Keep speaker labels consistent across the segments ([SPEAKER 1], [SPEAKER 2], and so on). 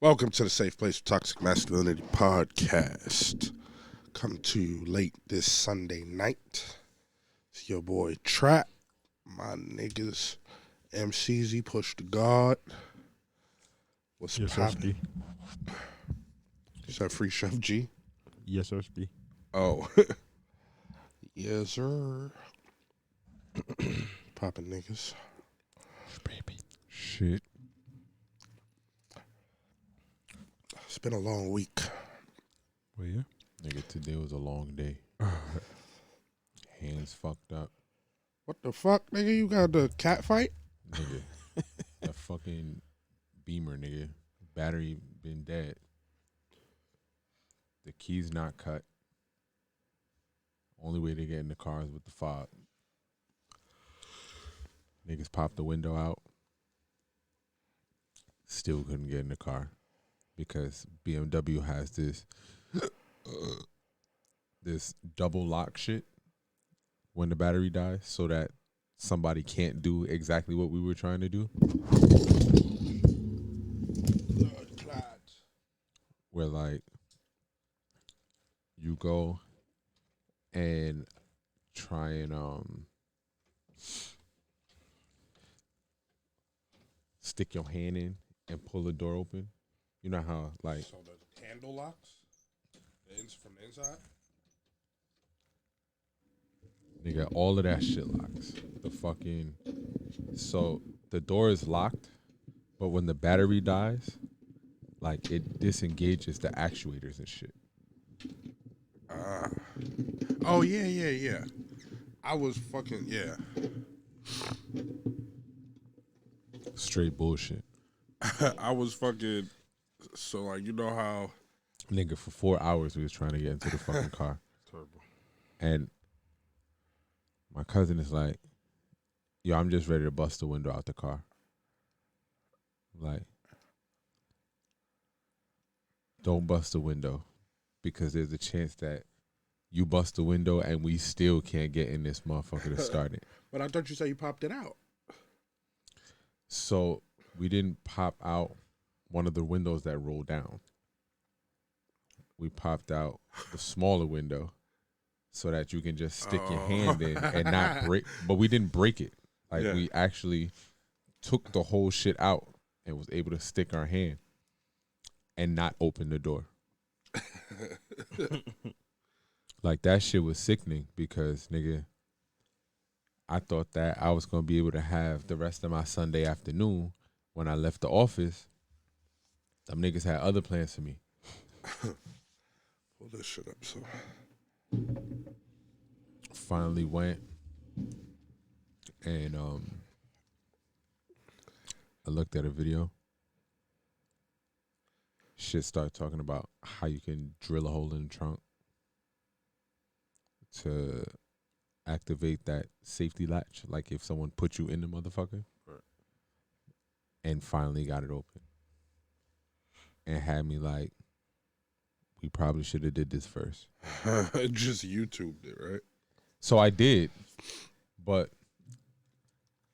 [SPEAKER 1] Welcome to the Safe Place for Toxic Masculinity podcast. Come to you late this Sunday night. It's your boy Trap, my niggas, MCZ, Push the God. What's
[SPEAKER 2] Yes,
[SPEAKER 1] poppin'?
[SPEAKER 2] SB.
[SPEAKER 1] Is that Free Chef G?
[SPEAKER 2] Yes, SB.
[SPEAKER 1] Oh. Yes, sir. Poppin' niggas.
[SPEAKER 2] Baby. Shit.
[SPEAKER 1] It's been a long week.
[SPEAKER 2] Well, yeah.
[SPEAKER 3] Nigga, today was a long day. Hands fucked up.
[SPEAKER 1] What the fuck, nigga? You got the cat fight?
[SPEAKER 3] Nigga. A fucking Beamer, nigga. Battery been dead. The key's not cut. Only way to get in the car is with the fob. Niggas popped the window out. Still couldn't get in the car. Because BMW has this double lock shit when the battery dies, so that somebody can't do exactly what we were trying to do. Where like you go and try and stick your hand in and pull the door open. You know how like
[SPEAKER 1] So the handle locks? From the inside?
[SPEAKER 3] nigga, all of that shit locks. So the door is locked, but when the battery dies, like it disengages the actuators and shit.
[SPEAKER 1] Oh, yeah. I was fucking, yeah.
[SPEAKER 3] Straight bullshit.
[SPEAKER 1] I was fucking, so like, you know how.
[SPEAKER 3] Nigga, for 4 hours we was trying to get into the fucking car.
[SPEAKER 1] Terrible.
[SPEAKER 3] And my cousin is like, yo, I'm just ready to bust the window out the car. Like, don't bust the window, because there's a chance that you bust the window and we still can't get in this motherfucker to start it.
[SPEAKER 1] But I thought you said you popped it out.
[SPEAKER 3] So we didn't pop out one of the windows that rolled down. We popped out the smaller window so that you can just stick your hand in and not break. But we didn't break it. Like,
[SPEAKER 1] Yeah.
[SPEAKER 3] we actually took the whole shit out and was able to stick our hand and not open the door. Like, that shit was sickening because, nigga, I thought that I was going to be able to have the rest of my Sunday afternoon when I left the office. Them niggas had other plans for me.
[SPEAKER 1] Pull this shit up, so.
[SPEAKER 3] Finally went and I looked at a video. Shit started talking about how you can drill a hole in the trunk to activate that safety latch, like if someone put you in the motherfucker.
[SPEAKER 1] Right.
[SPEAKER 3] And finally got it open. And had me like, we probably should have did this first.
[SPEAKER 1] Just YouTubed it, right?
[SPEAKER 3] So I did, but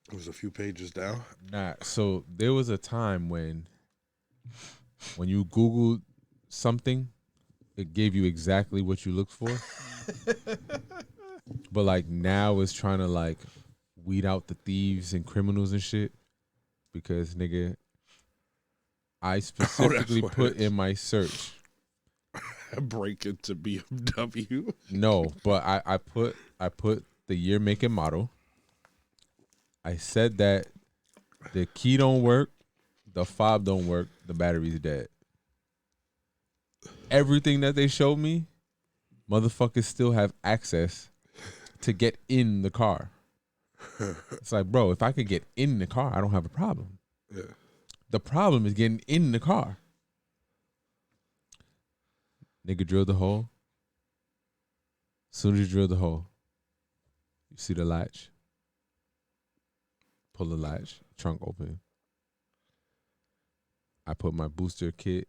[SPEAKER 1] It was a few pages down.
[SPEAKER 3] nah. So there was a time when you Googled something, it gave you exactly what you looked for. But like now it's trying to like weed out the thieves and criminals and shit. Because nigga, I specifically
[SPEAKER 1] what
[SPEAKER 3] put
[SPEAKER 1] it is.
[SPEAKER 3] in my search.
[SPEAKER 1] Break into BMW.
[SPEAKER 3] No, but I put the year, make, and model. I said that the key don't work, the fob don't work, the battery's dead. Everything that they showed me, motherfuckers still have access to get in the car. It's like, bro, if I could get in the car, I don't have a problem.
[SPEAKER 1] Yeah.
[SPEAKER 3] The problem is getting in the car. Nigga drilled the hole. Soon as you drill the hole, you see the latch. Pull the latch, trunk open. I put my booster kit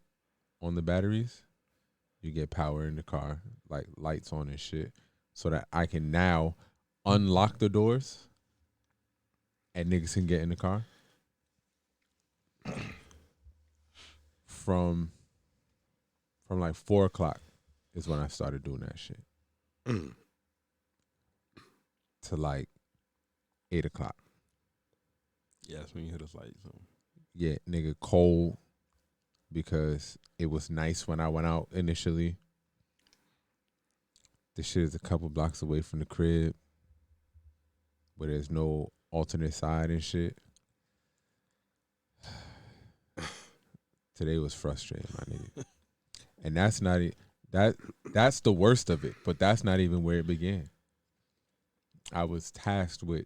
[SPEAKER 3] on the batteries. You get power in the car, like lights on and shit, so that I can now unlock the doors and niggas can get in the car. from like 4 o'clock is when I started doing that shit
[SPEAKER 1] Mm.
[SPEAKER 3] to like 8 o'clock.
[SPEAKER 2] Yeah, that's when you hit us like so.
[SPEAKER 3] Yeah, nigga, cold because it was nice when I went out initially. This shit is a couple blocks away from the crib where there's no alternate side and shit. Today was frustrating, my nigga. And that's not that's the worst of it, but that's not even where it began. I was tasked with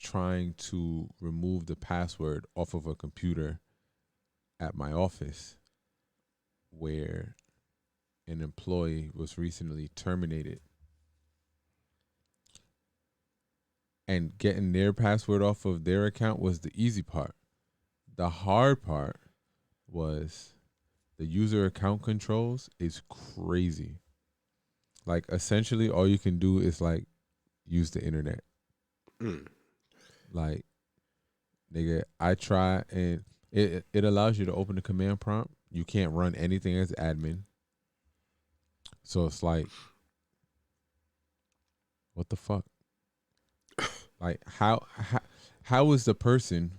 [SPEAKER 3] trying to remove the password off of a computer at my office where an employee was recently terminated. And getting their password off of their account was the easy part. The hard part was the user account controls is crazy. Like essentially all you can do is like use the internet.
[SPEAKER 1] Mm.
[SPEAKER 3] Like nigga, I try and it allows you to open the command prompt. You can't run anything as admin. So it's like what the fuck? Like how is the person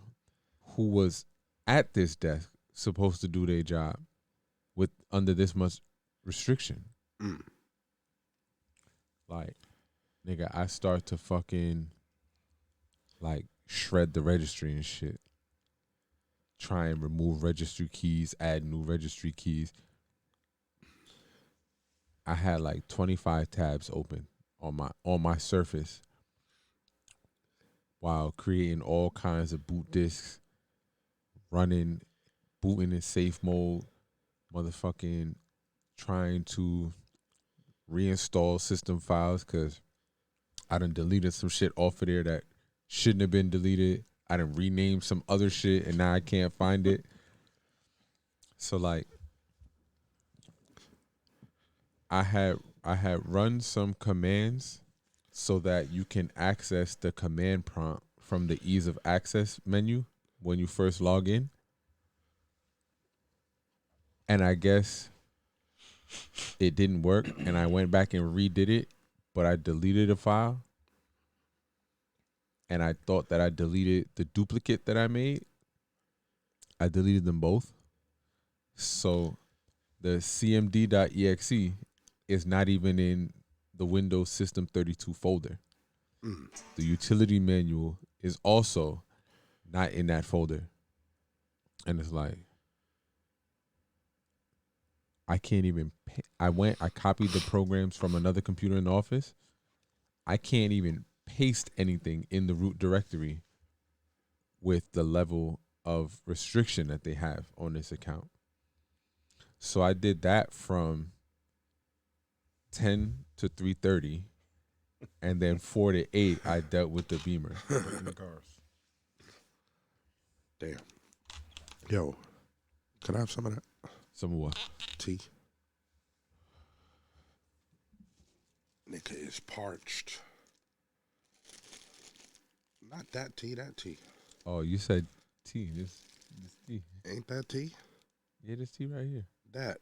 [SPEAKER 3] who was at this desk supposed to do their job with under this much restriction?
[SPEAKER 1] Mm.
[SPEAKER 3] Like, nigga, I start to fucking like shred the registry and shit. Try and remove registry keys, add new registry keys. I had like 25 tabs open on my Surface while creating all kinds of boot disks, booting in safe mode, motherfucking trying to reinstall system files because I done deleted some shit off of there that shouldn't have been deleted. I done renamed some other shit and now I can't find it. So like I had run some commands so that you can access the command prompt from the ease of access menu when you first log in. And I guess it didn't work and I went back and redid it, but I deleted a file. And I thought that I deleted the duplicate that I made. I deleted them both. So the cmd.exe is not even in the Windows System 32 folder.
[SPEAKER 1] Mm.
[SPEAKER 3] The utility manual is also not in that folder. And it's like, I can't even, I copied the programs from another computer in the office. I can't even paste anything in the root directory with the level of restriction that they have on this account. So I did that from 10 to 3:30, and then 4 to 8 I dealt with the Beamer.
[SPEAKER 2] In the cars.
[SPEAKER 1] Damn. Yo, can I have some of that
[SPEAKER 3] Some what?
[SPEAKER 1] tea? Nigga is parched. Not that tea, that tea.
[SPEAKER 3] Oh, you said tea. This tea.
[SPEAKER 1] Ain't that tea?
[SPEAKER 3] Yeah, this tea right here.
[SPEAKER 1] That.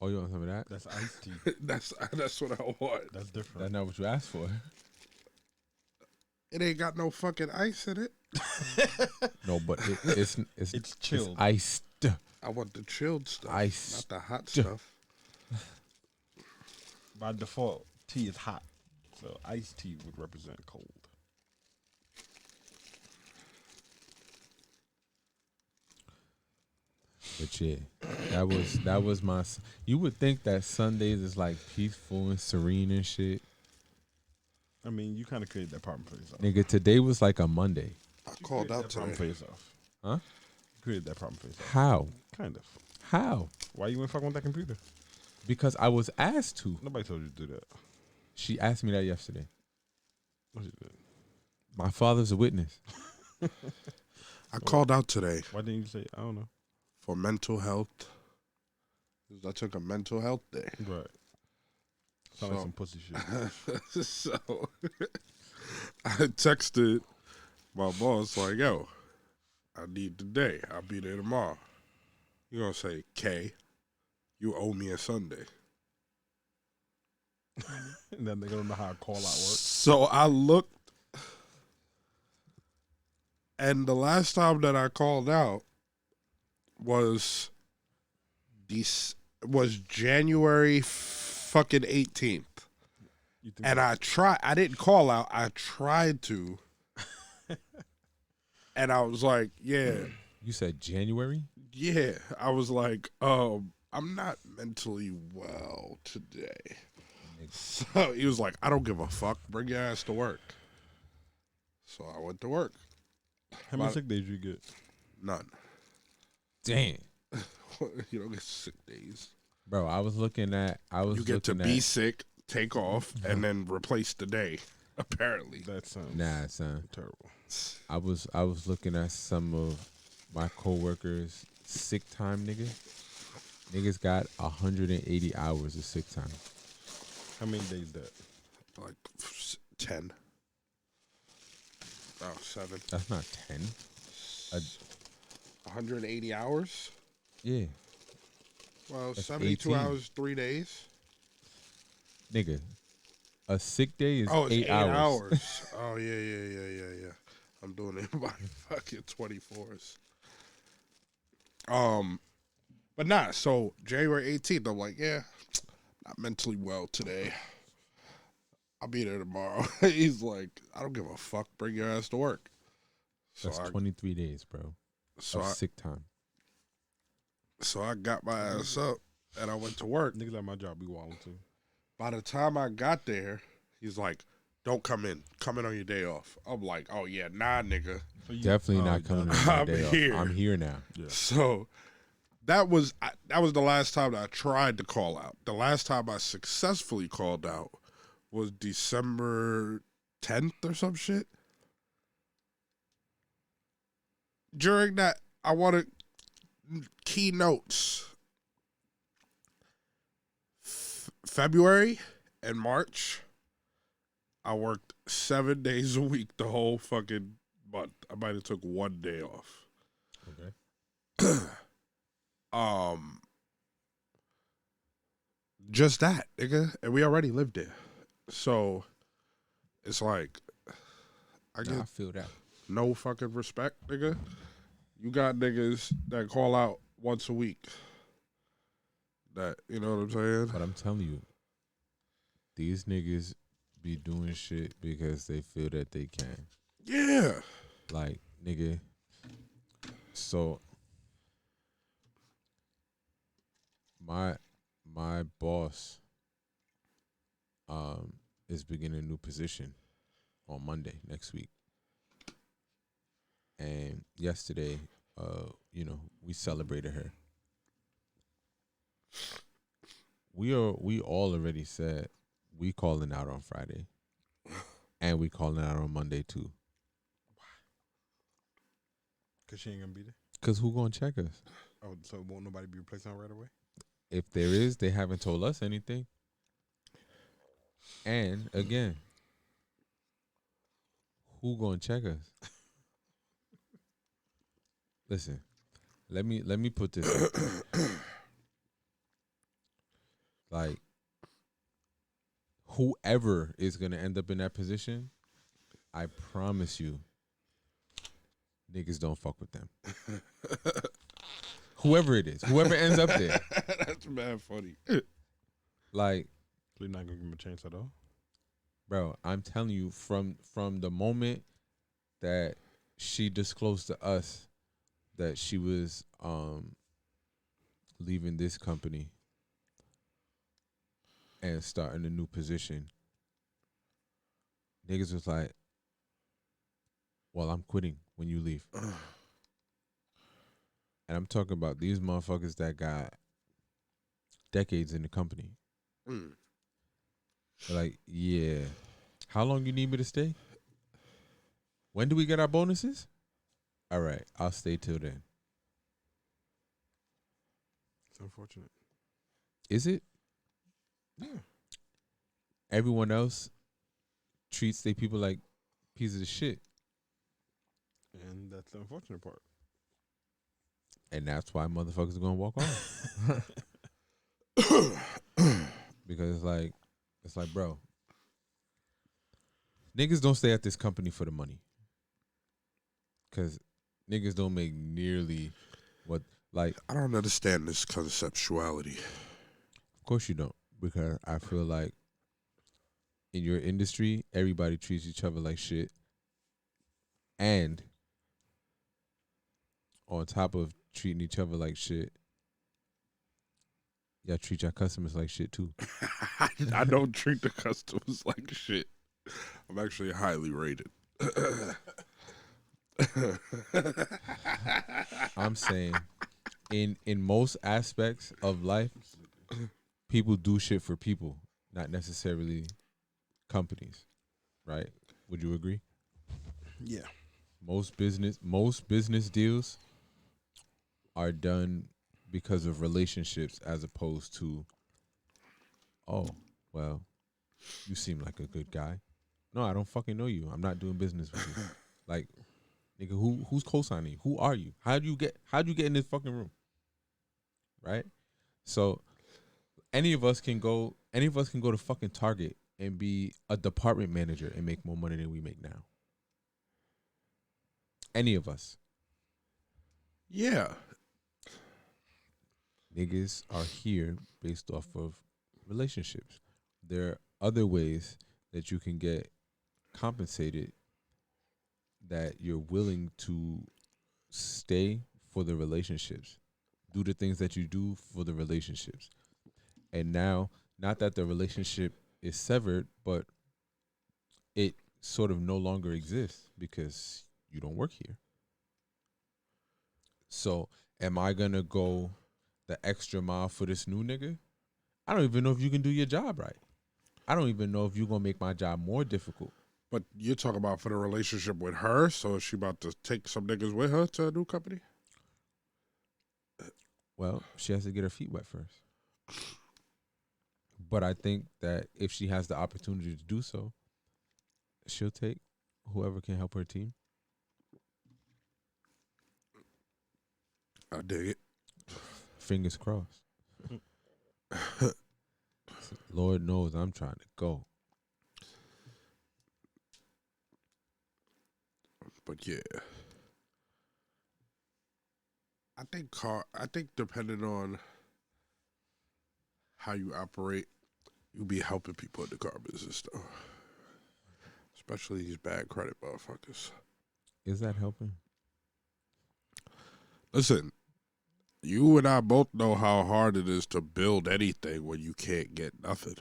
[SPEAKER 3] Oh, you want some of that?
[SPEAKER 2] That's iced tea.
[SPEAKER 1] That's what I want.
[SPEAKER 2] That's different.
[SPEAKER 3] That's not what you asked for.
[SPEAKER 1] It ain't got no fucking ice in it.
[SPEAKER 3] No, but it's
[SPEAKER 2] chilled.
[SPEAKER 3] It's iced.
[SPEAKER 1] I want the chilled stuff,
[SPEAKER 3] Iced.
[SPEAKER 1] not the hot stuff.
[SPEAKER 2] By default, tea is hot. So iced tea would represent cold.
[SPEAKER 3] But yeah, that was my. You would think that Sundays is like peaceful and serene and shit.
[SPEAKER 2] I mean, you kind of created that problem for yourself.
[SPEAKER 3] Nigga, today was like a Monday.
[SPEAKER 1] I called out
[SPEAKER 2] that problem for
[SPEAKER 1] today.
[SPEAKER 2] yourself.
[SPEAKER 3] Huh?
[SPEAKER 2] You created that problem for yourself.
[SPEAKER 3] How?
[SPEAKER 2] Kind of.
[SPEAKER 3] How?
[SPEAKER 2] Why you ain't fucking with that computer?
[SPEAKER 3] Because I was asked to.
[SPEAKER 2] Nobody told you to do that.
[SPEAKER 3] She asked me that yesterday.
[SPEAKER 2] What you did?
[SPEAKER 3] My father's a witness.
[SPEAKER 1] I called out today
[SPEAKER 2] Why didn't you say, I don't know.
[SPEAKER 1] for mental health. 'Cause I took a mental health day.
[SPEAKER 2] Right. Sound like some pussy shit.
[SPEAKER 1] So I texted my boss like, yo, I need the day. I'll be there tomorrow. You're gonna say, K, you owe me a Sunday.
[SPEAKER 2] And then they don't know how a call out works.
[SPEAKER 1] So I looked, and the last time that I called out was January fucking 18th. And I didn't call out. I tried to. And I was like, yeah.
[SPEAKER 3] You said January?
[SPEAKER 1] Yeah. I was like, I'm not mentally well today. So he was like, I don't give a fuck. Bring your ass to work. So I went to work.
[SPEAKER 2] How many sick days you get?
[SPEAKER 1] None.
[SPEAKER 3] Damn.
[SPEAKER 1] You don't get sick days.
[SPEAKER 3] Bro,
[SPEAKER 1] You get to be sick, take off, and then replace the day. Apparently.
[SPEAKER 2] That sounds
[SPEAKER 3] son.
[SPEAKER 2] terrible.
[SPEAKER 3] I was looking at some of my coworkers' sick time, nigga. Niggas got 180 hours of sick time.
[SPEAKER 2] How many days that?
[SPEAKER 1] Like 10. Oh, 7.
[SPEAKER 3] That's not 10.
[SPEAKER 1] 180 hours?
[SPEAKER 3] Yeah.
[SPEAKER 1] Well,
[SPEAKER 3] That's
[SPEAKER 1] 72
[SPEAKER 3] 18.
[SPEAKER 1] hours, 3 days.
[SPEAKER 3] Nigga, a sick day is
[SPEAKER 1] It's
[SPEAKER 3] 8
[SPEAKER 1] hours. Oh, yeah. I'm doing it by fucking 24s. But nah, so January 18th, I'm like, yeah, not mentally well today. I'll be there tomorrow. He's like, I don't give a fuck. Bring your ass to work. So
[SPEAKER 3] That's 23 days, bro.
[SPEAKER 1] So
[SPEAKER 3] of sick time.
[SPEAKER 1] So I got my ass up and I went to work.
[SPEAKER 2] Niggas at my job be wilding too.
[SPEAKER 1] By the time I got there, he's like, don't come in. Come in on your day off. I'm like, oh, yeah, nah, nigga.
[SPEAKER 2] So
[SPEAKER 3] Definitely not coming on my day
[SPEAKER 1] here.
[SPEAKER 3] off. I'm here now.
[SPEAKER 2] Yeah.
[SPEAKER 1] So that was the last time that I tried to call out. The last time I successfully called out was December 10th or some shit. During that, I wanted key notes. February and March, I worked 7 days a week the whole fucking month. I might have took 1 day off.
[SPEAKER 3] Okay.
[SPEAKER 1] Just that, nigga. And we already lived there. So it's like I
[SPEAKER 3] I feel that.
[SPEAKER 1] no fucking respect, nigga. You got niggas that call out once a week. That, you know what I'm saying?
[SPEAKER 3] But I'm telling you, these niggas be doing shit because they feel that they can.
[SPEAKER 1] Yeah.
[SPEAKER 3] Like, nigga. So my boss is beginning a new position on Monday next week. And yesterday, we celebrated her. We all already said we calling out on Friday. And we calling out on Monday too.
[SPEAKER 2] Cause she ain't gonna be there.
[SPEAKER 3] Cause who gonna check us?
[SPEAKER 2] Oh, so won't nobody be replacing her right away?
[SPEAKER 3] If there is, they haven't told us anything. And again, who gonna check us? Listen, let me put this out there. Like, whoever is gonna end up in that position, I promise you, niggas don't fuck with them. Whoever it is, whoever ends up there.
[SPEAKER 1] That's mad funny.
[SPEAKER 3] Like,
[SPEAKER 2] So you're not gonna give him a chance at all?
[SPEAKER 3] bro, I'm telling you, from the moment that she disclosed to us that she was leaving this company and starting a new position, niggas was like, well, I'm quitting when you leave. And I'm talking about these motherfuckers that got decades in the company.
[SPEAKER 1] Mm.
[SPEAKER 3] They're like, yeah, how long you need me to stay? When do we get our bonuses? All right, I'll stay till then.
[SPEAKER 2] It's unfortunate.
[SPEAKER 3] Is it?
[SPEAKER 2] Yeah.
[SPEAKER 3] Everyone else treats their people like pieces of shit.
[SPEAKER 2] And that's the unfortunate part.
[SPEAKER 3] And that's why motherfuckers are gonna walk off. Because it's like, bro, niggas don't stay at this company for the money. Cause niggas don't make nearly what, like,
[SPEAKER 1] I don't understand this conceptuality.
[SPEAKER 3] of course you don't. Because I feel like in your industry, everybody treats each other like shit. And on top of treating each other like shit, y'all treat your customers like shit too.
[SPEAKER 1] I don't treat the customers like shit. I'm actually highly rated.
[SPEAKER 3] I'm saying in most aspects of life, people do shit for people, not necessarily companies, right? Would you agree?
[SPEAKER 2] Yeah.
[SPEAKER 3] Most business deals are done because of relationships as opposed to, oh, well, you seem like a good guy. No, I don't fucking know you. I'm not doing business with you. Like, nigga, who's co-signing you? Who are you? How'd you get in this fucking room? Right? So any of us can go to fucking Target and be a department manager and make more money than we make now. Any of us.
[SPEAKER 1] Yeah.
[SPEAKER 3] Niggas are here based off of relationships. There are other ways that you can get compensated that you're willing to stay for the relationships. Do the things that you do for the relationships. And now, not that the relationship is severed, but it sort of no longer exists because you don't work here. So, am I going to go the extra mile for this new nigga? I don't even know if you can do your job right. I don't even know if you're going to make my job more difficult.
[SPEAKER 1] But you're talking about for the relationship with her, so is she about to take some niggas with her to a new company?
[SPEAKER 3] Well, she has to get her feet wet first. But I think that if she has the opportunity to do so, she'll take whoever can help her team.
[SPEAKER 1] I dig it.
[SPEAKER 3] Fingers crossed. Lord knows I'm trying to go.
[SPEAKER 1] But yeah. I think depending on how you operate, you'll be helping people in the car business though. Especially these bad credit motherfuckers.
[SPEAKER 3] Is that helping?
[SPEAKER 1] Listen, you and I both know how hard it is to build anything when you can't get nothing.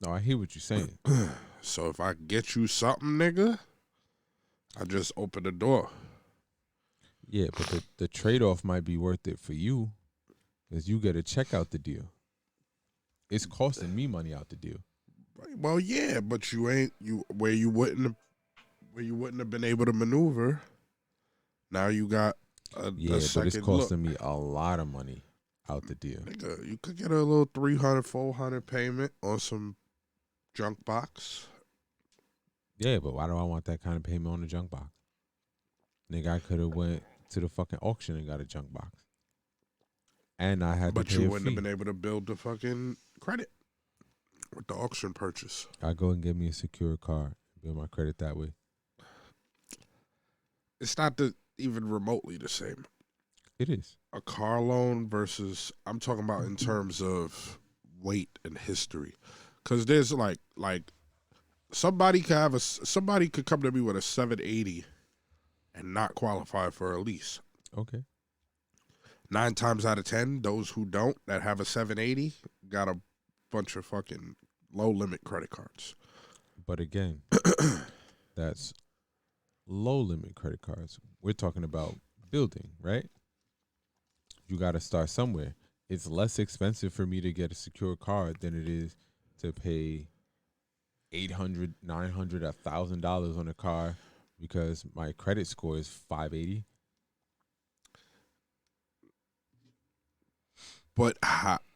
[SPEAKER 3] No, I hear what you're saying.
[SPEAKER 1] So if I get you something, nigga, I just open the door.
[SPEAKER 3] Yeah, but the trade-off might be worth it for you because you get to check out the deal. It's costing me money out the deal.
[SPEAKER 1] Well, yeah, but you where you wouldn't have been able to maneuver. Now you got a
[SPEAKER 3] Yeah, but it's
[SPEAKER 1] second
[SPEAKER 3] costing
[SPEAKER 1] look.
[SPEAKER 3] me a lot of money out the deal.
[SPEAKER 1] Nigga, you could get a little $300, $400 payment on some junk box.
[SPEAKER 3] Yeah, but why do I want that kind of payment on the junk box? Nigga, I could have went to the fucking auction and got a junk box. And I had
[SPEAKER 1] But
[SPEAKER 3] to
[SPEAKER 1] you
[SPEAKER 3] pay a
[SPEAKER 1] wouldn't have
[SPEAKER 3] fee.
[SPEAKER 1] been able to build the fucking credit with the auction purchase.
[SPEAKER 3] I go and get me a secure card, build my credit that way.
[SPEAKER 1] It's not even remotely the same.
[SPEAKER 3] It is.
[SPEAKER 1] A car loan versus, I'm talking about in terms of weight and history. Because there's like somebody could come to me with a 780 and not qualify for a lease.
[SPEAKER 3] Okay.
[SPEAKER 1] 9 times out of 10, those who don't, that have a 780, got a bunch of fucking low limit credit cards.
[SPEAKER 3] But again, that's low limit credit cards. We're talking about building, right? You got to start somewhere. It's less expensive for me to get a secure card than it is to pay $800, $900, $1,000 on a car because my credit score is 580.
[SPEAKER 1] But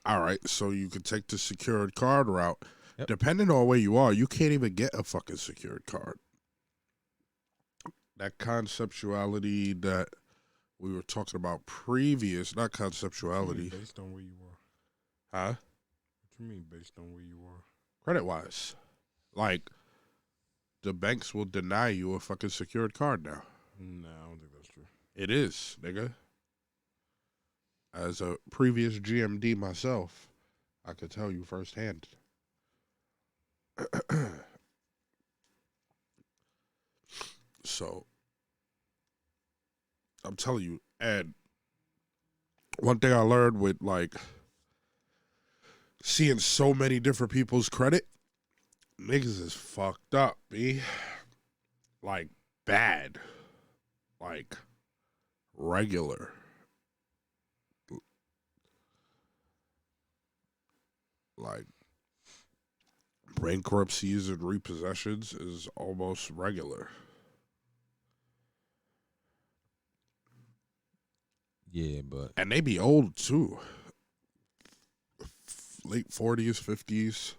[SPEAKER 1] all right, so you could take the secured card route.
[SPEAKER 3] Yep.
[SPEAKER 1] Depending on where you are, you can't even get a fucking secured card. That conceptuality that we were talking about previous, not
[SPEAKER 2] What you mean
[SPEAKER 1] conceptuality.
[SPEAKER 2] based on where you were?
[SPEAKER 1] Huh?
[SPEAKER 2] What you mean based on where you were?
[SPEAKER 1] Credit wise. Like, the banks will deny you a fucking secured card now.
[SPEAKER 2] Nah, I don't think that's true.
[SPEAKER 1] It is, nigga. As a previous GMD myself, I could tell you firsthand. So, I'm telling you, and one thing I learned with like seeing so many different people's credit, niggas is fucked up, B. Like, bad. Like, regular. Like, bankruptcies and repossessions is almost regular.
[SPEAKER 3] Yeah, but
[SPEAKER 1] And they be old too. Late 40s, 50s.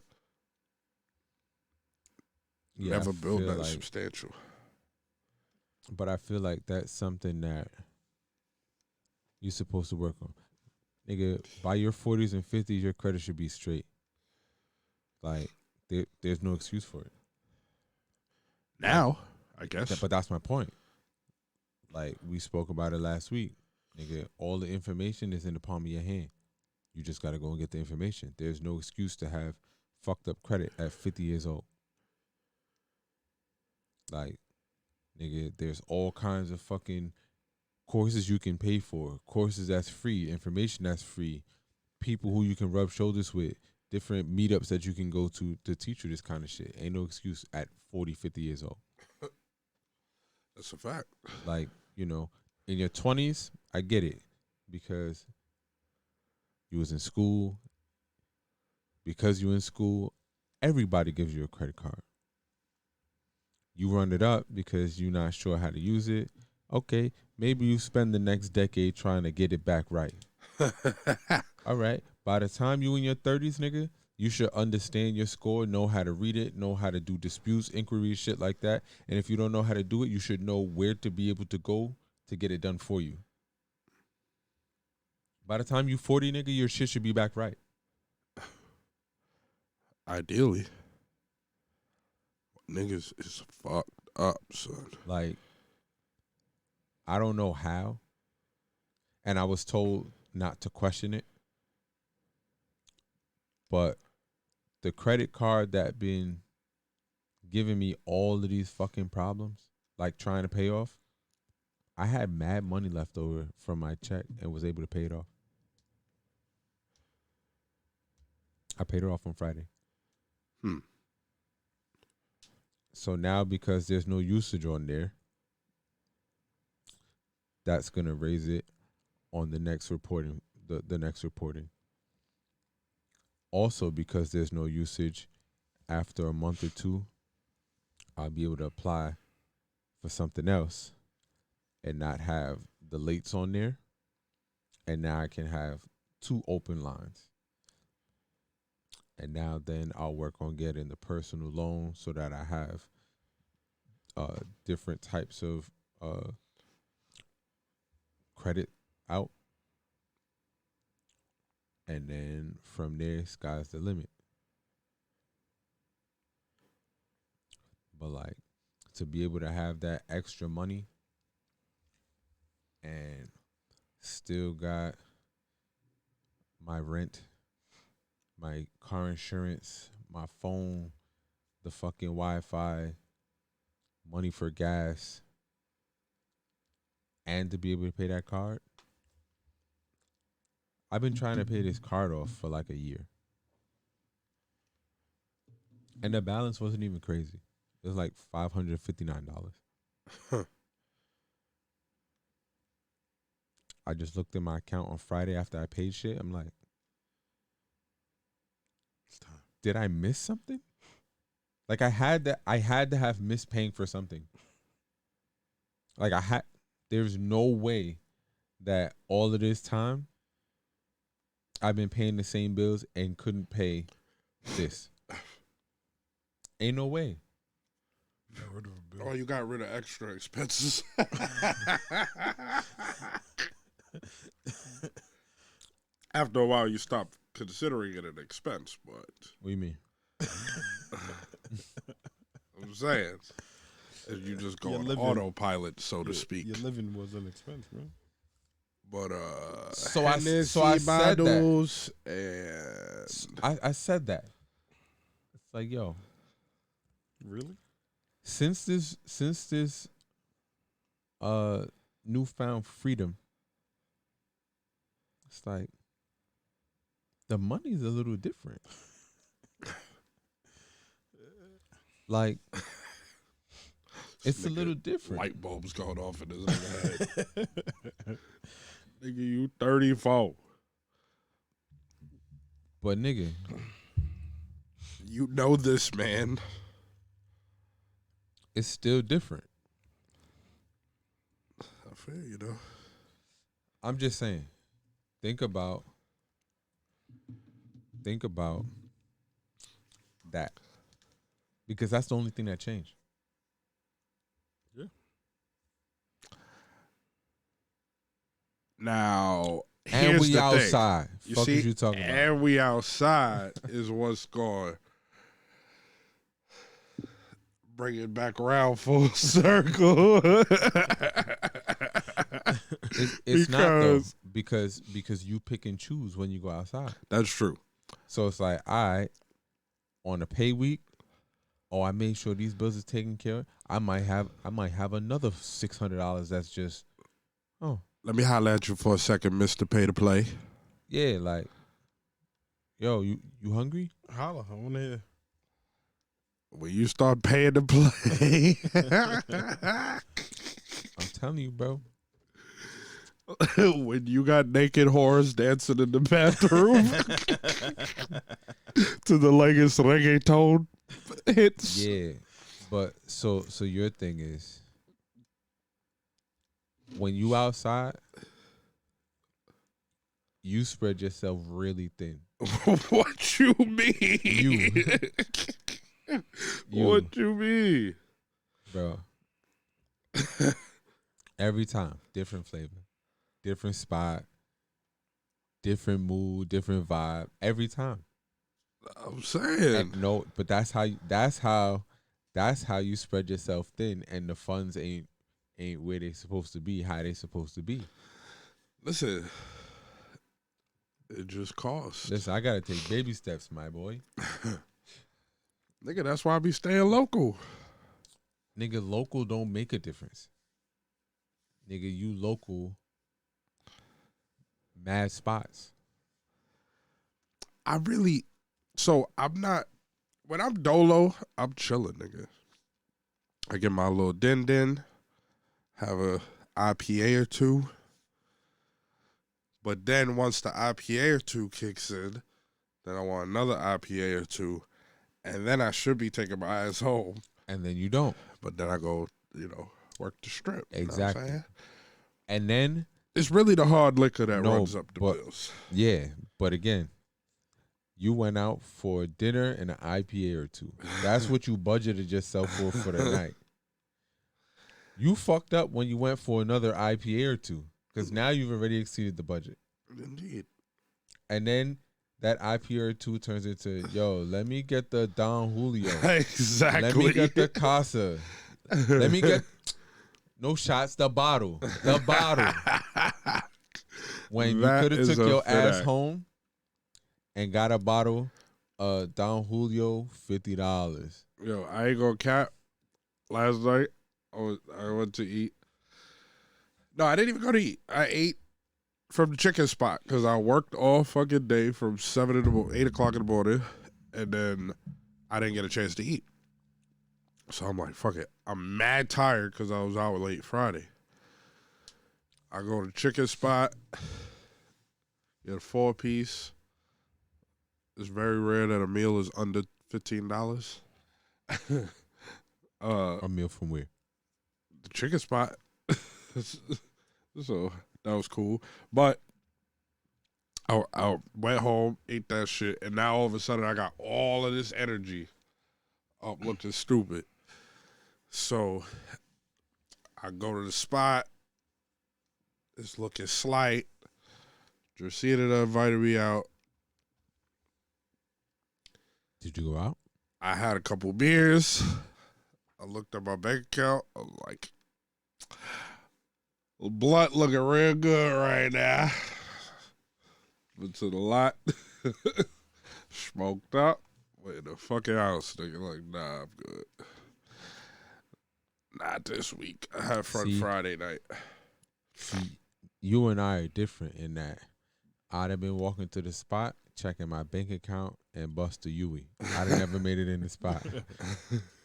[SPEAKER 3] yeah,
[SPEAKER 1] Never
[SPEAKER 3] I
[SPEAKER 1] built
[SPEAKER 3] feel
[SPEAKER 1] that
[SPEAKER 3] like,
[SPEAKER 1] substantial.
[SPEAKER 3] but I feel like that's something that you're supposed to work on. Nigga, by your 40s and 50s, your credit should be straight. Like, there's no excuse for it.
[SPEAKER 1] Now, I guess.
[SPEAKER 3] But that's my point. Like, we spoke about it last week. Nigga, all the information is in the palm of your hand. You just got to go and get the information. There's no excuse to have fucked up credit at 50 years old. Like, nigga, there's all kinds of fucking courses you can pay for, courses that's free, information that's free, people who you can rub shoulders with, different meetups that you can go to teach you this kind of shit. Ain't no excuse at 40, 50 years old.
[SPEAKER 1] That's a fact.
[SPEAKER 3] Like, you know, in your 20s, I get it because you was in school. Because you in school, everybody gives you a credit card. You run it up because you're not sure how to use it. Okay, maybe you spend the next decade trying to get it back right. All right. By the time you in your 30s, nigga, you should understand your score, know how to read it, know how to do disputes, inquiries, shit like that. And if you don't know how to do it, you should know where to be able to go to get it done for you. By the time you 40, nigga, your shit should be back right.
[SPEAKER 1] Ideally. Niggas is fucked up, son.
[SPEAKER 3] Like, I don't know how. And I was told not to question it. But the credit card that been giving me all of these fucking problems, like trying to pay off, I had mad money left over from my check and was able to pay it off. I paid it off on Friday. So now because there's no usage on there, that's gonna raise it on the next reporting, the next reporting. Also because there's no usage, after a month or two, I'll be able to apply for something else and not have the lates on there. And now I can have 2 open lines. And now then I'll work on getting the personal loan so that I have different types of credit out. And then from there, sky's the limit. But like, to be able to have that extra money and still got my rent, my car insurance, my phone, the fucking Wi-Fi, money for gas, and to be able to pay that card. I've been trying to pay this card off for like a year. And the balance wasn't even crazy. It was like $559.
[SPEAKER 1] Huh.
[SPEAKER 3] I just looked at my account on Friday after I paid shit. I'm like, did I miss something? Like I had to have missed paying for something. Like there's no way that all of this time I've been paying the same bills and couldn't pay this. Ain't no way.
[SPEAKER 2] Got rid of a bill.
[SPEAKER 1] Oh, you got rid of extra expenses. After a while, you stop considering it an expense. But
[SPEAKER 3] What do you mean?
[SPEAKER 1] I'm saying, you just go
[SPEAKER 2] Your
[SPEAKER 1] on
[SPEAKER 2] living-
[SPEAKER 1] autopilot, so to speak.
[SPEAKER 2] Your living was an expense, man.
[SPEAKER 1] But
[SPEAKER 3] So I said that.
[SPEAKER 1] bottles and
[SPEAKER 3] I said that. It's like, yo,
[SPEAKER 2] Really?
[SPEAKER 3] since this newfound freedom, it's like the money's a little different. Like it's a
[SPEAKER 1] nigga,
[SPEAKER 3] little different.
[SPEAKER 1] light bulbs going off in his head. Nigga, you 34.
[SPEAKER 3] But nigga,
[SPEAKER 1] You know this, man.
[SPEAKER 3] it's still different.
[SPEAKER 1] I feel you know.
[SPEAKER 3] I'm just saying, think about that. Because that's the only thing that changed.
[SPEAKER 1] Now,
[SPEAKER 3] And
[SPEAKER 1] here's
[SPEAKER 3] we
[SPEAKER 1] the
[SPEAKER 3] outside.
[SPEAKER 1] thing. You
[SPEAKER 3] Fuck
[SPEAKER 1] see,
[SPEAKER 3] is you talking about?
[SPEAKER 1] and we outside is what's going bring it back around full circle.
[SPEAKER 3] It's not though, because you pick and choose when you go outside.
[SPEAKER 1] That's true.
[SPEAKER 3] So it's like, all right, on a pay week, I made sure these bills are taken care of. I might have another $600 that's just,
[SPEAKER 1] Let me holler at you for a second, Mr. Pay to Play.
[SPEAKER 3] yeah, like, yo, you hungry?
[SPEAKER 2] Holla, I want to hear.
[SPEAKER 1] When you start paying to play,
[SPEAKER 3] I'm telling you, bro.
[SPEAKER 1] when you got naked whores dancing in the bathroom to the latest reggaeton hits.
[SPEAKER 3] Yeah, but so your thing is, when you outside, you spread yourself really thin.
[SPEAKER 1] What you mean? What you mean?
[SPEAKER 3] Bro. Every time, different flavor, different spot, different mood, different vibe. Every time.
[SPEAKER 1] I'm saying.
[SPEAKER 3] And no, but that's how you spread yourself thin, and the funds ain't where they supposed to be, how they supposed to be.
[SPEAKER 1] Listen, it just costs.
[SPEAKER 3] Listen, I gotta take baby steps, my boy.
[SPEAKER 1] Nigga, that's why I be staying local.
[SPEAKER 3] Nigga, local don't make a difference. Nigga, you local, mad spots.
[SPEAKER 1] I'm not, when I'm dolo, I'm chilling, nigga. I get my little din, have a IPA or two. But then once the IPA or two kicks in, then I want another IPA or two. And then I should be taking my ass home.
[SPEAKER 3] And then you don't.
[SPEAKER 1] But then I go, work the strip. You know what I'm
[SPEAKER 3] Exactly.
[SPEAKER 1] saying?
[SPEAKER 3] And then
[SPEAKER 1] It's really the hard liquor that runs up the bills.
[SPEAKER 3] yeah, but again, you went out for dinner and an IPA or two. That's what you budgeted yourself for the night. You fucked up when you went for another IPA or two, because now you've already exceeded the budget.
[SPEAKER 1] Indeed.
[SPEAKER 3] And then that IPA or two turns into, yo, let me get the Don Julio.
[SPEAKER 1] Exactly.
[SPEAKER 3] Let me get the Casa. Let me get, no shots, the bottle. The bottle. When you could have took your ass home and got a bottle of Don Julio, $50.
[SPEAKER 1] Yo, I ain't gonna cap. Last night, I went to eat. No, I didn't even go to eat. I ate from the chicken spot because I worked all fucking day from 8 o'clock in the morning, and then I didn't get a chance to eat. So I'm like, fuck it. I'm mad tired because I was out late Friday. I go to the chicken spot, get a 4-piece. It's very rare that a meal is under $15.
[SPEAKER 3] A meal from where?
[SPEAKER 1] The chicken spot. So that was cool. But I went home, ate that shit, and now all of a sudden I got all of this energy up looking stupid. So I go to the spot. It's looking slight. Dracena invited me out.
[SPEAKER 3] Did you go out?
[SPEAKER 1] I had a couple beers. I looked at my bank account. I was like, blunt looking real good right now. Went to the lot. Smoked up. Went in the fucking house. Nigga, like, nah, I'm good. Not this week. I had Friday night.
[SPEAKER 3] See, you and I are different in that I'd have been walking to the spot, checking my bank account, and bust a Yui. I'd have never made it in the spot.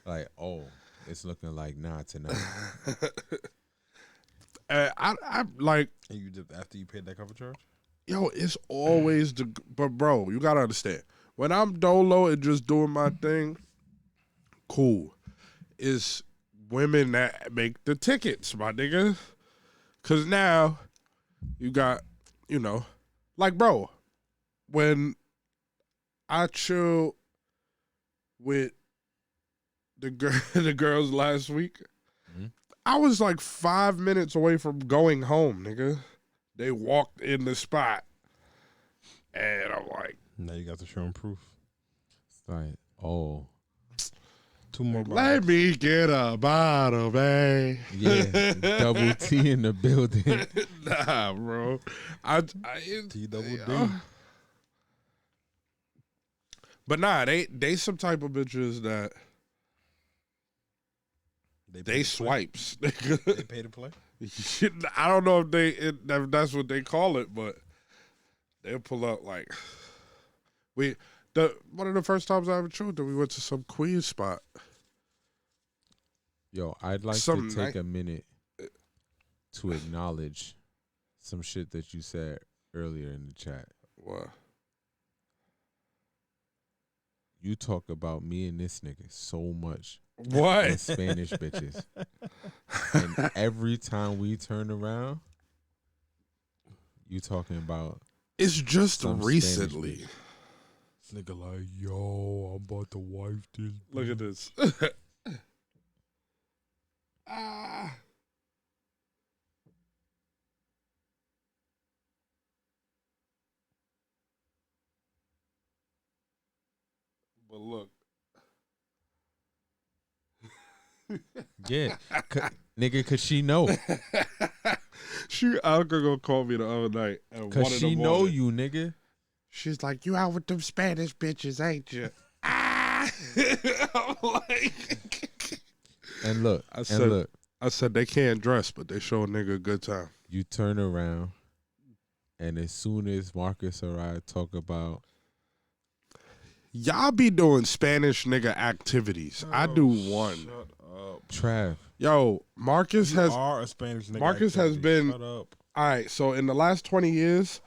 [SPEAKER 3] Like, oh, it's looking like nah tonight.
[SPEAKER 1] I like,
[SPEAKER 2] And you did after you paid that cover charge?
[SPEAKER 1] yo, it's always but bro, you gotta understand. When I'm dolo and just doing my thing, cool. It's women that make the tickets, my nigga. Cause now you got, you know, like, bro, when I chill with the the girls last week, I was like 5 minutes away from going home, nigga. They walked in the spot, and I'm like,
[SPEAKER 2] Now you got to show them proof.
[SPEAKER 3] It's like, oh,
[SPEAKER 2] 2 more
[SPEAKER 1] let
[SPEAKER 2] bottles.
[SPEAKER 1] me get a bottle, man.
[SPEAKER 3] yeah, double T in the building.
[SPEAKER 1] Nah, bro. I
[SPEAKER 2] T double D.
[SPEAKER 1] But nah, they some type of bitches that they swipes.
[SPEAKER 2] They pay to play?
[SPEAKER 1] I don't know if that's what they call it, but they'll pull up like one of the first times I ever chilled, we went to some queen spot.
[SPEAKER 3] Yo, I'd like
[SPEAKER 1] Some
[SPEAKER 3] to take a minute to acknowledge some shit that you said earlier in the chat.
[SPEAKER 1] What?
[SPEAKER 3] You talk about me and this nigga so much.
[SPEAKER 1] What?
[SPEAKER 3] And Spanish bitches. And every time we turn around, you talking about
[SPEAKER 1] It's just
[SPEAKER 3] some
[SPEAKER 1] recently.
[SPEAKER 3] Spanish
[SPEAKER 2] This nigga like, yo, I'm about to wife this.
[SPEAKER 1] Look at this. Ah. But look.
[SPEAKER 3] yeah, nigga, cause she know,
[SPEAKER 1] Alka gonna call me the other night at 1
[SPEAKER 3] cause
[SPEAKER 1] in
[SPEAKER 3] she
[SPEAKER 1] the
[SPEAKER 3] know
[SPEAKER 1] morning.
[SPEAKER 3] you, nigga.
[SPEAKER 1] She's like, you out with them Spanish bitches, ain't you? Ah! I'm like,
[SPEAKER 3] And look,
[SPEAKER 1] I said they can't dress, but they show a nigga a good time.
[SPEAKER 3] you turn around, and as soon as Marcus or I talk about,
[SPEAKER 1] Y'all be doing Spanish nigga activities. I do one.
[SPEAKER 2] Shut up.
[SPEAKER 3] Trav,
[SPEAKER 1] Yo, Marcus
[SPEAKER 2] You
[SPEAKER 1] has
[SPEAKER 2] are a Spanish nigga.
[SPEAKER 1] Marcus has
[SPEAKER 2] activity.
[SPEAKER 1] been-
[SPEAKER 2] Shut up.
[SPEAKER 1] all right. So in the last 20 years,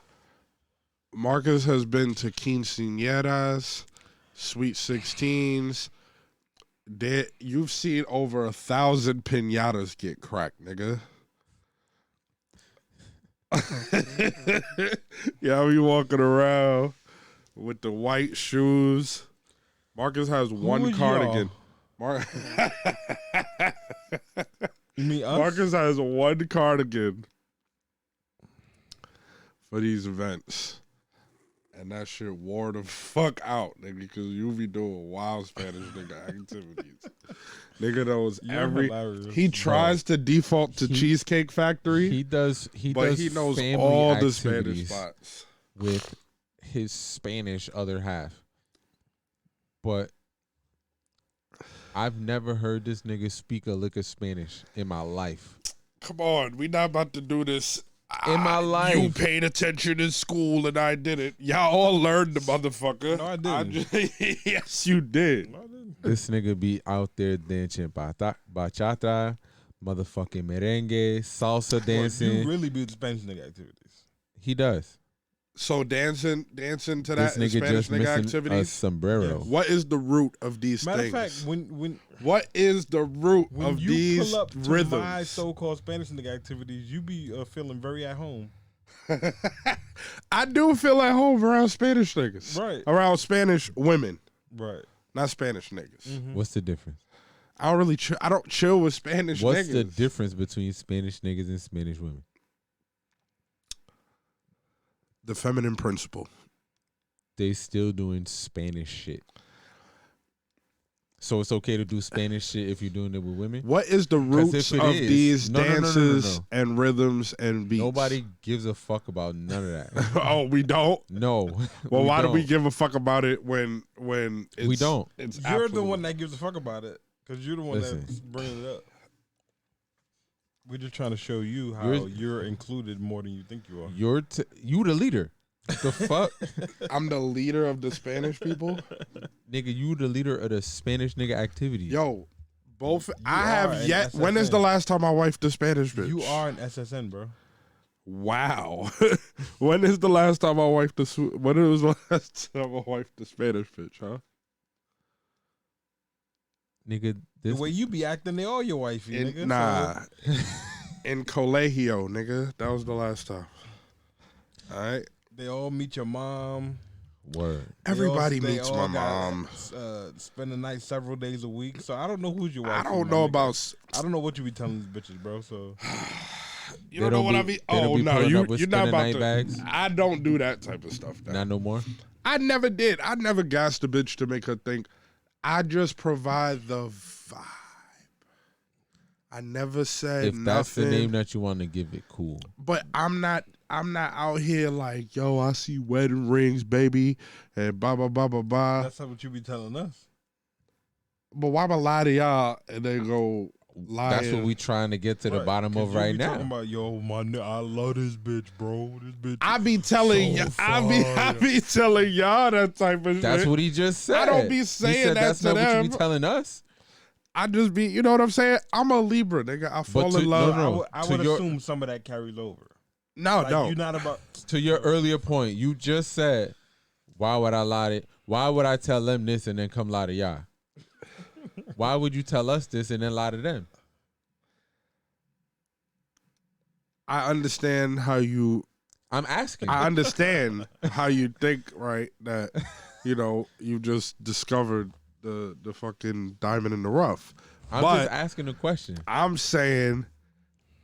[SPEAKER 1] Marcus has been to quinceañeras, sweet 16s. You've seen over 1,000 piñatas get cracked, nigga. Yeah, we walking around with the white shoes. Marcus has one
[SPEAKER 2] are
[SPEAKER 1] cardigan.
[SPEAKER 2] You mean us?
[SPEAKER 1] Marcus has one cardigan for these events. And that shit wore the fuck out, nigga, because you be doing wild Spanish nigga activities. Nigga knows
[SPEAKER 2] You're hilarious.
[SPEAKER 1] he tries to default to Cheesecake Factory,
[SPEAKER 3] he does
[SPEAKER 1] but he knows
[SPEAKER 3] family
[SPEAKER 1] all the Spanish
[SPEAKER 3] activities
[SPEAKER 1] spots.
[SPEAKER 3] with his Spanish other half. But I've never heard this nigga speak a lick of Spanish in my life.
[SPEAKER 1] Come on, we not about to do this.
[SPEAKER 3] In my life.
[SPEAKER 1] You paid attention in school and I didn't. Y'all all learned the motherfucker.
[SPEAKER 2] No, I didn't.
[SPEAKER 1] Yes, you did.
[SPEAKER 2] No, I didn't.
[SPEAKER 3] This nigga be out there dancing bachata, motherfucking merengue, salsa dancing.
[SPEAKER 2] You really be the Spanish nigga activities.
[SPEAKER 3] He does.
[SPEAKER 1] So dancing to
[SPEAKER 3] This
[SPEAKER 1] that
[SPEAKER 3] nigga
[SPEAKER 1] Spanish
[SPEAKER 3] just
[SPEAKER 1] nigga
[SPEAKER 3] missing a
[SPEAKER 1] activities.
[SPEAKER 3] sombrero.
[SPEAKER 1] What is the root of these
[SPEAKER 2] Matter
[SPEAKER 1] things?
[SPEAKER 2] of fact, when
[SPEAKER 1] What is the root
[SPEAKER 2] when
[SPEAKER 1] of
[SPEAKER 2] you
[SPEAKER 1] these
[SPEAKER 2] pull up to
[SPEAKER 1] rhythms?
[SPEAKER 2] my so-called Spanish nigga activities, you be feeling very at home.
[SPEAKER 1] I do feel at home around Spanish niggas.
[SPEAKER 2] Right.
[SPEAKER 1] Around Spanish women,
[SPEAKER 2] Right.
[SPEAKER 1] not Spanish niggas.
[SPEAKER 2] Mm-hmm.
[SPEAKER 3] What's the difference?
[SPEAKER 1] I don't really. I don't chill with Spanish
[SPEAKER 3] What's
[SPEAKER 1] niggas.
[SPEAKER 3] the difference between Spanish niggas and Spanish women?
[SPEAKER 1] The feminine principle.
[SPEAKER 3] They still doing Spanish shit. So it's okay to do Spanish shit if you're doing it with women?
[SPEAKER 1] What is the roots of these dances and rhythms and beats?
[SPEAKER 3] Nobody gives a fuck about none of that.
[SPEAKER 1] Oh, we don't?
[SPEAKER 3] No.
[SPEAKER 1] Well, why do we give a fuck about it when it's,
[SPEAKER 3] we don't?
[SPEAKER 1] It's
[SPEAKER 2] You're the one that gives a fuck about it because you're the one
[SPEAKER 3] Listen.
[SPEAKER 2] that's bringing it up. We're just trying to show you how you're included more than you think you are.
[SPEAKER 3] You the leader. The fuck?
[SPEAKER 1] I'm the leader of the Spanish people?
[SPEAKER 3] Nigga, you the leader of the Spanish nigga activity.
[SPEAKER 1] Yo, I have yet. When is the last time I wifed a Spanish bitch?
[SPEAKER 2] You are an SSN, bro.
[SPEAKER 1] Wow. When is the last time I wifed when was the last time I wifed the Spanish bitch, huh?
[SPEAKER 3] Nigga,
[SPEAKER 2] the way you be acting, they all your wifey, nigga.
[SPEAKER 1] Nah. In Colegio, nigga. That was the last time. All right.
[SPEAKER 2] They all meet your mom.
[SPEAKER 3] Word.
[SPEAKER 1] Everybody meets my mom.
[SPEAKER 2] Spend the night several days a week. So I don't know who's your wife.
[SPEAKER 1] I don't know about.
[SPEAKER 2] I don't know what you be telling these bitches, bro. So
[SPEAKER 1] you don't know what I mean. Oh no, you're not about to.
[SPEAKER 3] Bags.
[SPEAKER 1] I don't do that type of stuff.
[SPEAKER 3] Not no more.
[SPEAKER 1] I never did. I never gassed a bitch to make her think. I just provide the vibe. I never said
[SPEAKER 3] if
[SPEAKER 1] nothing.
[SPEAKER 3] That's the name that you want to give it, cool.
[SPEAKER 1] But I'm not out here like, yo, I see wedding rings, baby, and blah, blah, blah, blah, blah.
[SPEAKER 2] That's not what you be telling us.
[SPEAKER 1] But why am I lie to y'all and they go lie?
[SPEAKER 3] That's what we trying to get to the bottom of right now.
[SPEAKER 2] Talking about, yo, I love this bitch, bro. This bitch.
[SPEAKER 1] I be telling I be telling y'all that type of shit.
[SPEAKER 3] That's what he just said.
[SPEAKER 1] I don't be saying
[SPEAKER 3] that's
[SPEAKER 1] to
[SPEAKER 3] not
[SPEAKER 1] them.
[SPEAKER 3] what you be telling us.
[SPEAKER 1] I just be, you know what I'm saying? I'm a Libra, nigga. I fall in love.
[SPEAKER 3] No.
[SPEAKER 2] I would assume some of that carries over.
[SPEAKER 1] No,
[SPEAKER 2] like,
[SPEAKER 1] no.
[SPEAKER 2] You're not about.
[SPEAKER 3] To your earlier point, you just said, why would I lie to? Why would I tell them this and then come lie to y'all? Why would you tell us this and then lie to them?
[SPEAKER 1] I understand how you.
[SPEAKER 3] I'm asking.
[SPEAKER 1] I understand how you think, right? That, you know, you just discovered the fucking diamond in the rough.
[SPEAKER 3] I'm just asking a question.
[SPEAKER 1] I'm saying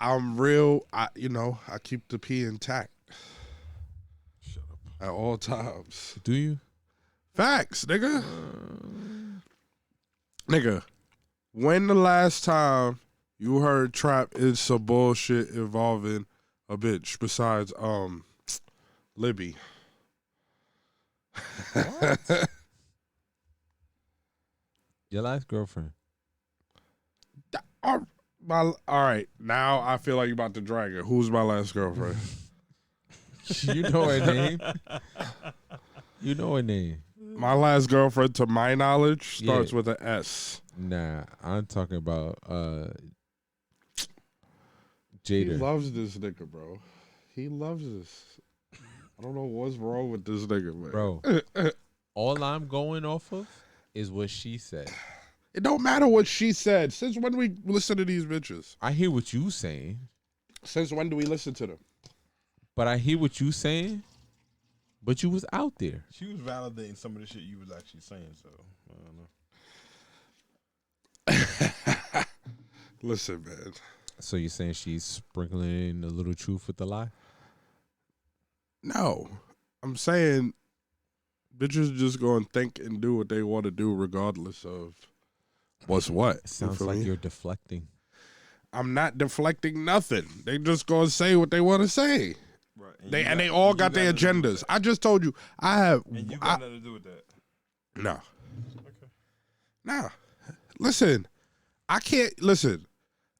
[SPEAKER 1] I'm real. I keep the P intact.
[SPEAKER 2] Shut up.
[SPEAKER 1] At all times.
[SPEAKER 3] Do you?
[SPEAKER 1] Facts, nigga. Nigga, when the last time you heard trap is some bullshit involving a bitch besides Libby?
[SPEAKER 3] What? Your last girlfriend.
[SPEAKER 1] All right, now I feel like you're about to drag her. Who's my last girlfriend?
[SPEAKER 3] You know her name. You know her name.
[SPEAKER 1] My last girlfriend, to my knowledge, starts with an S.
[SPEAKER 3] Nah, I'm talking about Jada.
[SPEAKER 1] He loves this nigga, bro. He loves this. I don't know what's wrong with this nigga, man.
[SPEAKER 3] Bro, all I'm going off of is what she said.
[SPEAKER 1] It don't matter what she said. Since when do we listen to these bitches?
[SPEAKER 3] I hear what you saying.
[SPEAKER 1] Since when do we listen to them?
[SPEAKER 3] But I hear what you saying. But you was out there.
[SPEAKER 2] She was validating some of the shit you was actually saying, so I don't know.
[SPEAKER 1] Listen, man.
[SPEAKER 3] So you're saying she's sprinkling in a little truth with the lie?
[SPEAKER 1] No. I'm saying bitches just go and think and do what they want to do regardless of what's what.
[SPEAKER 3] It sounds like you're deflecting.
[SPEAKER 1] I'm not deflecting nothing. They just go and say what they want to say.
[SPEAKER 2] Right.
[SPEAKER 1] They all got their agendas. I just told you I have.
[SPEAKER 2] And you got nothing to do with that.
[SPEAKER 1] No.
[SPEAKER 2] Okay.
[SPEAKER 1] Nah. Listen, I can't listen.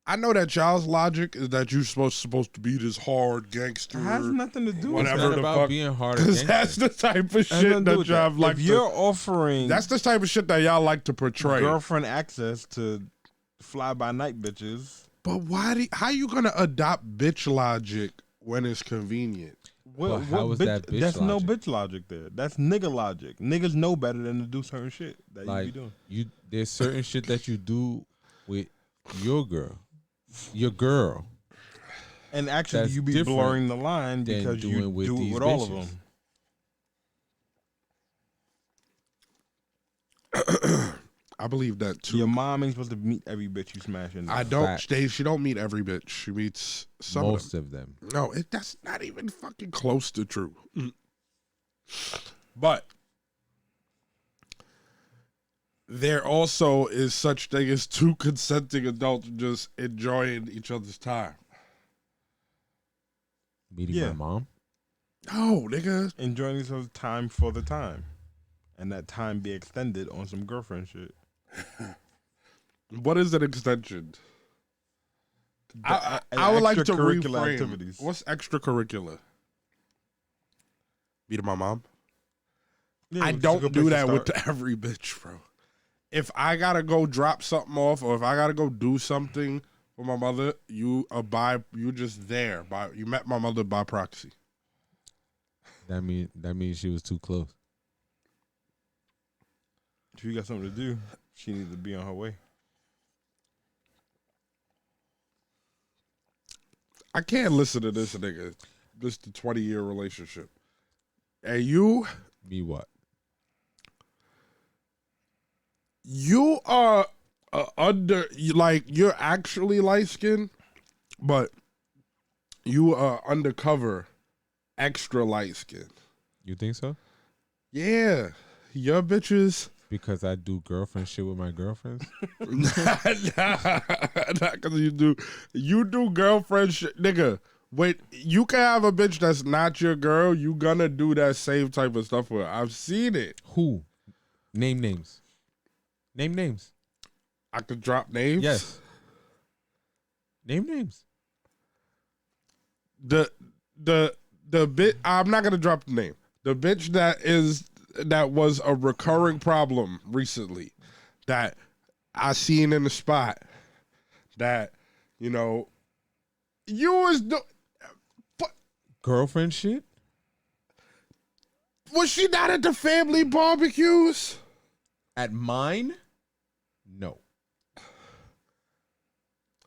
[SPEAKER 1] I know that y'all's logic is that you're supposed to be this hard gangster.
[SPEAKER 2] It has nothing to do with
[SPEAKER 3] It's
[SPEAKER 1] whatever
[SPEAKER 3] not
[SPEAKER 1] the
[SPEAKER 3] about
[SPEAKER 1] fuck.
[SPEAKER 3] being hard.
[SPEAKER 1] Because that's the type of shit that y'all like.
[SPEAKER 2] If you're offering,
[SPEAKER 1] that's the type of shit that y'all like to portray.
[SPEAKER 2] Girlfriend access to fly by night bitches.
[SPEAKER 1] But how you gonna adopt bitch logic when it's convenient?
[SPEAKER 3] Well, how is that bitch
[SPEAKER 2] That's
[SPEAKER 3] logic?
[SPEAKER 2] no bitch logic there. That's nigga logic. Niggas know better than to do certain shit that
[SPEAKER 3] Like,
[SPEAKER 2] you be doing.
[SPEAKER 3] There's certain shit that you do with your girl. Your girl.
[SPEAKER 2] And actually,
[SPEAKER 3] That's
[SPEAKER 2] you be
[SPEAKER 3] different
[SPEAKER 2] blurring the line because you do it with all of them.
[SPEAKER 1] I believe that too.
[SPEAKER 2] Your mom ain't supposed to meet every bitch you smash in.
[SPEAKER 1] I don't. She don't meet every bitch. She meets some
[SPEAKER 3] Most
[SPEAKER 1] of them.
[SPEAKER 3] of them.
[SPEAKER 1] No, that's not even fucking close to true. But there also is such thing as two consenting adults just enjoying each other's time.
[SPEAKER 3] Meeting my mom?
[SPEAKER 1] No, nigga.
[SPEAKER 2] Enjoying each other's time for the time. And that time be extended on some girlfriend shit.
[SPEAKER 1] What is an extension? I would like to reframe. Activities. What's extracurricular? Meeting my mom? Yeah, I don't do that with every bitch, bro. If I gotta go drop something off, or if I gotta go do something with my mother, you just there. You met my mother by proxy.
[SPEAKER 3] That means she was too close.
[SPEAKER 2] If you got something to do, she needs to be on her way.
[SPEAKER 1] I can't listen to this nigga. This the 20-year relationship. And you?
[SPEAKER 3] Me what?
[SPEAKER 1] You are you're actually light skinned, but you are undercover, extra light skinned.
[SPEAKER 3] You think so?
[SPEAKER 1] Yeah, your bitches.
[SPEAKER 3] Because I do girlfriend shit with my girlfriends.
[SPEAKER 1] Not because you do girlfriend shit, nigga. Wait, you can have a bitch that's not your girl. You gonna do that same type of stuff with her. I've seen it.
[SPEAKER 3] Who? Name names. Name names.
[SPEAKER 1] I could drop names.
[SPEAKER 3] Yes. Name names.
[SPEAKER 1] The bit. I'm not gonna drop the name. The bitch that was a recurring problem recently, that I seen in the spot, that you was
[SPEAKER 3] girlfriend shit.
[SPEAKER 1] Was she not at the family barbecues?
[SPEAKER 3] At mine? No.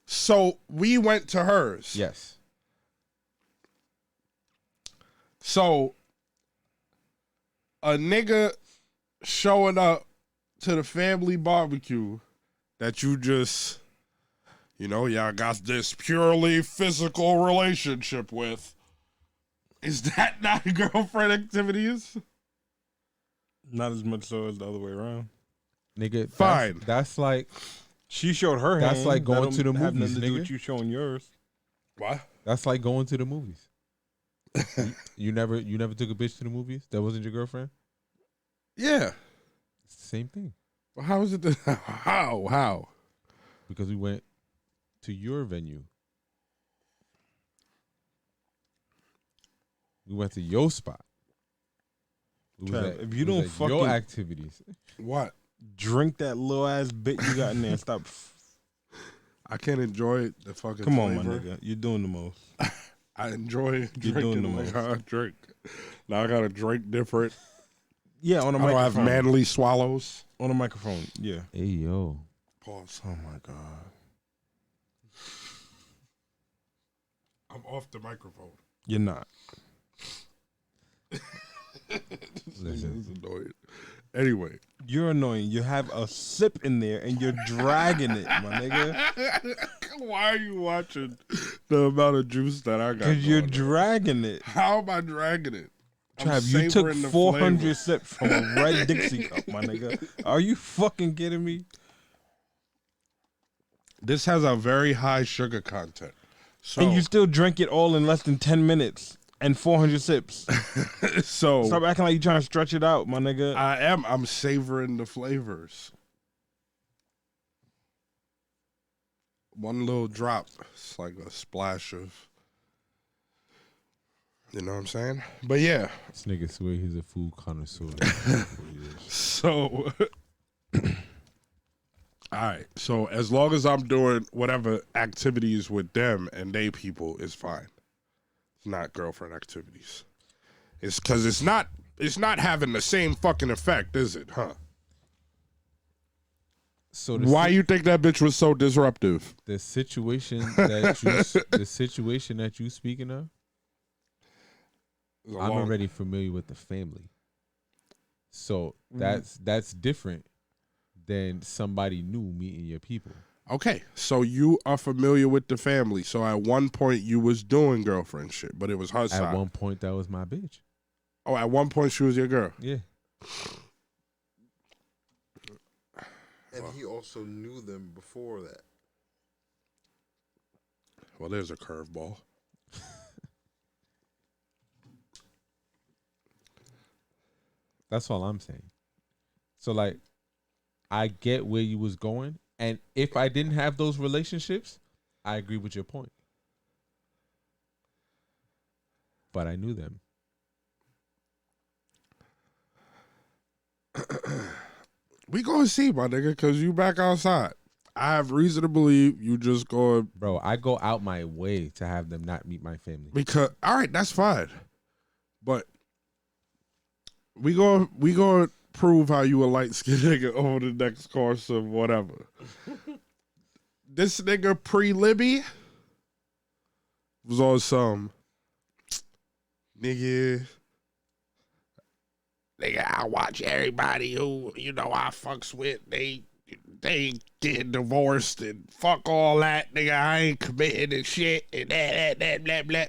[SPEAKER 1] So we went to hers.
[SPEAKER 3] Yes.
[SPEAKER 1] So a nigga showing up to the family barbecue that you just, y'all got this purely physical relationship with. Is that not girlfriend activities?
[SPEAKER 2] Not as much so as the other way around.
[SPEAKER 3] Nigga,
[SPEAKER 1] fine.
[SPEAKER 3] That's like
[SPEAKER 2] she showed her.
[SPEAKER 3] That's like going to the movies.
[SPEAKER 2] Have nothing to
[SPEAKER 3] nigga.
[SPEAKER 2] do with you showing yours.
[SPEAKER 1] What?
[SPEAKER 3] That's like going to the movies. you never took a bitch to the movies? That wasn't your girlfriend?
[SPEAKER 1] Yeah.
[SPEAKER 3] It's the same thing.
[SPEAKER 1] Well, how is it? How?
[SPEAKER 3] Because we went to your venue. We went to your spot.
[SPEAKER 2] If you don't fucking
[SPEAKER 3] your activities,
[SPEAKER 1] what?
[SPEAKER 2] Drink that little ass bit you got in there and stop.
[SPEAKER 1] I can't enjoy the fucking.
[SPEAKER 2] Come on,
[SPEAKER 1] flavor.
[SPEAKER 2] my nigga. You're doing the most.
[SPEAKER 1] I enjoy
[SPEAKER 2] You're doing the most.
[SPEAKER 1] I drink. Now I gotta drink different.
[SPEAKER 2] Yeah, on a microphone.
[SPEAKER 1] I don't have manly swallows.
[SPEAKER 2] On a microphone, yeah.
[SPEAKER 3] Hey, yo.
[SPEAKER 1] Pause.
[SPEAKER 2] Oh, my God.
[SPEAKER 1] I'm off the microphone.
[SPEAKER 2] You're not.
[SPEAKER 1] This is annoying. Anyway.
[SPEAKER 2] You're annoying. You have a sip in there and you're dragging it, my nigga.
[SPEAKER 1] Why are you watching the amount of juice that I got?
[SPEAKER 2] Because you're dragging it.
[SPEAKER 1] How am I dragging it?
[SPEAKER 2] Trav, you took 400 sips from a red Dixie cup, my nigga. Are you fucking kidding me?
[SPEAKER 1] This has a very high sugar content. So,
[SPEAKER 2] and you still drank it all in less than 10 minutes and 400 sips.
[SPEAKER 1] So
[SPEAKER 2] stop acting like you trying to stretch it out, my nigga.
[SPEAKER 1] I am. I'm savoring the flavors. One little drop. It's like a splash of. You know what I'm saying? But yeah.
[SPEAKER 3] This nigga swear he's a food connoisseur.
[SPEAKER 1] So, all right. So as long as I'm doing whatever activities with them and they people, is fine. It's not girlfriend activities. It's because it's not having the same fucking effect, is it? Huh?
[SPEAKER 3] So
[SPEAKER 1] why you think that bitch was so disruptive?
[SPEAKER 3] The situation that you speaking of. I'm already familiar with the family, so that's different than somebody new meeting your people.
[SPEAKER 1] Okay, so you are familiar with the family. So at one point you was doing girlfriend shit, but it was her side.
[SPEAKER 3] At one point, that was my bitch.
[SPEAKER 1] Oh, at one point she was your girl.
[SPEAKER 3] Yeah.
[SPEAKER 4] And he also knew them before that.
[SPEAKER 1] Well, there's a curveball.
[SPEAKER 3] That's all I'm saying. So, like, I get where you was going. And if I didn't have those relationships, I agree with your point. But I knew them.
[SPEAKER 1] We gonna see, my nigga, because you back outside. I have reason to believe you just going.
[SPEAKER 3] Bro, I go out my way to have them not meet my family.
[SPEAKER 1] Because, all right, that's fine. But we gonna prove how you a light-skinned nigga over the next course of whatever. This nigga pre-Libby was on some nigga, I watch everybody who, I fucks with, they getting divorced and fuck all that, nigga. I ain't committing and shit and that, blah, blah.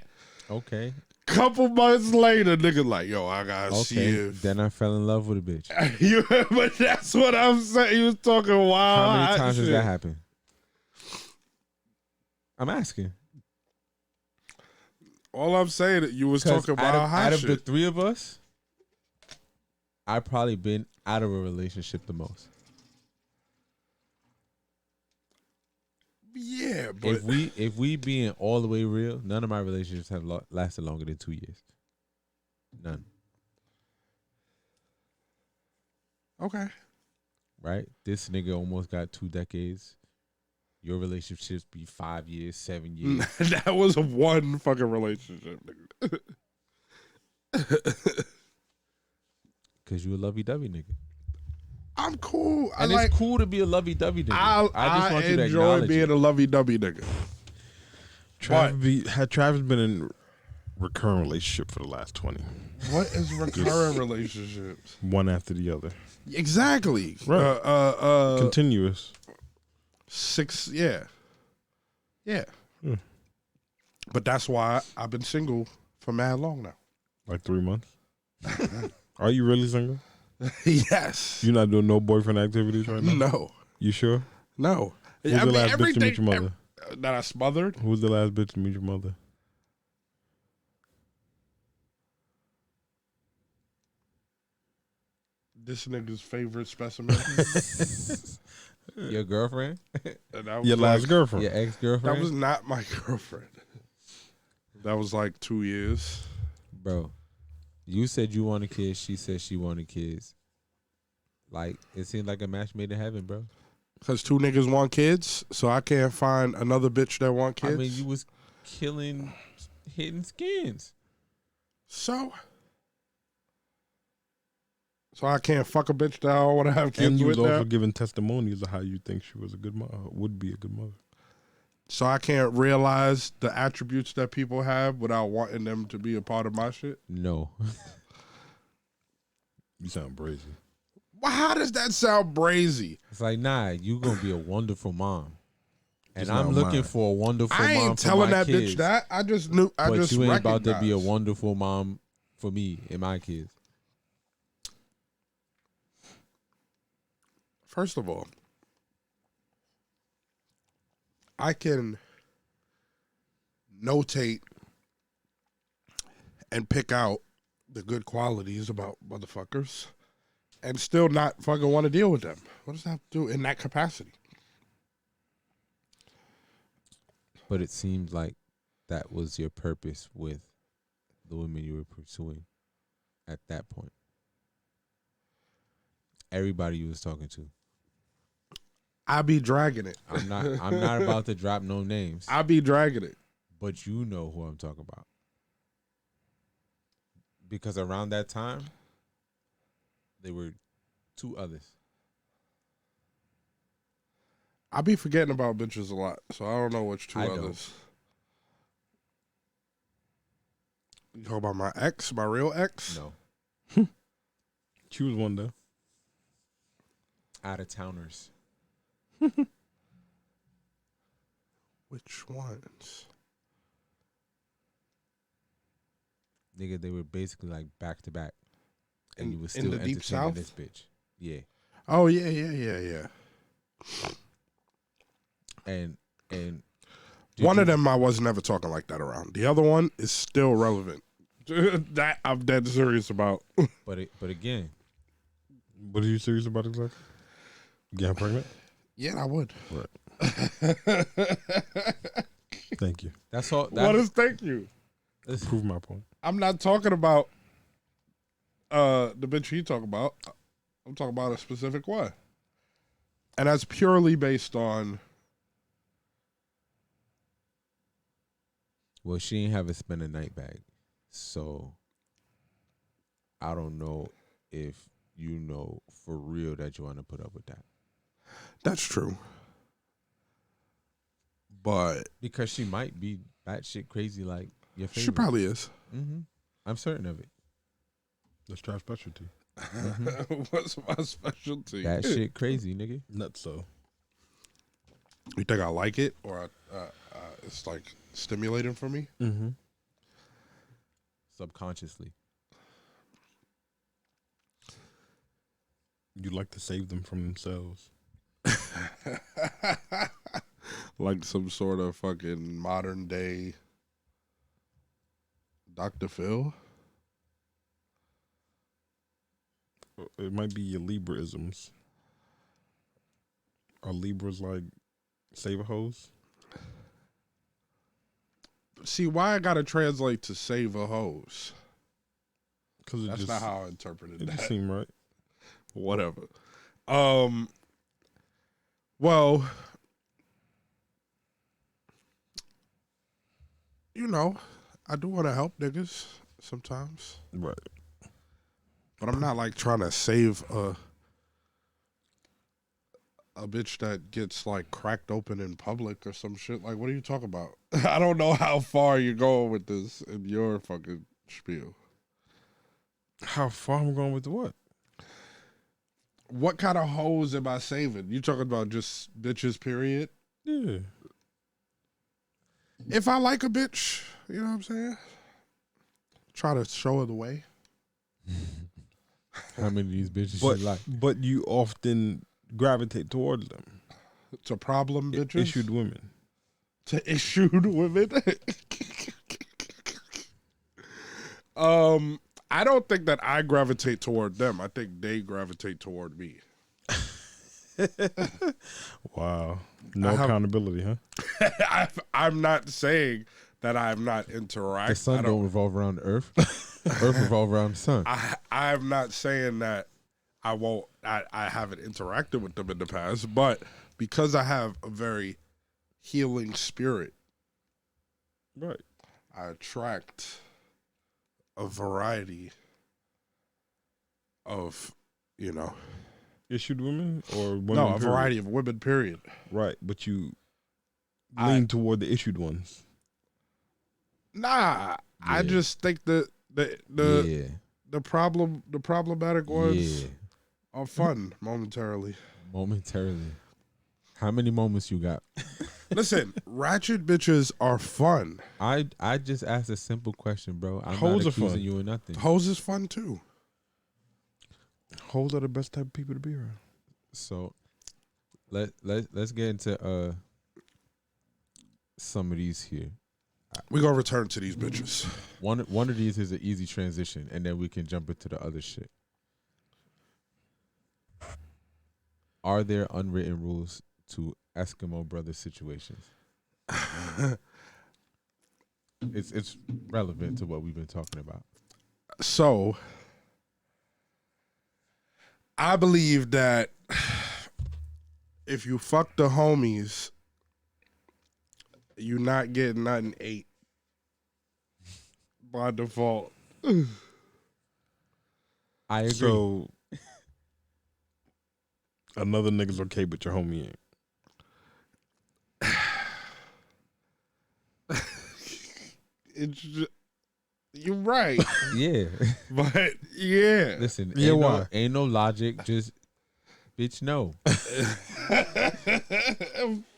[SPEAKER 3] Okay.
[SPEAKER 1] Couple months later, nigga like, yo, I gotta see if.
[SPEAKER 3] Then I fell in love with a bitch.
[SPEAKER 1] But that's what I'm saying. You was talking wild.
[SPEAKER 3] How many times has that happened? I'm asking.
[SPEAKER 1] All I'm saying that you was talking about
[SPEAKER 3] out of the three of us, I've probably been out of a relationship the most.
[SPEAKER 1] Yeah, but
[SPEAKER 3] if we being all the way real, none of my relationships have lasted longer than 2 years. None.
[SPEAKER 1] Okay.
[SPEAKER 3] Right? This nigga almost got 2 decades. Your relationships be 5 years, 7 years.
[SPEAKER 1] That was one fucking relationship, nigga.
[SPEAKER 3] Cause you a lovey-dovey nigga.
[SPEAKER 1] I'm cool.
[SPEAKER 3] And it's cool to be a lovey-dovey nigga. I just want you to
[SPEAKER 1] enjoy being
[SPEAKER 3] it.
[SPEAKER 1] a lovey-dovey nigga.
[SPEAKER 2] Travis been in recurrent relationship for the last 20.
[SPEAKER 1] What is recurrent relationships?
[SPEAKER 2] One after the other.
[SPEAKER 1] Exactly.
[SPEAKER 2] Right. Continuous.
[SPEAKER 1] 6, yeah. But that's why I've been single for mad long now.
[SPEAKER 2] Like 3 months? Are you really single?
[SPEAKER 1] Yes.
[SPEAKER 2] You're not doing no boyfriend activities right now?
[SPEAKER 1] No.
[SPEAKER 2] You sure?
[SPEAKER 1] No.
[SPEAKER 2] Who's the last bitch to meet your mother?
[SPEAKER 1] That I smothered?
[SPEAKER 2] Who's the last bitch to meet your mother?
[SPEAKER 1] This nigga's favorite specimen.
[SPEAKER 3] Your girlfriend?
[SPEAKER 2] Your last girlfriend?
[SPEAKER 3] Your ex-girlfriend?
[SPEAKER 1] That was not my girlfriend. That was like 2 years.
[SPEAKER 3] Bro, you said you wanted kids. She said she wanted kids. Like, it seemed like a match made in heaven, bro.
[SPEAKER 1] Because 2 niggas want kids, so I can't find another bitch that want kids.
[SPEAKER 3] I mean, you was killing hidden skins.
[SPEAKER 1] So I can't fuck a bitch that I don't want to have kids
[SPEAKER 2] and you
[SPEAKER 1] with
[SPEAKER 2] was
[SPEAKER 1] now?
[SPEAKER 2] also giving testimonials of how you think she was a good mother, would be a good mother.
[SPEAKER 1] So I can't realize the attributes that people have without wanting them to be a part of my shit?
[SPEAKER 3] No.
[SPEAKER 2] You sound brazy.
[SPEAKER 1] Well, how does that sound brazy?
[SPEAKER 3] It's like, nah, you gonna be a wonderful mom. And
[SPEAKER 2] It's
[SPEAKER 3] I'm
[SPEAKER 2] not
[SPEAKER 3] looking
[SPEAKER 2] mine.
[SPEAKER 3] for a wonderful mom
[SPEAKER 1] I ain't
[SPEAKER 3] for
[SPEAKER 1] telling
[SPEAKER 3] my
[SPEAKER 1] that
[SPEAKER 3] kids.
[SPEAKER 1] bitch that. I just knew. I
[SPEAKER 3] But
[SPEAKER 1] just
[SPEAKER 3] you ain't about to be a
[SPEAKER 1] recognized.
[SPEAKER 3] wonderful mom for me and my kids.
[SPEAKER 1] First of all, I can notate and pick out the good qualities about motherfuckers and still not fucking want to deal with them. What does that have to do in that capacity?
[SPEAKER 3] But it seems like that was your purpose with the women you were pursuing at that point. Everybody you was talking to.
[SPEAKER 1] I be dragging it.
[SPEAKER 3] I'm not about to drop no names.
[SPEAKER 1] I be dragging it.
[SPEAKER 3] But you know who I'm talking about. Because around that time, there were 2 others.
[SPEAKER 1] I be forgetting about bitches a lot, so I don't know which 2
[SPEAKER 3] I don't.
[SPEAKER 1] others. You talking about my ex, my real ex?
[SPEAKER 3] No.
[SPEAKER 2] She was one though.
[SPEAKER 3] out of towners.
[SPEAKER 1] Which ones?
[SPEAKER 3] Nigga, they were basically like back to back, and you were
[SPEAKER 1] In
[SPEAKER 3] still
[SPEAKER 1] the deep
[SPEAKER 3] entertaining
[SPEAKER 1] south?
[SPEAKER 3] this bitch. Yeah,
[SPEAKER 1] Oh yeah.
[SPEAKER 3] and did
[SPEAKER 1] One
[SPEAKER 3] you-
[SPEAKER 1] of them I was never talking like that around. The other one is still relevant. That I'm dead serious about.
[SPEAKER 3] But again,
[SPEAKER 2] What are you serious about exactly? Getting pregnant?
[SPEAKER 1] Yeah, I would.
[SPEAKER 2] Right. Thank you.
[SPEAKER 3] that's all.
[SPEAKER 1] What is thank you?
[SPEAKER 2] Prove my point.
[SPEAKER 1] I'm not talking about the bitch you talk about. I'm talking about a specific one. And that's purely based on
[SPEAKER 3] Well, she ain't have a spend a night bag, so I don't know if you know for real that you want to put up with that.
[SPEAKER 1] that's true. But
[SPEAKER 3] Because she might be batshit crazy like your favorite.
[SPEAKER 1] she probably is.
[SPEAKER 3] Mm-hmm. I'm certain of it.
[SPEAKER 2] That's Trav specialty.
[SPEAKER 1] What's my specialty?
[SPEAKER 3] That shit crazy, nigga.
[SPEAKER 2] Nuts so.
[SPEAKER 1] You think I like it or it's like stimulating for me?
[SPEAKER 2] Mm-hmm.
[SPEAKER 3] Subconsciously.
[SPEAKER 2] You like to save them from themselves.
[SPEAKER 1] Like some sort of fucking modern day Dr. Phil?
[SPEAKER 2] It might be your Libra-isms. Are Libras like save a hose?
[SPEAKER 1] See, why I gotta translate to save a hose?
[SPEAKER 2] Because
[SPEAKER 1] That's not how I interpreted
[SPEAKER 2] it
[SPEAKER 1] that.
[SPEAKER 2] just seemed right.
[SPEAKER 1] Whatever. Well, you know, I do want to help niggas sometimes,
[SPEAKER 2] Right.
[SPEAKER 1] but I'm not like trying to save a bitch that gets like cracked open in public or some shit. Like, what are you talking about? I don't know how far you're going with this in your fucking spiel.
[SPEAKER 2] How far am I going with the what?
[SPEAKER 1] What kind of hoes am I saving? You talking about just bitches, period?
[SPEAKER 2] Yeah.
[SPEAKER 1] If I like a bitch, you know what I'm saying? Try to show her the way.
[SPEAKER 3] How many of these bitches
[SPEAKER 2] But
[SPEAKER 3] you like?
[SPEAKER 2] but you often gravitate towards them.
[SPEAKER 1] To problem bitches?
[SPEAKER 2] Issued women.
[SPEAKER 1] To issued women? I don't think that I gravitate toward them. I think they gravitate toward me.
[SPEAKER 2] Wow. No accountability, huh?
[SPEAKER 1] I'm not saying that I'm not interacting.
[SPEAKER 3] The sun don't revolve around the earth. Earth revolve around the sun.
[SPEAKER 1] I'm not saying that I haven't interacted with them in the past, but because I have a very healing spirit,
[SPEAKER 2] Right.
[SPEAKER 1] I attract a variety of,
[SPEAKER 2] Issued women or women?
[SPEAKER 1] no, a
[SPEAKER 2] period?
[SPEAKER 1] variety of women, period.
[SPEAKER 2] Right, but you lean toward the issued ones.
[SPEAKER 1] Nah, I
[SPEAKER 3] Yeah.
[SPEAKER 1] just think the problematic ones
[SPEAKER 3] Yeah.
[SPEAKER 1] are fun momentarily.
[SPEAKER 3] Momentarily. How many moments you got?
[SPEAKER 1] Listen, ratchet bitches are fun.
[SPEAKER 3] I just asked a simple question, bro. I'm
[SPEAKER 2] Hoes
[SPEAKER 3] not
[SPEAKER 2] are
[SPEAKER 3] accusing
[SPEAKER 2] fun.
[SPEAKER 3] you of nothing.
[SPEAKER 1] Hoes is fun too.
[SPEAKER 2] Hoes are the best type of people to be around.
[SPEAKER 3] So let's get into some of these here.
[SPEAKER 1] We're gonna return to these bitches.
[SPEAKER 3] One of these is an easy transition, and then we can jump into the other shit. Are there unwritten rules to Eskimo brother situations? It's relevant to what we've been talking about.
[SPEAKER 1] So, I believe that if you fuck the homies, you're not getting nothing ate by default.
[SPEAKER 3] I agree.
[SPEAKER 2] So another nigga's okay, but your homie ain't.
[SPEAKER 1] You're right,
[SPEAKER 3] yeah.
[SPEAKER 1] but yeah,
[SPEAKER 3] Listen,
[SPEAKER 2] Yeah,
[SPEAKER 3] ain't,
[SPEAKER 2] why?
[SPEAKER 3] ain't no logic. Just Bitch, no.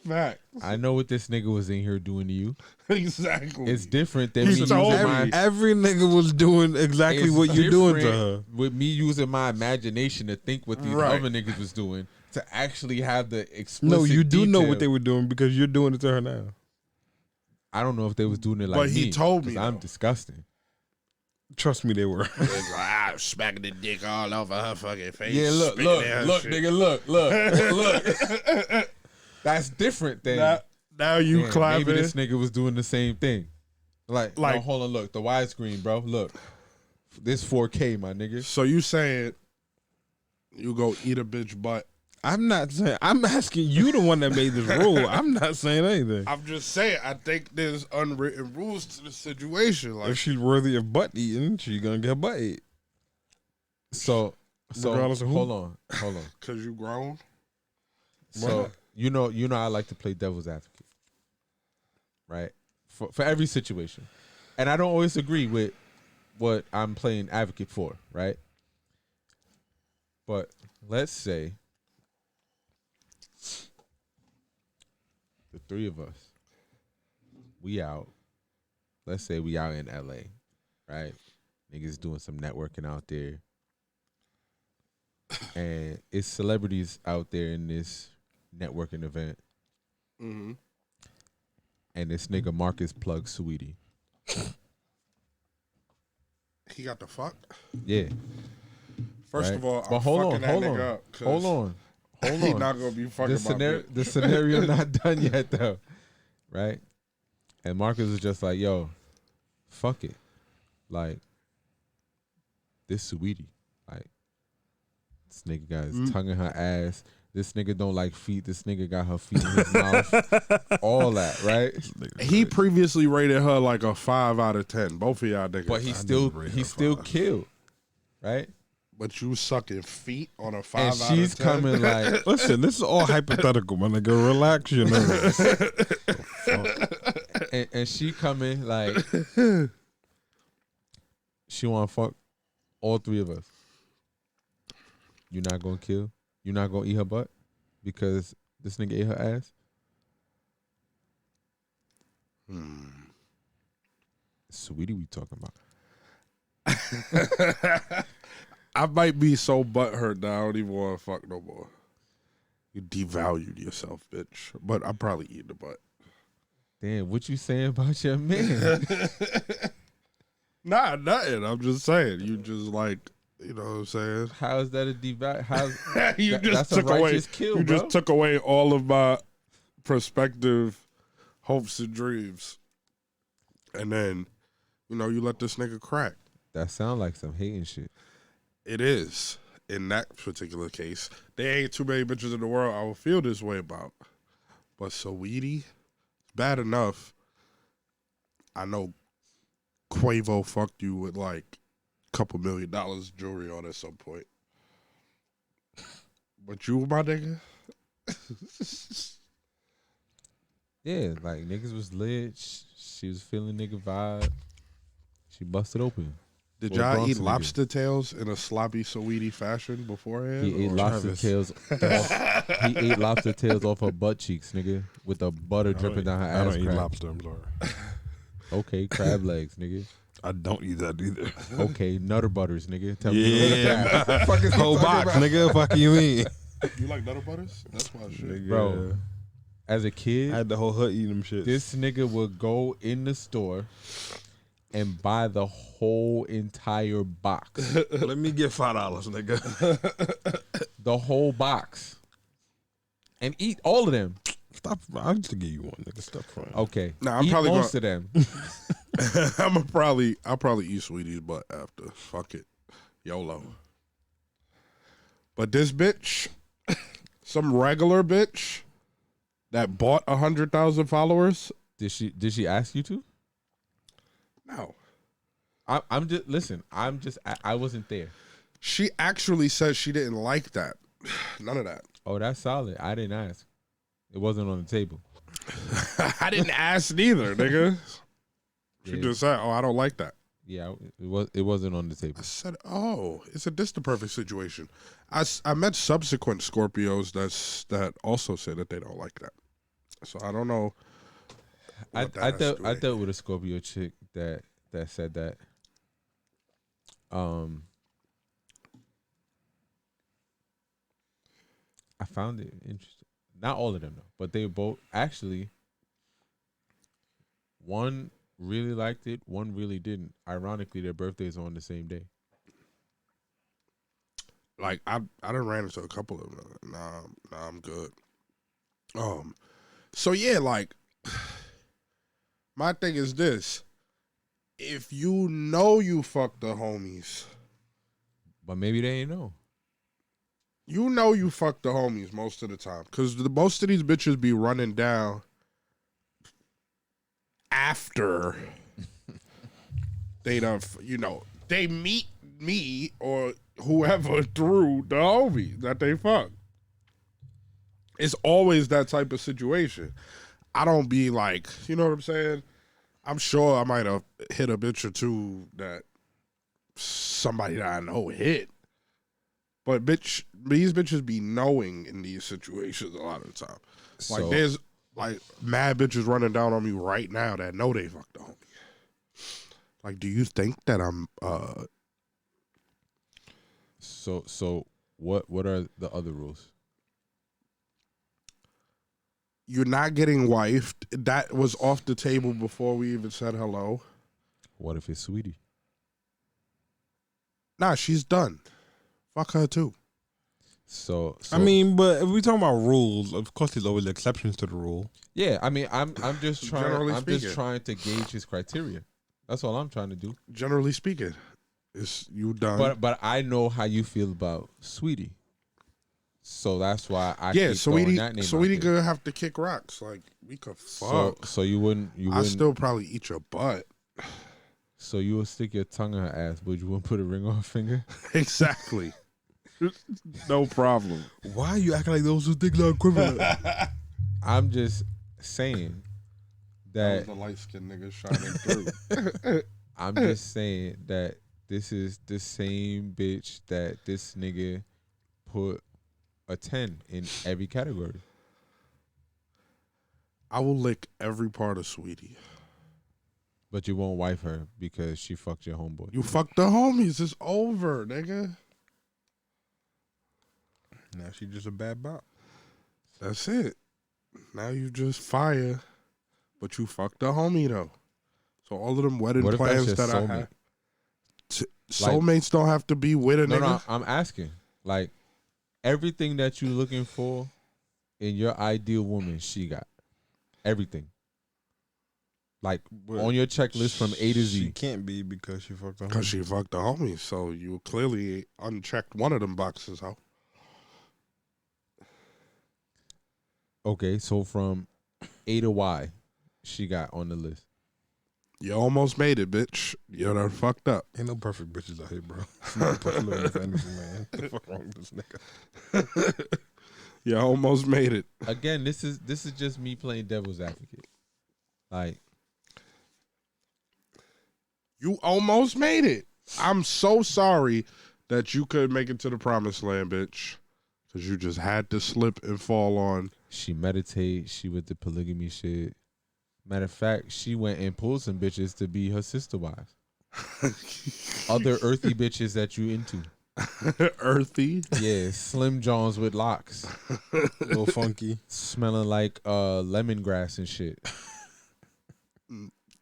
[SPEAKER 1] Fact.
[SPEAKER 3] I know what this nigga was in here doing to you.
[SPEAKER 1] Exactly.
[SPEAKER 3] It's different than
[SPEAKER 1] He
[SPEAKER 3] me using
[SPEAKER 1] told
[SPEAKER 3] my...
[SPEAKER 1] me.
[SPEAKER 2] Every nigga was doing exactly
[SPEAKER 3] It's
[SPEAKER 2] what you're doing to
[SPEAKER 3] different
[SPEAKER 2] her.
[SPEAKER 3] with me using my imagination to think what these
[SPEAKER 1] Right.
[SPEAKER 3] other niggas was doing to actually have the explicit
[SPEAKER 2] No, you do know
[SPEAKER 3] detail.
[SPEAKER 2] what they were doing because you're doing it to her now.
[SPEAKER 3] I don't know if they was doing it like
[SPEAKER 1] But he
[SPEAKER 3] me,
[SPEAKER 1] told me,
[SPEAKER 3] 'cause I'm
[SPEAKER 1] though.
[SPEAKER 3] disgusting.
[SPEAKER 2] Trust me, they were.
[SPEAKER 1] I'm smacking the dick all over her fucking face.
[SPEAKER 3] Yeah, look,
[SPEAKER 1] spitting at her shit.
[SPEAKER 3] nigga, look. That's different than
[SPEAKER 1] Now you
[SPEAKER 3] damn,
[SPEAKER 1] clapping.
[SPEAKER 3] maybe this nigga was doing the same thing. Like, no,
[SPEAKER 1] Like-
[SPEAKER 3] hold on, look, the widescreen, bro. Look, this 4K, my nigga.
[SPEAKER 1] So you saying you go eat a bitch butt?
[SPEAKER 2] I'm not saying. I'm asking you, the one that made this rule. I'm not saying anything.
[SPEAKER 1] I'm just saying. I think there's unwritten rules to the situation. Like
[SPEAKER 2] If she's worthy of butt eating, she's gonna get butt eat.
[SPEAKER 3] So
[SPEAKER 2] Regardless of who?
[SPEAKER 3] hold on.
[SPEAKER 1] because you grown.
[SPEAKER 3] So you know, I like to play devil's advocate, right? For every situation, and I don't always agree with what I'm playing advocate for, right? But let's say the three of us, we out. Let's say we out in LA, right? Niggas doing some networking out there, and it's celebrities out there in this networking event.
[SPEAKER 1] Mm-hmm.
[SPEAKER 3] And this nigga Marcus plugs Sweetie.
[SPEAKER 1] He got the fuck.
[SPEAKER 3] Yeah.
[SPEAKER 1] First
[SPEAKER 3] Right.
[SPEAKER 1] of all,
[SPEAKER 3] But
[SPEAKER 1] I'm
[SPEAKER 3] hold
[SPEAKER 1] fucking
[SPEAKER 3] on,
[SPEAKER 1] that nigga up. 'Cause
[SPEAKER 3] hold on.
[SPEAKER 1] He not gonna be fucking my bitch.
[SPEAKER 3] The scenario not done yet though. Right? And Marcus was just like, yo, fuck it. Like, this Sweetie. Like, this nigga got his tongue in her ass. This nigga don't like feet. This nigga got her feet in his mouth. All that, right?
[SPEAKER 1] He previously rated her like a 5 out of 10. Both of y'all niggas.
[SPEAKER 3] But he still killed. Right?
[SPEAKER 1] But you sucking feet on a 5
[SPEAKER 3] And
[SPEAKER 1] out
[SPEAKER 3] she's
[SPEAKER 1] of 10.
[SPEAKER 3] coming like,
[SPEAKER 2] Listen, this is all hypothetical, my nigga. Relax your nerves.
[SPEAKER 3] and she coming like, she want to fuck all three of us. You not gonna kill? You not gonna eat her butt because this nigga ate her ass? Sweetie, we talking about?
[SPEAKER 1] I might be so butthurt that I don't even want to fuck no more. You devalued yourself, bitch. But I'm probably eating the butt.
[SPEAKER 3] Damn, what you saying about your man?
[SPEAKER 1] Nah, nothing. I'm just saying. You just like, you know what I'm saying?
[SPEAKER 3] How is that a devalue? How's
[SPEAKER 1] You just
[SPEAKER 3] that's a
[SPEAKER 1] took away.
[SPEAKER 3] righteous kill,
[SPEAKER 1] You
[SPEAKER 3] bro.
[SPEAKER 1] just took away all of my prospective hopes and dreams, and then, you know, you let this nigga crack.
[SPEAKER 3] That sound like some hating shit.
[SPEAKER 1] It is in that particular case. There ain't too many bitches in the world I would feel this way about, but Saweetie, bad enough. I know Quavo fucked you with like a couple $1 million jewelry on at some point. But you, my nigga?
[SPEAKER 3] Yeah, like niggas was lit. She was feeling nigga vibe. She busted open.
[SPEAKER 1] Did
[SPEAKER 3] Well,
[SPEAKER 1] y'all
[SPEAKER 3] Bronx
[SPEAKER 1] eat
[SPEAKER 3] nigga.
[SPEAKER 1] lobster tails in a sloppy Saweetie fashion beforehand?
[SPEAKER 3] He ate
[SPEAKER 1] or-
[SPEAKER 3] lobster tails. He ate lobster tails off her butt cheeks, nigga, with the butter dripping down her ass.
[SPEAKER 2] I don't eat
[SPEAKER 3] crack.
[SPEAKER 2] lobster. I'm sorry.
[SPEAKER 3] Okay, crab legs, nigga.
[SPEAKER 2] I don't eat that either.
[SPEAKER 3] Okay, Nutter Butters, nigga. Tell me
[SPEAKER 2] Yeah,
[SPEAKER 3] what fuck is he
[SPEAKER 2] whole
[SPEAKER 3] talking
[SPEAKER 2] box,
[SPEAKER 3] about?
[SPEAKER 2] nigga. Fuck you mean,
[SPEAKER 1] You like Nutter Butters? That's my shit.
[SPEAKER 3] Bro, as a
[SPEAKER 2] I
[SPEAKER 3] kid,
[SPEAKER 2] had the whole hood eating them shit.
[SPEAKER 3] this nigga would go in the store and buy the whole entire box.
[SPEAKER 2] Let me get $5, nigga.
[SPEAKER 3] The whole box. And eat all of them.
[SPEAKER 2] Stop. I'll just give you one, nigga. Stop crying.
[SPEAKER 3] Okay.
[SPEAKER 1] Nah, I'm
[SPEAKER 3] eat
[SPEAKER 1] probably
[SPEAKER 3] most of them.
[SPEAKER 1] I'll probably eat Sweetie's butt after. Fuck it. YOLO. But this bitch, some regular bitch that bought 100,000 followers.
[SPEAKER 3] Did she ask you to?
[SPEAKER 1] No.
[SPEAKER 3] I'm just listen. I wasn't there.
[SPEAKER 1] She actually said she didn't like that. None of that.
[SPEAKER 3] Oh, that's solid. I didn't ask. It wasn't on the table.
[SPEAKER 1] I didn't ask neither, nigga. She
[SPEAKER 3] Yeah.
[SPEAKER 1] just said, "Oh, I don't like that."
[SPEAKER 3] Yeah, it wasn't on the table.
[SPEAKER 1] I said, oh, this the perfect situation. I met subsequent Scorpios that also say that they don't like that. So I don't know.
[SPEAKER 3] I dealt with a Scorpio chick that said that. I found it interesting. Not all of them though, but they both actually. One really liked it, one really didn't. Ironically, their birthdays are on the same day.
[SPEAKER 1] Like I done ran into a couple of them. Nah, I'm good. So yeah, like my thing is this: if you know you fucked the homies,
[SPEAKER 3] But maybe they ain't know.
[SPEAKER 1] you know you fucked the homies most of the time, because most of these bitches be running down after they done, they meet me or whoever through the homie that they fucked. It's always that type of situation. I don't be like, you know what I'm saying? I'm sure I might have hit a bitch or two that somebody that I know hit. But these bitches be knowing in these situations a lot of the time. Like there's like mad bitches running down on me right now that know they fucked the homie. Like, do you think that I'm
[SPEAKER 3] So what are the other rules?
[SPEAKER 1] You're not getting wifed. That was off the table before we even said hello.
[SPEAKER 3] What if it's sweetie?
[SPEAKER 1] Nah, she's done. Fuck her too.
[SPEAKER 3] So
[SPEAKER 2] I mean, but if we talking about rules, of course there's always exceptions to the rule.
[SPEAKER 3] yeah, I mean, I'm just trying.
[SPEAKER 1] Generally
[SPEAKER 3] I'm
[SPEAKER 1] speaking.
[SPEAKER 3] just trying to gauge his criteria. That's all I'm trying to do.
[SPEAKER 1] Generally speaking, it's you done.
[SPEAKER 3] But I know how you feel about sweetie, so that's why I
[SPEAKER 1] Yeah,
[SPEAKER 3] keep throwing that name
[SPEAKER 1] Sweetie
[SPEAKER 3] out there.
[SPEAKER 1] gonna have to kick rocks. Like we could fuck.
[SPEAKER 3] So you wouldn't.
[SPEAKER 1] I still probably eat your butt.
[SPEAKER 3] So you would stick your tongue in her ass, but you wouldn't put a ring on her finger.
[SPEAKER 1] Exactly. No problem.
[SPEAKER 2] Why are you acting like those two things are equivalent?
[SPEAKER 3] I'm just saying
[SPEAKER 1] That was
[SPEAKER 3] that.
[SPEAKER 1] the light skinned nigga shining through.
[SPEAKER 3] I'm just saying that this is the same bitch that this nigga put a 10 in every category.
[SPEAKER 1] I will lick every part of Sweetie.
[SPEAKER 3] But you won't wife her because she fucked your homeboy.
[SPEAKER 1] You fucked the homies. It's over, nigga.
[SPEAKER 2] Now she just a bad bop.
[SPEAKER 1] That's it. Now you just fire, but you fucked the homie though. So all of them wedding
[SPEAKER 3] What if that's
[SPEAKER 1] plans
[SPEAKER 3] your
[SPEAKER 1] that I
[SPEAKER 3] soulmate?
[SPEAKER 1] had. Soulmates don't have to be with a nigga.
[SPEAKER 3] No, I'm asking. Like, everything that you looking for in your ideal woman, she got. Everything. Like, on your checklist from A to Z.
[SPEAKER 2] She can't be because she fucked the
[SPEAKER 1] Because
[SPEAKER 2] homie.
[SPEAKER 1] she fucked the homie. So you clearly unchecked one of them boxes, huh?
[SPEAKER 3] Okay, so from A to Y, she got on the list.
[SPEAKER 1] You almost made it, bitch. You done fucked up.
[SPEAKER 2] Ain't no perfect bitches out here, bro. Put a little fantasy, man. What the fuck wrong with this nigga?
[SPEAKER 1] You almost made it.
[SPEAKER 3] Again, this is just me playing devil's advocate. Like,
[SPEAKER 1] You almost made it. I'm so sorry that you couldn't make it to the promised land, bitch. Because you just had to slip and fall on.
[SPEAKER 3] she meditate, she with the polygamy shit. Matter of fact, she went and pulled some bitches to be her sister wives. Other earthy bitches that you into.
[SPEAKER 1] Earthy.
[SPEAKER 3] Yeah, Slim Johns with locks.
[SPEAKER 2] A little funky.
[SPEAKER 3] Smelling like lemongrass and shit.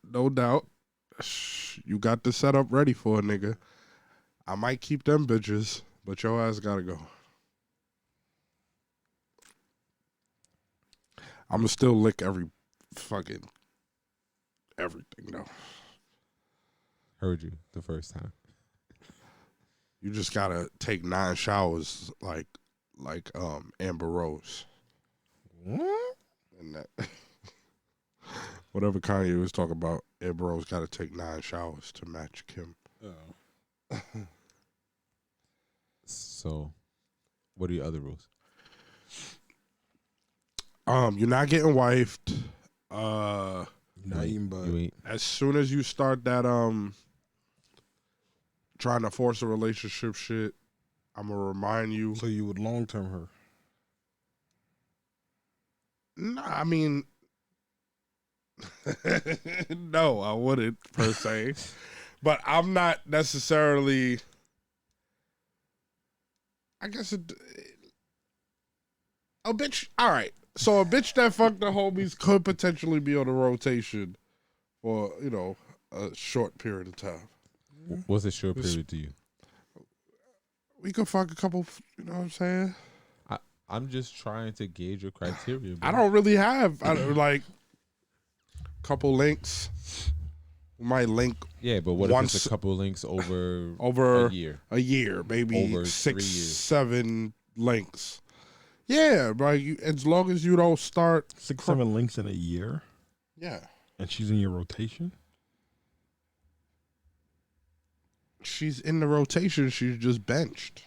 [SPEAKER 1] No doubt. You got the setup ready for a nigga. I might keep them bitches, but your ass gotta go. I'ma still lick everything though.
[SPEAKER 3] Heard you the first time.
[SPEAKER 1] You just gotta take 9 showers like Amber Rose.
[SPEAKER 2] What?
[SPEAKER 1] And that whatever Kanye was talking about, Amber Rose gotta take 9 showers to match Kim.
[SPEAKER 2] Oh.
[SPEAKER 3] So, what are your other rules?
[SPEAKER 1] You're not getting wifed.
[SPEAKER 2] Not eating butt.
[SPEAKER 3] You ain't.
[SPEAKER 1] As soon as you start that trying to force a relationship shit, I'm gonna remind you.
[SPEAKER 2] So you would long term her?
[SPEAKER 1] Nah, I mean, no, I wouldn't per se, but I'm not necessarily. I guess a bitch. All right, so a bitch that fucked the homies could potentially be on a rotation for a short period of time.
[SPEAKER 3] What's a short period to you?
[SPEAKER 1] We could fuck a couple. You know what I'm saying?
[SPEAKER 3] I'm just trying to gauge your criteria. Bro.
[SPEAKER 1] I don't really have like couple links. We might link.
[SPEAKER 3] Yeah, but what if it's a couple links over a year?
[SPEAKER 1] A year, maybe
[SPEAKER 3] over
[SPEAKER 1] 6,
[SPEAKER 3] 3 years.
[SPEAKER 1] 7 links. Yeah, right. As long as you don't start
[SPEAKER 2] 6, 7 links in a year.
[SPEAKER 1] Yeah,
[SPEAKER 2] and she's in your rotation.
[SPEAKER 1] She's in the rotation. She's just benched.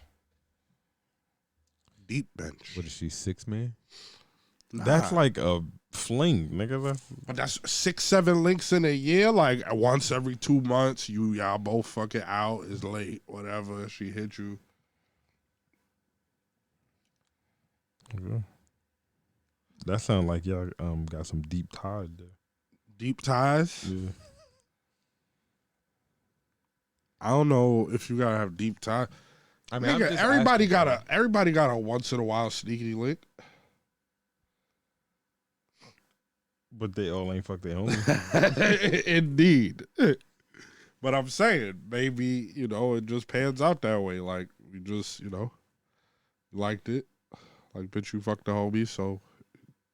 [SPEAKER 1] Deep bench.
[SPEAKER 3] What is she, 6 man?
[SPEAKER 1] Nah.
[SPEAKER 2] That's like a fling, nigga.
[SPEAKER 1] But that's 6, 7 links in a year. Like once every 2 months, y'all both fucking out. It's late, whatever. She hit you.
[SPEAKER 2] Okay. That sounds like y'all got some deep ties there.
[SPEAKER 1] Deep ties.
[SPEAKER 2] Yeah.
[SPEAKER 1] I don't know if you gotta have deep ties.
[SPEAKER 3] I mean,
[SPEAKER 1] Nigga, everybody got a once in a while sneaky link.
[SPEAKER 2] But they all ain't fuck their homies.
[SPEAKER 1] Indeed. But I'm saying, maybe, it just pans out that way. Like, we just, liked it. Like, bitch, you fucked the homie, so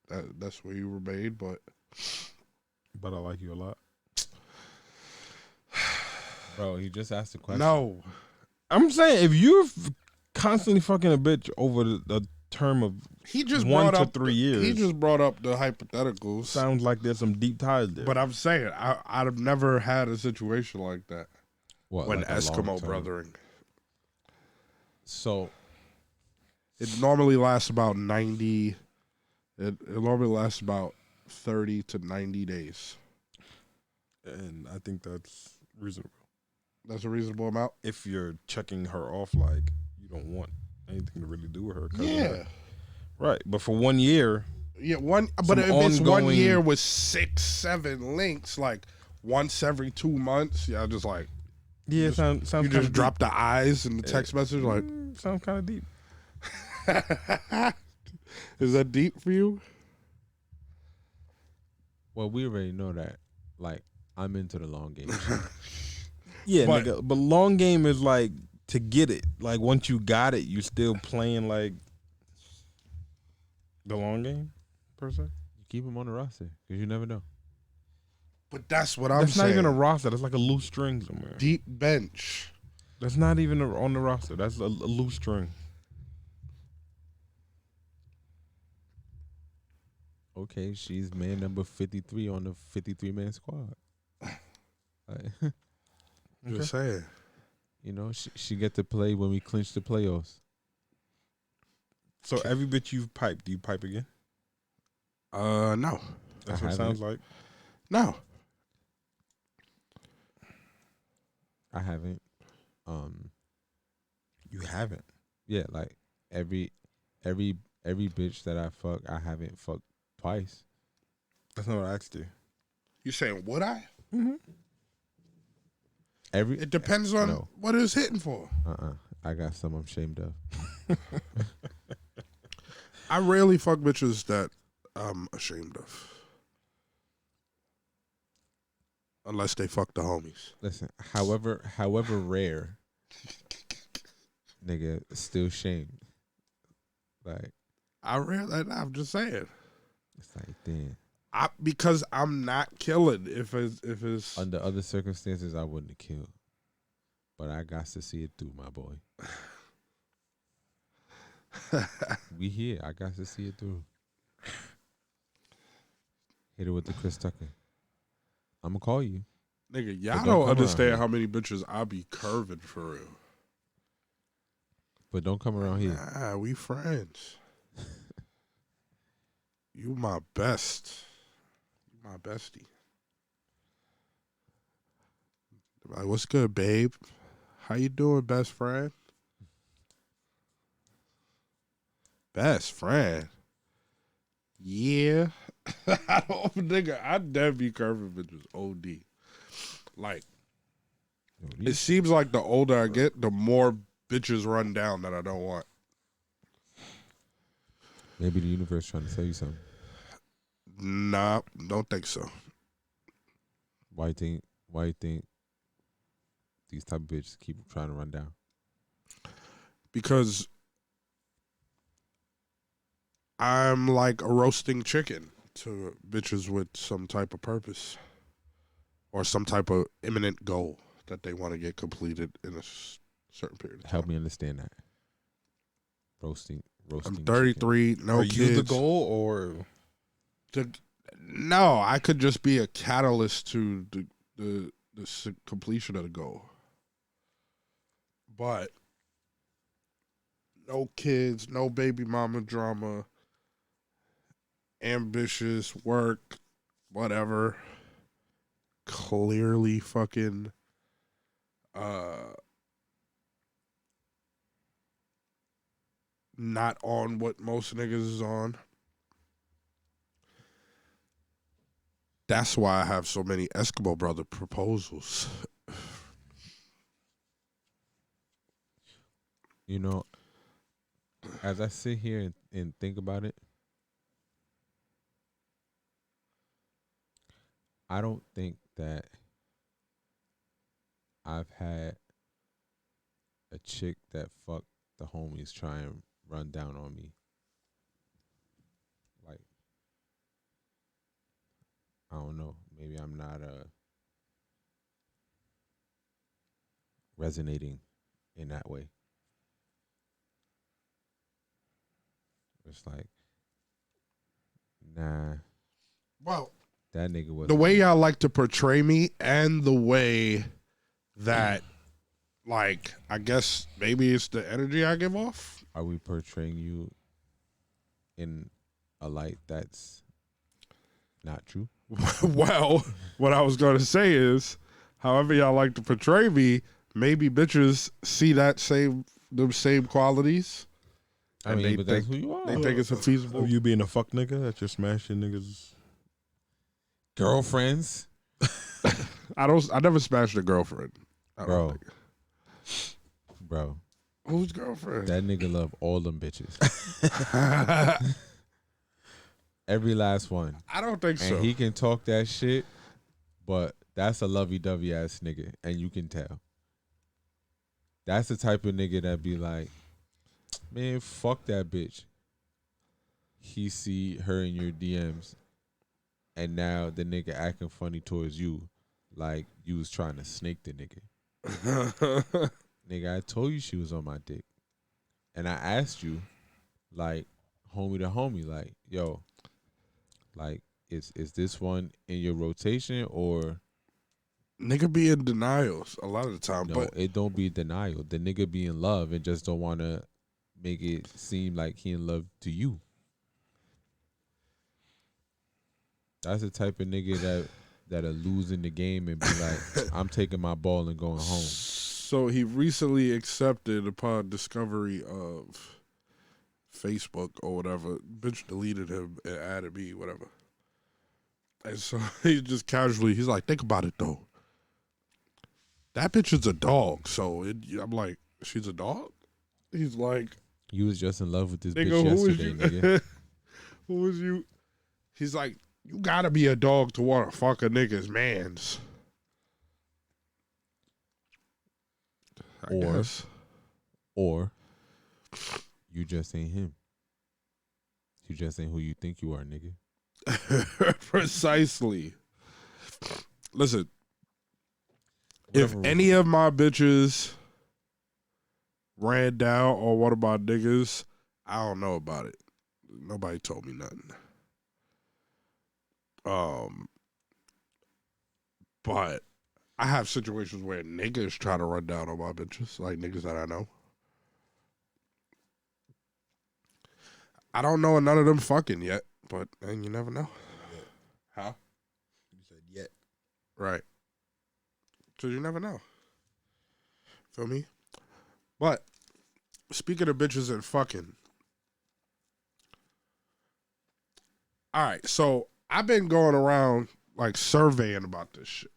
[SPEAKER 1] that's where you remain. But
[SPEAKER 2] I like you a lot.
[SPEAKER 3] Bro, he just asked a question.
[SPEAKER 1] no.
[SPEAKER 2] I'm saying, if you're constantly fucking a bitch over the term of
[SPEAKER 1] He just
[SPEAKER 2] 1
[SPEAKER 1] brought
[SPEAKER 2] to
[SPEAKER 1] up
[SPEAKER 2] 3 years.
[SPEAKER 1] He just brought up the hypotheticals.
[SPEAKER 2] Sounds like there's some deep ties there.
[SPEAKER 1] But I'm saying, I've never had a situation like that.
[SPEAKER 3] What,
[SPEAKER 1] when
[SPEAKER 3] like a
[SPEAKER 1] Eskimo
[SPEAKER 3] long-term?
[SPEAKER 1] brothering.
[SPEAKER 3] So
[SPEAKER 1] it normally lasts about 90. It normally lasts about 30 to 90 days.
[SPEAKER 2] And I think that's reasonable.
[SPEAKER 1] That's a reasonable amount.
[SPEAKER 2] If you're checking her off, like you don't want anything to really do with her.
[SPEAKER 1] Yeah.
[SPEAKER 2] Right. But for 1 year.
[SPEAKER 1] Yeah, but if it's 1 year with 6, 7 links, like once every 2 months, yeah, just like.
[SPEAKER 2] Yeah, sounds
[SPEAKER 1] you just drop the eyes in the text message, like.
[SPEAKER 2] Sounds kind of deep.
[SPEAKER 1] Is that deep for you?
[SPEAKER 3] Well, we already know that. Like, I'm into the long game.
[SPEAKER 2] Yeah, nigga. But long game is like to get it. Like once you got it, you still playing like the long game, per se.
[SPEAKER 3] You keep him on the roster because you never know.
[SPEAKER 1] But that's what I'm
[SPEAKER 2] That's
[SPEAKER 1] saying.
[SPEAKER 2] not even a roster. That's like a loose string somewhere.
[SPEAKER 1] Deep bench.
[SPEAKER 2] That's not even on the roster. That's a loose string.
[SPEAKER 3] Okay, she's man number 53 on the 53-man squad. Like,
[SPEAKER 1] Just saying.
[SPEAKER 3] She get to play when we clinch the playoffs.
[SPEAKER 2] So every bit you've piped, do you pipe again?
[SPEAKER 1] No.
[SPEAKER 2] That's what it sounds like.
[SPEAKER 1] No.
[SPEAKER 3] I haven't.
[SPEAKER 2] You haven't.
[SPEAKER 3] Yeah, like every bitch that I fuck, I haven't fucked twice.
[SPEAKER 2] That's not what I asked you.
[SPEAKER 1] You saying would I?
[SPEAKER 2] Mm-hmm.
[SPEAKER 1] It depends on what it's hitting for.
[SPEAKER 3] I got some I'm ashamed of.
[SPEAKER 1] I rarely fuck bitches that I'm ashamed of. Unless they fuck the homies.
[SPEAKER 3] Listen, however rare, nigga, still shamed. Like,
[SPEAKER 1] I'm just saying.
[SPEAKER 3] It's like, damn.
[SPEAKER 1] Because I'm not killing if it's
[SPEAKER 3] under other circumstances I wouldn't have killed. But I got to see it through, my boy. We here. I got to see it through. Hit it with the Chris Tucker. I'm gonna call you.
[SPEAKER 1] Nigga, y'all don't understand how many bitches I be curving for real.
[SPEAKER 3] But don't come around here.
[SPEAKER 1] Nah, we friends. You my best. You my bestie. Like, what's good, babe? How you doing, best friend? Best friend. Yeah. I don't, nigga, I'd never be curving bitches OD. Like, it seems like the older I get, the more bitches run down that I don't want.
[SPEAKER 3] Maybe the universe trying to tell you something.
[SPEAKER 1] Nah, don't think so.
[SPEAKER 3] Why you think these type of bitches keep trying to run down?
[SPEAKER 1] Because I'm like a roasting chicken to bitches with some type of purpose or some type of imminent goal that they want to get completed in a certain period of time.
[SPEAKER 3] Help me understand that. Roasting.
[SPEAKER 1] I'm 33,
[SPEAKER 3] chicken.
[SPEAKER 1] no
[SPEAKER 2] Are
[SPEAKER 1] kids.
[SPEAKER 2] you the goal or?
[SPEAKER 1] No, I could just be a catalyst to the completion of the goal. But no kids, no baby mama drama, ambitious work, whatever. Clearly fucking not on what most niggas is on. That's why I have so many Eskimo brother proposals.
[SPEAKER 3] You know, as I sit here and think about it, I don't think that I've had a chick that fucked the homies try and run down on me. Like, I don't know. Maybe I'm not resonating in that way. It's like, nah.
[SPEAKER 1] Well,
[SPEAKER 3] that nigga was
[SPEAKER 1] the way y'all like to portray me and the way that, like, I guess maybe it's the energy I give off.
[SPEAKER 3] Are we portraying you in a light that's not true?
[SPEAKER 1] Well, what I was going to say is, however y'all like to portray me, maybe bitches see them same qualities.
[SPEAKER 3] I mean, but that's who you are.
[SPEAKER 1] They think it's a feasible.
[SPEAKER 2] Of you being a fuck nigga that you're smashing niggas.
[SPEAKER 3] Girlfriends.
[SPEAKER 1] I never smashed a girlfriend.
[SPEAKER 3] Bro.
[SPEAKER 1] Whose girlfriend?
[SPEAKER 3] That nigga love all them bitches. Every last one.
[SPEAKER 1] I don't think so.
[SPEAKER 3] And he can talk that shit, but that's a lovey-dovey ass nigga, and you can tell. That's the type of nigga that be like, man, fuck that bitch. He see her in your DMs, and now the nigga acting funny towards you, like you was trying to snake the nigga. Nigga, I told you she was on my dick. And I asked you, like, homie to homie, like, yo, like, is this one in your rotation or?
[SPEAKER 1] Nigga be in denials a lot of the time.
[SPEAKER 3] No,
[SPEAKER 1] but
[SPEAKER 3] it don't be denial. The nigga be in love and just don't want to make it seem like he in love to you. That's the type of nigga that'll lose in the game and be like, I'm taking my ball and going home.
[SPEAKER 1] So he recently accepted upon discovery of Facebook or whatever. Bitch deleted him and added me, whatever. And so he's just casually, he's like, think about it though. That bitch is a dog. So I'm like, she's a dog? He's like,
[SPEAKER 3] you was just in love with this
[SPEAKER 1] nigga,
[SPEAKER 3] bitch yesterday, nigga.
[SPEAKER 1] Who was you? He's like, you gotta be a dog to want to fuck a nigga's mans.
[SPEAKER 3] Or you just ain't him. You just ain't who you think you are, nigga.
[SPEAKER 1] Precisely. Listen, if any of my bitches ran down on one of my niggas, I don't know about it. Nobody told me nothing. But I have situations where niggas try to run down on my bitches, like niggas that I know. I don't know none of them fucking yet, but and you never know.
[SPEAKER 4] Yet.
[SPEAKER 1] How?
[SPEAKER 4] You said yet.
[SPEAKER 1] Right. Because you never know. Feel me? But speaking of bitches and fucking, all right. So I've been going around like surveying about this shit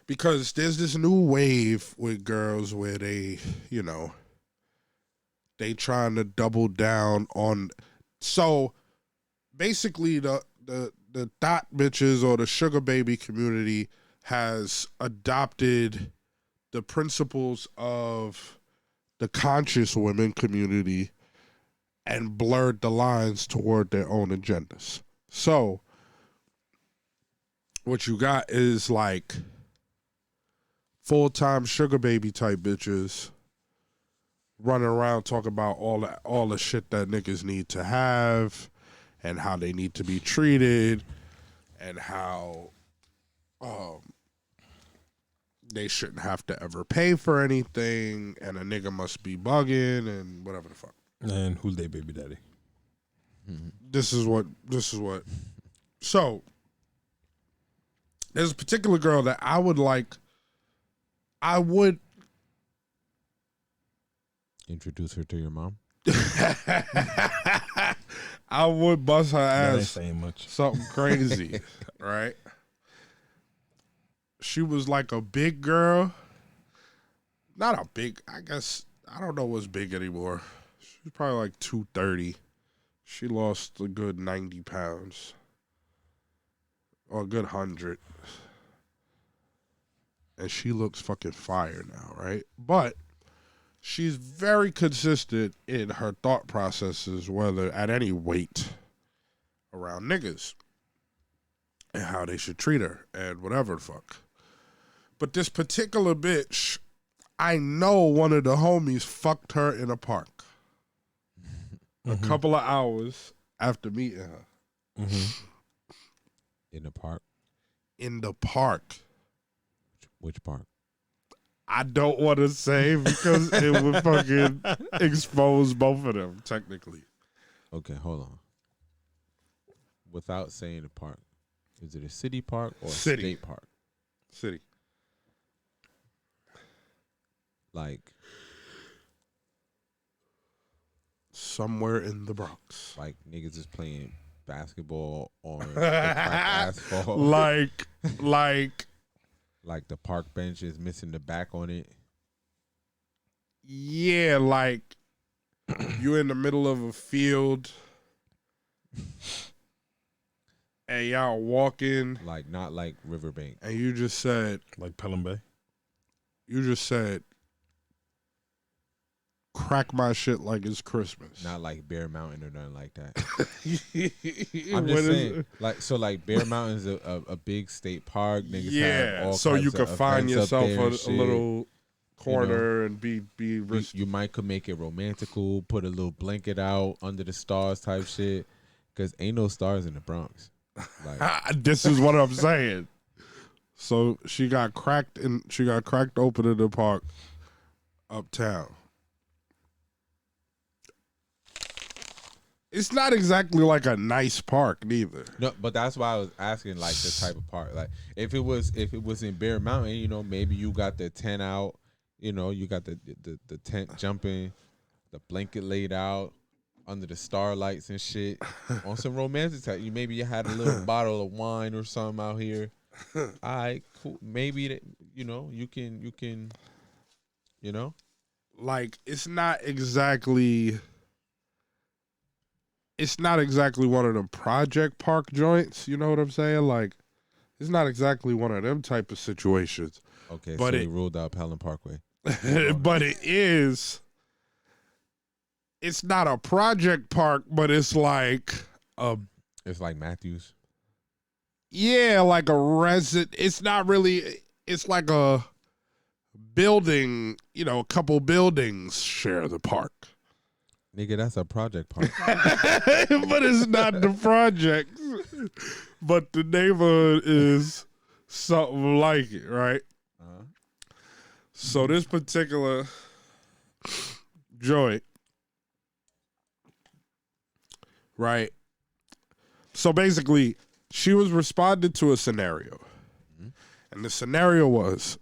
[SPEAKER 1] because there's this new wave with girls where they, they trying to double down on. So basically, the thought bitches or the sugar baby community has adopted the principles of the conscious women community and blurred the lines toward their own agendas. So what you got is like full-time sugar baby type bitches running around talking about all the shit that niggas need to have and how they need to be treated and how they shouldn't have to ever pay for anything and a nigga must be bugging and whatever the fuck.
[SPEAKER 2] And who's their baby daddy?
[SPEAKER 1] This is what. So there's a particular girl that I would
[SPEAKER 3] introduce her to your mom.
[SPEAKER 1] I would bust her
[SPEAKER 2] That ain't
[SPEAKER 1] ass
[SPEAKER 2] saying much.
[SPEAKER 1] something crazy, right? She was like a big girl. Not a big, I guess, I don't know what's big anymore. She was probably like 230. She lost a good 90 pounds. Or a good 100. And she looks fucking fire now, right? But she's very consistent in her thought processes, whether at any weight around niggas and how they should treat her and whatever the fuck. But this particular bitch, I know one of the homies fucked her in a park a couple of hours after meeting her.
[SPEAKER 3] In the park?
[SPEAKER 1] In the park.
[SPEAKER 3] Which park?
[SPEAKER 1] I don't want to say because it would fucking expose both of them, technically.
[SPEAKER 3] Okay, hold on. Without saying the park, is it a city park or a state park?
[SPEAKER 1] City.
[SPEAKER 3] Like
[SPEAKER 1] somewhere in the Bronx.
[SPEAKER 3] Like niggas is playing basketball on the cracked asphalt. Like the park bench is missing the back on it.
[SPEAKER 1] Yeah, like you in the middle of a field and y'all walking.
[SPEAKER 3] Like not like Riverbank.
[SPEAKER 1] And you just said.
[SPEAKER 2] Like Pelham Bay?
[SPEAKER 1] You just said crack my shit like it's Christmas.
[SPEAKER 3] Not like Bear Mountain or nothing like that. I'm just saying, like Bear Mountain's a big state park. Niggas have all
[SPEAKER 1] so you could find yourself a little corner and be
[SPEAKER 3] you might could make it romantical, put a little blanket out under the stars type shit, because ain't no stars in the Bronx. Like
[SPEAKER 1] this is what I'm saying. So she got cracked open in the park uptown. It's not exactly like a nice park neither.
[SPEAKER 3] No, but that's why I was asking like the type of park. Like if it was in Bear Mountain, maybe you got the tent out, you got the tent jumping, the blanket laid out under the starlights and shit on some romantic type. Maybe you had a little bottle of wine or something out here. All right, cool. Maybe that you can
[SPEAKER 1] like it's not exactly one of them project park joints, you know what I'm saying? Like it's not exactly one of them type of situations.
[SPEAKER 3] Okay,
[SPEAKER 1] but
[SPEAKER 3] so we ruled out Pelham Parkway.
[SPEAKER 1] But it's not a project park, but it's like
[SPEAKER 3] it's like Matthews.
[SPEAKER 1] Yeah, like a resident. It's not really. It's like a building. A couple buildings share the park.
[SPEAKER 3] Nigga, that's a project park.
[SPEAKER 1] But it's not the project. But the neighborhood is something like it, right?
[SPEAKER 3] Uh-huh.
[SPEAKER 1] So this particular joint, right? So basically, she was responding to a scenario. Mm-hmm. And the scenario was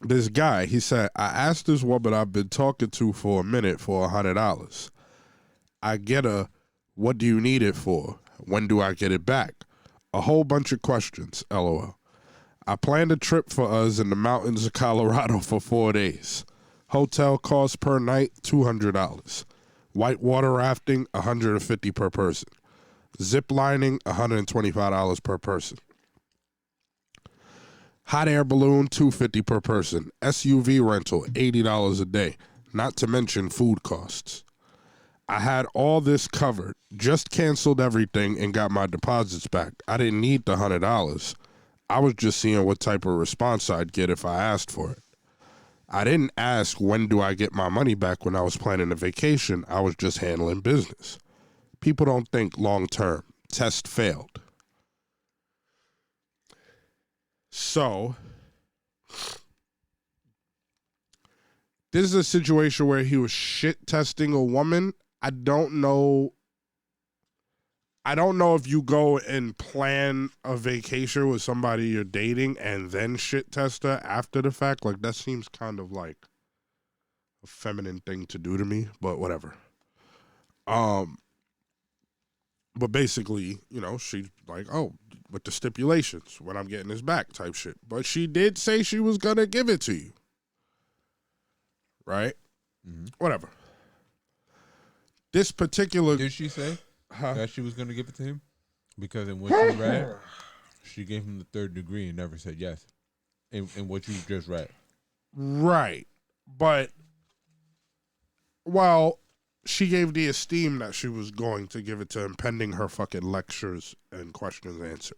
[SPEAKER 1] this guy, he said, I asked this woman I've been talking to for a minute for $100. I get a, what do you need it for? When do I get it back? A whole bunch of questions, LOL. I planned a trip for us in the mountains of Colorado for 4 days. Hotel cost per night, $200. Whitewater rafting, $150 per person. Zip lining, $125 per person. Hot air balloon, $250 per person. SUV rental, $80 a day. Not to mention food costs. I had all this covered. Just canceled everything and got my deposits back. I didn't need the $100. I was just seeing what type of response I'd get if I asked for it. I didn't ask when do I get my money back when I was planning a vacation. I was just handling business. People don't think long term. Test failed. So, this is a situation where he was shit testing a woman. I don't know if you go and plan a vacation with somebody you're dating and then shit test her after the fact. Like, that seems kind of like a feminine thing to do to me, but whatever. But basically, she's like, oh, with the stipulations, when I'm getting this back type shit. But she did say she was going to give it to you. Right?
[SPEAKER 3] Mm-hmm.
[SPEAKER 1] Whatever. This particular...
[SPEAKER 3] Did she say that she was going to give it to him? Because in what she read, she gave him the third degree and never said yes. In what you just read.
[SPEAKER 1] Right. But, well, she gave the esteem that she was going to give it to him pending her fucking lectures and questions answered.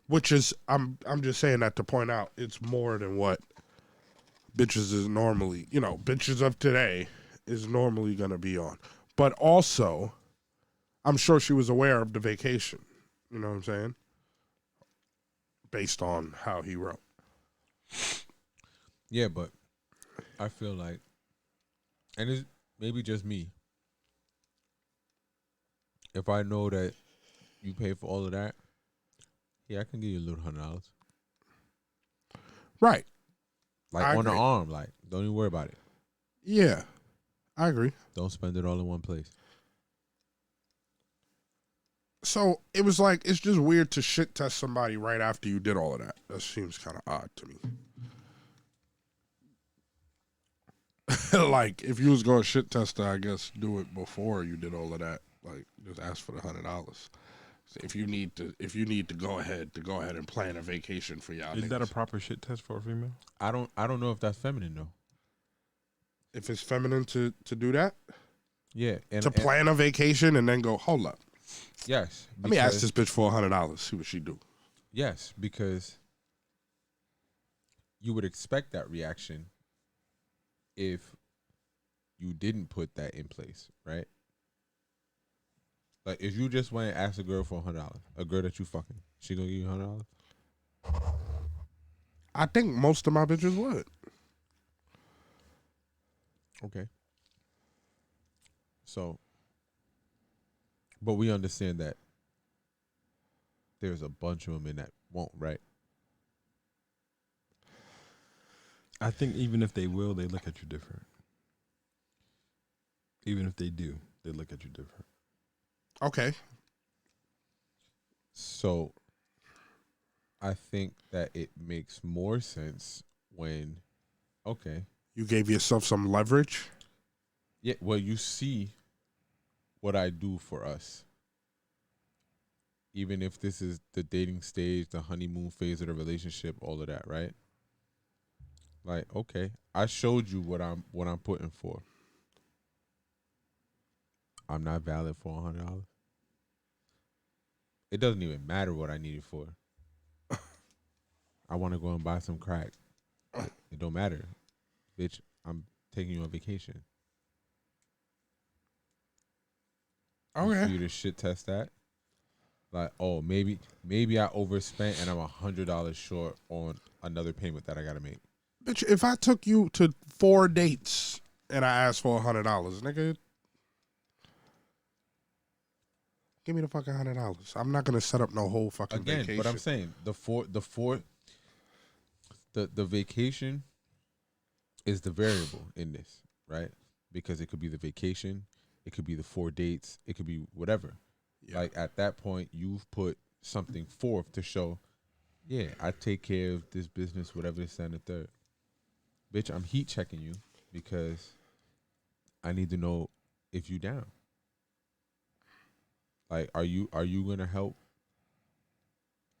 [SPEAKER 1] Which is, I'm just saying that to point out, it's more than what bitches is normally, bitches of today is normally going to be on. But also, I'm sure she was aware of the vacation. You know what I'm saying? Based on how he wrote.
[SPEAKER 3] Yeah, but I feel like, and it's maybe just me, if I know that you pay for all of that, yeah, I can give you a little $100.
[SPEAKER 1] Right.
[SPEAKER 3] Like
[SPEAKER 1] I
[SPEAKER 3] on the
[SPEAKER 1] agree.
[SPEAKER 3] arm, like, don't even worry about it.
[SPEAKER 1] Yeah, I agree.
[SPEAKER 3] Don't spend it all in one place.
[SPEAKER 1] So it was like, it's just weird to shit test somebody right after you did all of that. That seems kind of odd to me. Like, if you was going to shit test her, I guess do it before you did all of that. Like, just ask for the $100. If you need to go ahead and plan a vacation for y'all.
[SPEAKER 2] Is
[SPEAKER 1] niggas.
[SPEAKER 2] that a proper shit test for a female?
[SPEAKER 3] I don't know if that's feminine though.
[SPEAKER 1] If it's feminine to do that?
[SPEAKER 3] Yeah.
[SPEAKER 1] To plan a vacation and then go, hold up.
[SPEAKER 3] Yes.
[SPEAKER 1] Let me ask this bitch for $100, see what she do.
[SPEAKER 3] Yes, because you would expect that reaction if you didn't put that in place, right? Like, if you just went and asked a girl for $100, a girl that you fucking, she gonna give you $100?
[SPEAKER 1] I think most of my bitches would.
[SPEAKER 3] Okay. So, but we understand that there's a bunch of women that won't, right?
[SPEAKER 2] I think even if they will, they look at you different. Even if they do, they look at you different.
[SPEAKER 1] Okay.
[SPEAKER 3] So, I think that it makes more sense when, okay.
[SPEAKER 1] You gave yourself some leverage?
[SPEAKER 3] Yeah, well, you see what I do for us. Even if this is the dating stage, the honeymoon phase of the relationship, all of that, right? Like, okay, I showed you what I'm putting for. I'm not valid for $100. It doesn't even matter what I need it for. I want to go and buy some crack. It don't matter, bitch. I'm taking you on vacation.
[SPEAKER 1] Okay.
[SPEAKER 3] For you to shit test that. Like, oh, maybe I overspent and I'm $100 short on another payment that I gotta make.
[SPEAKER 1] Bitch, if I took you to 4 dates and I asked for $100, nigga, give me the fucking $100. I'm not gonna set up no whole fucking
[SPEAKER 3] Again,
[SPEAKER 1] vacation.
[SPEAKER 3] but I'm saying the vacation is the variable in this, right? Because it could be the vacation, it could be the 4 dates, it could be whatever.
[SPEAKER 1] Yeah.
[SPEAKER 3] Like at that point, you've put something forth to show, yeah, I take care of this business, whatever this and the third. Bitch, I'm heat checking you because I need to know if you down. Like, are you gonna help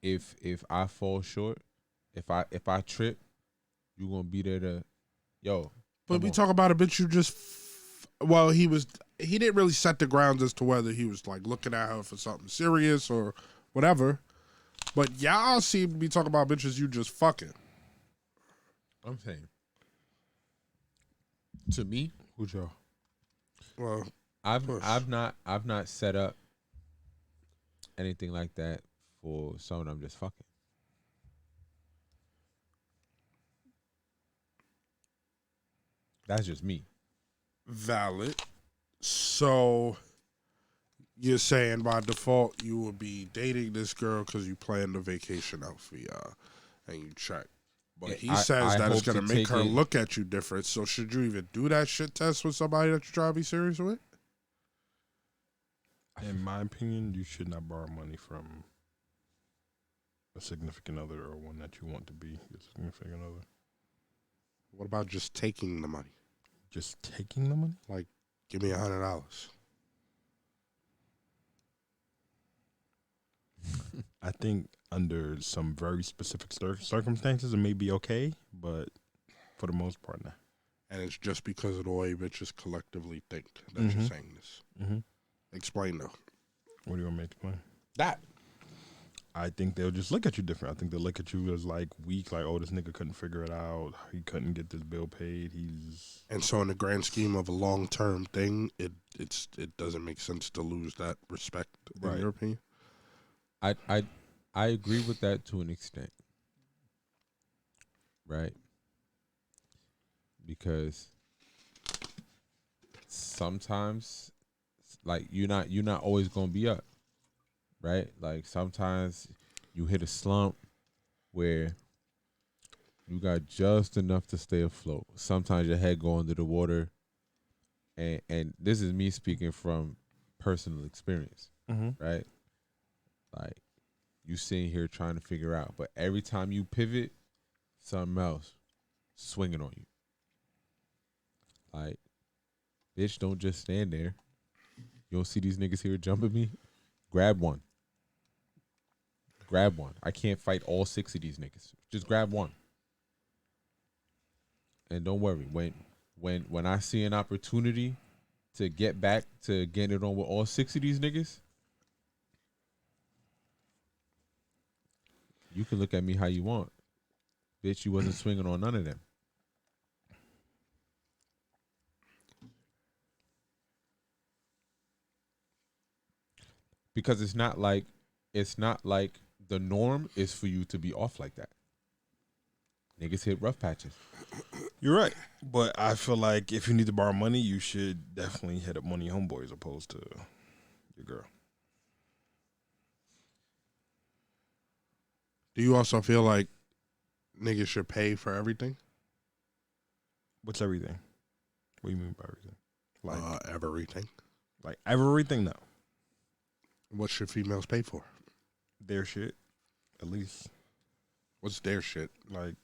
[SPEAKER 3] if I fall short, if I trip, you gonna be there to, yo.
[SPEAKER 1] But we talk about a bitch you just. Well, he didn't really set the grounds as to whether he was like looking at her for something serious or whatever. But y'all seem to be talking about bitches you just fucking.
[SPEAKER 3] I'm saying, to me,
[SPEAKER 2] Who's y'all?
[SPEAKER 1] Well,
[SPEAKER 3] I've not set up anything like that for someone I'm just fucking. That's just me.
[SPEAKER 1] valid. So you're saying by default you would be dating this girl because you planned a vacation out for y'all and you check. But
[SPEAKER 3] Yeah,
[SPEAKER 1] he says
[SPEAKER 3] I
[SPEAKER 1] that it's
[SPEAKER 3] hope to
[SPEAKER 1] going to make
[SPEAKER 3] take
[SPEAKER 1] her
[SPEAKER 3] it-
[SPEAKER 1] look at you different. So should you even do that shit test with somebody that you try to be serious with?
[SPEAKER 2] In my opinion, you should not borrow money from a significant other or one that you want to be your significant other.
[SPEAKER 1] What about just taking the money?
[SPEAKER 2] Just taking the money?
[SPEAKER 1] Like, give me $100.
[SPEAKER 2] I think under some very specific circumstances, it may be okay, but for the most part, nah.
[SPEAKER 1] And it's just because of the way bitches collectively think that you're
[SPEAKER 2] Mhm.
[SPEAKER 1] saying this.
[SPEAKER 2] Mm-hmm.
[SPEAKER 1] Explain though.
[SPEAKER 2] What do you want me to explain?
[SPEAKER 3] That
[SPEAKER 2] I think they'll just look at you different. I think they'll look at you as like weak, like, oh, this nigga couldn't figure it out. He couldn't get this bill paid. He's
[SPEAKER 1] And so in the grand scheme of a long-term thing, it doesn't make sense to lose that respect, in
[SPEAKER 2] Right.
[SPEAKER 1] your opinion?
[SPEAKER 3] I agree with that to an extent. Right? Because sometimes, like, you're not always gonna be up, right? Like sometimes you hit a slump where you got just enough to stay afloat. Sometimes your head go under the water, and this is me speaking from personal experience, right? Like, you sitting here trying to figure out, but every time you pivot, something else swinging on you. Like, bitch, don't just stand there. You don't see these niggas here jumping me? Grab one. Grab one. I can't fight all 6 of these niggas. Just grab one. And don't worry, when I see an opportunity to get back to getting it on with all 6 of these niggas, you can look at me how you want. Bitch, you wasn't swinging on none of them. Because it's not like the norm is for you to be off like that. Niggas hit rough patches.
[SPEAKER 2] You're right, but I feel like if you need to borrow money, you should definitely hit up one of your homeboys opposed to your girl.
[SPEAKER 1] Do you also feel like niggas should pay for everything?
[SPEAKER 2] What's everything? What do you mean by everything?
[SPEAKER 1] Everything.
[SPEAKER 2] Like everything? No,
[SPEAKER 1] What should females pay for?
[SPEAKER 2] their shit. At least
[SPEAKER 1] What's their shit?
[SPEAKER 2] like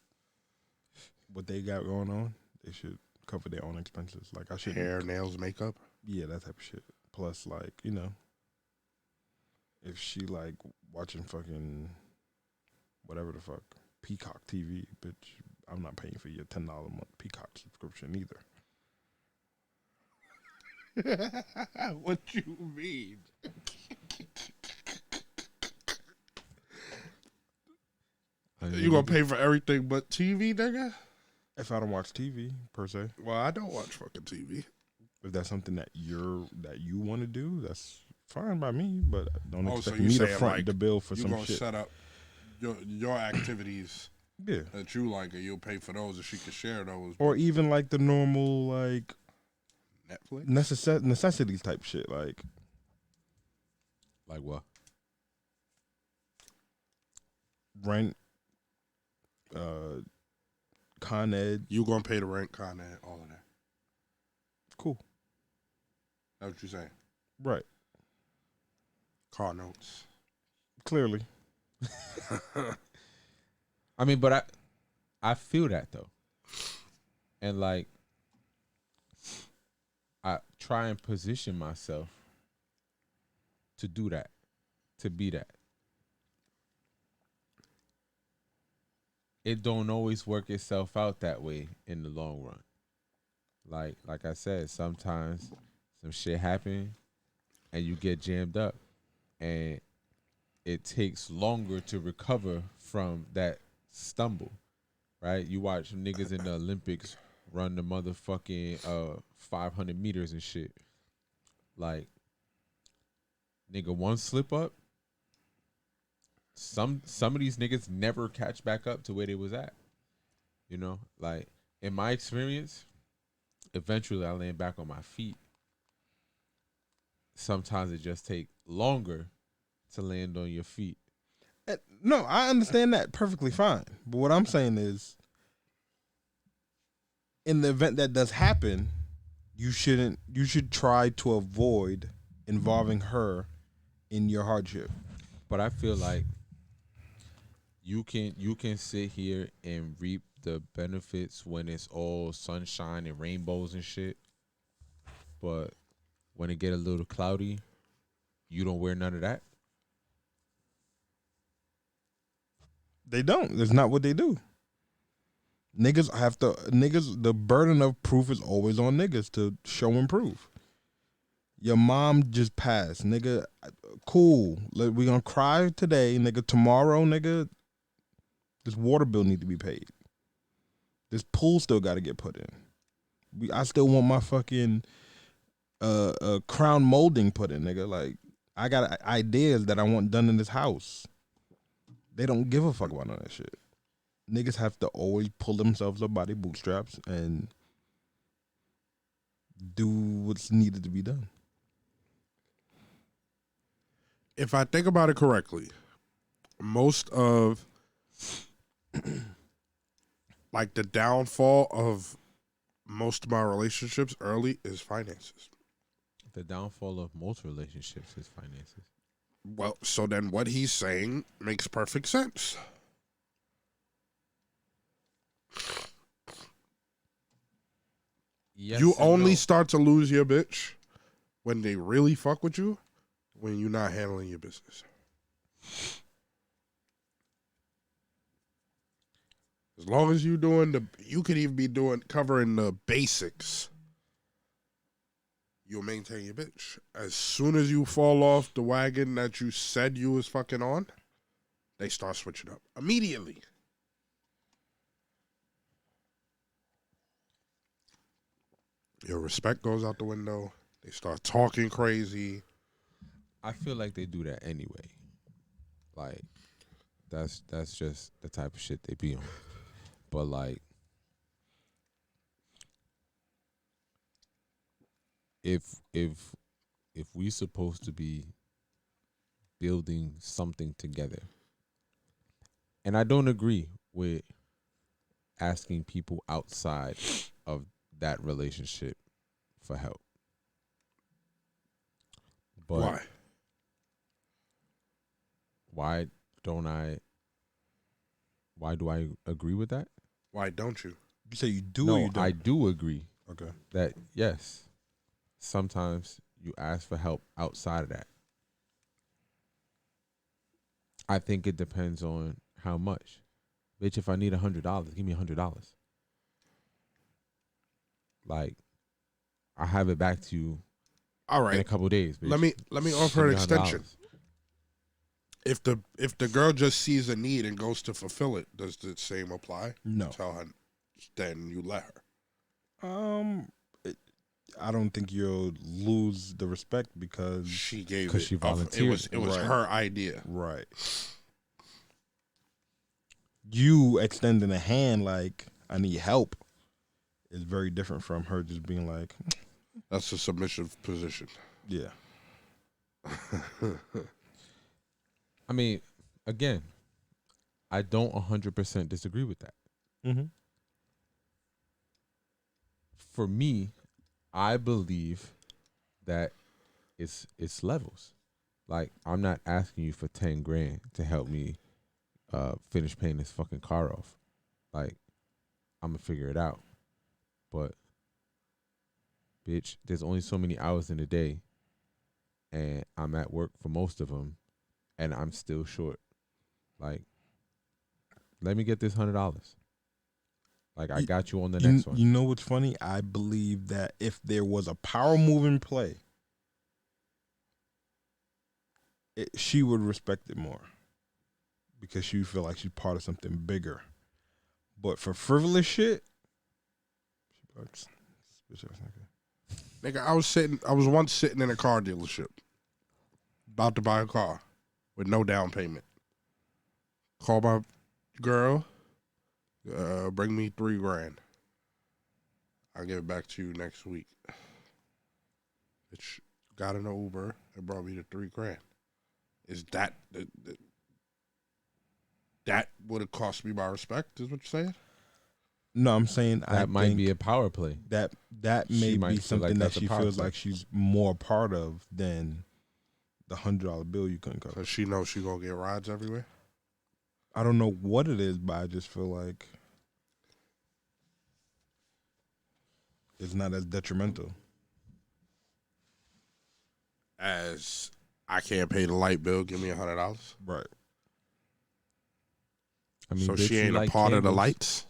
[SPEAKER 2] what they got going on, they should cover their own expenses. Like I should
[SPEAKER 1] Hair, nails, makeup?
[SPEAKER 2] yeah, that type of shit. Plus, like, if she like watching fucking whatever the fuck Peacock TV, bitch, I'm not paying for your $10 a month Peacock subscription either.
[SPEAKER 1] What you mean? You gonna pay for everything but TV, nigga?
[SPEAKER 2] If I don't watch TV per se,
[SPEAKER 1] Well, I don't watch fucking TV.
[SPEAKER 2] if that's something that you want to do, that's fine by me. But don't
[SPEAKER 1] Oh, so
[SPEAKER 2] expect
[SPEAKER 1] you
[SPEAKER 2] me to
[SPEAKER 1] saying,
[SPEAKER 2] front
[SPEAKER 1] like,
[SPEAKER 2] the bill for
[SPEAKER 1] You
[SPEAKER 2] some
[SPEAKER 1] gonna
[SPEAKER 2] shit.
[SPEAKER 1] set up your activities
[SPEAKER 2] Yeah,
[SPEAKER 1] that you like, and you'll pay for those, and she can share those.
[SPEAKER 2] or even like the normal like
[SPEAKER 1] Netflix.
[SPEAKER 2] necessities type shit, like
[SPEAKER 3] Like what?
[SPEAKER 2] rent, Con Ed.
[SPEAKER 1] You gonna pay the rent, Con Ed, all of that.
[SPEAKER 2] Cool.
[SPEAKER 1] That's what you saying.
[SPEAKER 2] Right.
[SPEAKER 1] Car notes.
[SPEAKER 2] Clearly.
[SPEAKER 3] I mean, but I feel that though, and like I try and position myself to do that, to be that. It don't always work itself out that way in the long run. Like I said, sometimes some shit happen and you get jammed up, and it takes longer to recover from that stumble, right? You watch niggas in the Olympics run the motherfucking 500 meters and shit. Like, nigga, one slip up, some of these niggas never catch back up to where they was at. You know, like in my experience, eventually I land back on my feet. Sometimes it just take longer to land on your feet.
[SPEAKER 2] No, I understand that perfectly fine. But what I'm saying is, in the event that does happen, you should try to avoid involving her in your hardship.
[SPEAKER 3] But I feel like you can sit here and reap the benefits when it's all sunshine and rainbows and shit. But when it get a little cloudy, you don't wear none of that.
[SPEAKER 2] They don't. That's not what they do. The burden of proof is always on niggas to show and prove. Your mom just passed, nigga. Cool. We gonna cry today, nigga. Tomorrow, nigga, this water bill need to be paid. This pool still got to get put in. I still want my fucking crown molding put in, nigga. Like, I got ideas that I want done in this house. They don't give a fuck about none of that shit. Niggas have to always pull themselves up by their bootstraps and do what's needed to be done.
[SPEAKER 1] If I think about it correctly, most of like the downfall of most of my relationships early is finances.
[SPEAKER 3] The downfall of most relationships is finances.
[SPEAKER 1] Well, so then what he's saying makes perfect sense.
[SPEAKER 3] Yes,
[SPEAKER 1] You
[SPEAKER 3] and
[SPEAKER 1] only
[SPEAKER 3] no.
[SPEAKER 1] start to lose your bitch when they really fuck with you, when you're not handling your business. As long as you could even be covering the basics. You'll maintain your bitch. As soon as you fall off the wagon that you said you was fucking on, they start switching up immediately. Your respect goes out the window. They start talking crazy.
[SPEAKER 3] I feel like they do that anyway. Like, that's just the type of shit they be on. But like, if we supposed to be building something together, and I don't agree with asking people outside of that relationship for help. But
[SPEAKER 1] Why?
[SPEAKER 3] why don't I? Why do I agree with that?
[SPEAKER 1] Why don't you?
[SPEAKER 2] You say you do or
[SPEAKER 3] No,
[SPEAKER 2] you don't?
[SPEAKER 3] I do agree
[SPEAKER 2] Okay.
[SPEAKER 3] that yes, sometimes you ask for help outside of that. I think it depends on how much. Bitch, if I need $100, give me $100. Like, I'll have it back to you
[SPEAKER 1] All
[SPEAKER 3] in a
[SPEAKER 1] right.
[SPEAKER 3] couple of days. Bitch.
[SPEAKER 1] Let me offer
[SPEAKER 3] Give
[SPEAKER 1] an
[SPEAKER 3] me
[SPEAKER 1] extension.
[SPEAKER 3] $100.
[SPEAKER 1] If the girl just sees a need and goes to fulfill it, does the same apply?
[SPEAKER 2] No.
[SPEAKER 1] Tell her, then you let her.
[SPEAKER 2] I don't think you'll lose the respect because
[SPEAKER 1] She gave
[SPEAKER 3] 'Cause
[SPEAKER 1] it.
[SPEAKER 3] she volunteered.
[SPEAKER 1] It was
[SPEAKER 2] Right.
[SPEAKER 1] her idea.
[SPEAKER 2] right. You extending a hand like I need help is very different from her just being like,
[SPEAKER 1] That's a submissive position.
[SPEAKER 2] yeah.
[SPEAKER 3] I mean, again, I don't 100% disagree with that.
[SPEAKER 2] Mm-hmm.
[SPEAKER 3] for me, I believe that it's levels. Like, I'm not asking you for 10 grand to help me finish paying this fucking car off. Like, I'm gonna figure it out. But bitch, there's only so many hours in a day, and I'm at work for most of them, and I'm still short. Like, let me get this $100. Like, I got you on the next one.
[SPEAKER 2] You know what's funny? I believe that if there was a power move in play, she would respect it more because she would feel like she's part of something bigger. But for frivolous shit, she'd be like, bitch ass nigga.
[SPEAKER 1] Nigga, I was once sitting in a car dealership, about to buy a car with no down payment. Call my girl, bring me $3 grand. I'll give it back to you next week. Bitch got in an Uber and brought me the $3 grand. Is that that would have cost me my respect? Is what you're saying?
[SPEAKER 2] No, I'm saying
[SPEAKER 3] That might be a power play.
[SPEAKER 2] That
[SPEAKER 3] She
[SPEAKER 2] may
[SPEAKER 3] might
[SPEAKER 2] be
[SPEAKER 3] feel
[SPEAKER 2] something
[SPEAKER 3] like
[SPEAKER 2] that
[SPEAKER 3] that's a
[SPEAKER 2] she
[SPEAKER 3] power
[SPEAKER 2] feels
[SPEAKER 3] play.
[SPEAKER 2] like she's more part of than the $100 bill you couldn't cover.
[SPEAKER 1] So she knows she gonna get rides everywhere.
[SPEAKER 2] I don't know what it is, but I just feel like it's not as detrimental.
[SPEAKER 1] As I can't pay the light bill, give me $100.
[SPEAKER 2] Right.
[SPEAKER 3] I mean,
[SPEAKER 1] So
[SPEAKER 3] bitch,
[SPEAKER 1] she
[SPEAKER 3] you
[SPEAKER 1] ain't
[SPEAKER 3] like
[SPEAKER 1] a part of the
[SPEAKER 3] candles.
[SPEAKER 1] lights.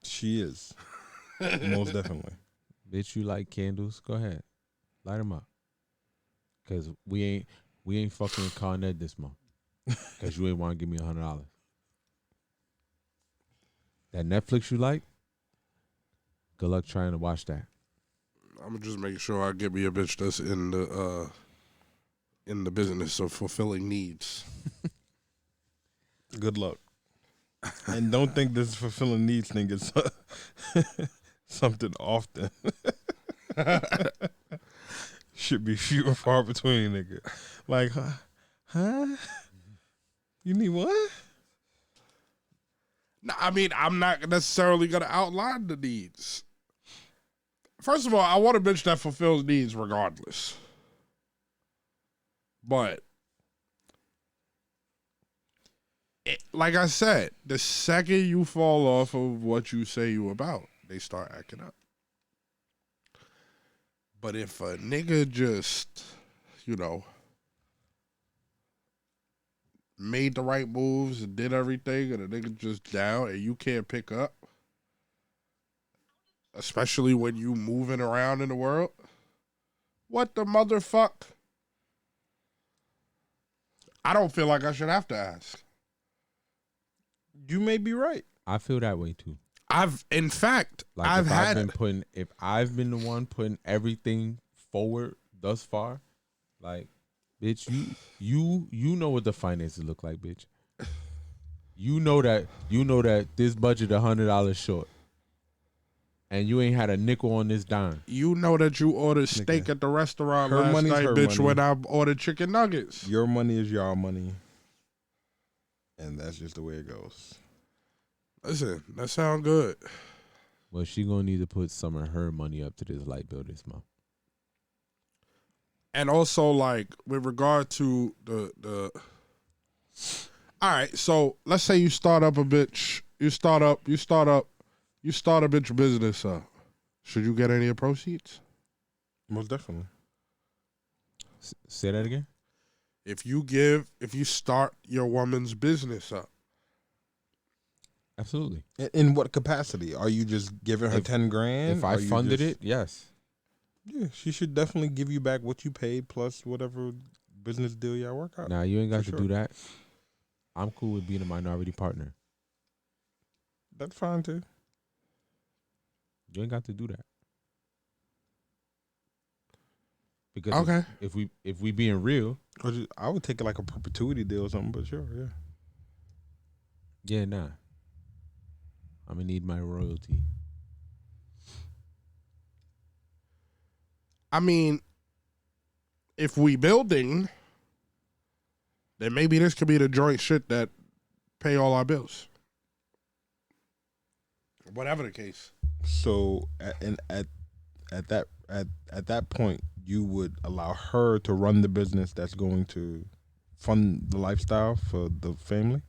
[SPEAKER 2] She is. Most definitely.
[SPEAKER 3] Bitch, you like candles? Go ahead, light them up. Cause we ain't fucking with Con Ed this month. Cause you ain't want to give me $100. That Netflix you like? Good luck trying to watch that.
[SPEAKER 1] I'm gonna just make sure I get me a bitch that's in the business of fulfilling needs.
[SPEAKER 2] Good luck. And don't think this fulfilling needs thing is something often. Should be few and far between, nigga. Like, huh? You need what?
[SPEAKER 1] No, I mean, I'm not necessarily gonna outline the needs. First of all, I want a bitch that fulfills needs regardless. But like I said, the second you fall off of what you say you about, they start acting up. But if a nigga just, made the right moves and did everything, and a nigga just down and you can't pick up, especially when you moving around in the world, what the motherfuck? I don't feel like I should have to ask.
[SPEAKER 2] You may be right.
[SPEAKER 3] I feel that way too.
[SPEAKER 1] In fact,
[SPEAKER 3] Like, if I've been the one putting everything forward thus far, like, bitch, you know what the finances look like, bitch. You know that this budget $100 short, and you ain't had a nickel on this dime.
[SPEAKER 1] You know that you ordered steak at the restaurant
[SPEAKER 2] Her
[SPEAKER 1] last
[SPEAKER 2] money's
[SPEAKER 1] night,
[SPEAKER 2] her
[SPEAKER 1] bitch,
[SPEAKER 2] money.
[SPEAKER 1] when I ordered chicken nuggets.
[SPEAKER 2] Your money is your money. And that's just the way it goes.
[SPEAKER 1] Listen, that sound good.
[SPEAKER 3] Well, she gonna need to put some of her money up to this light bill this month.
[SPEAKER 1] And also, like, with regard to the all right, so let's say you start up a bitch, you start a bitch business up. Should you get any of the proceeds?
[SPEAKER 2] Most definitely.
[SPEAKER 3] Say that again.
[SPEAKER 1] If you start your woman's business up.
[SPEAKER 3] Absolutely.
[SPEAKER 2] In what capacity? Are you just giving her 10 grand?
[SPEAKER 3] If I funded it, yes.
[SPEAKER 2] Yeah, she should definitely give you back what you paid plus whatever business deal y'all work out.
[SPEAKER 3] Now, you ain't got to
[SPEAKER 2] For
[SPEAKER 3] do
[SPEAKER 2] sure.
[SPEAKER 3] that. I'm cool with being a minority partner.
[SPEAKER 2] That's fine too.
[SPEAKER 3] You ain't got to do that. Because
[SPEAKER 1] Okay.
[SPEAKER 3] if we being real,
[SPEAKER 2] I would take it like a perpetuity deal or something, but sure, yeah.
[SPEAKER 3] yeah, nah. I'm gonna need my royalty.
[SPEAKER 1] I mean, if we building, then maybe this could be the joint shit that pay all our bills. Whatever the case.
[SPEAKER 2] So at that point, you would allow her to run the business that's going to fund the lifestyle for the family.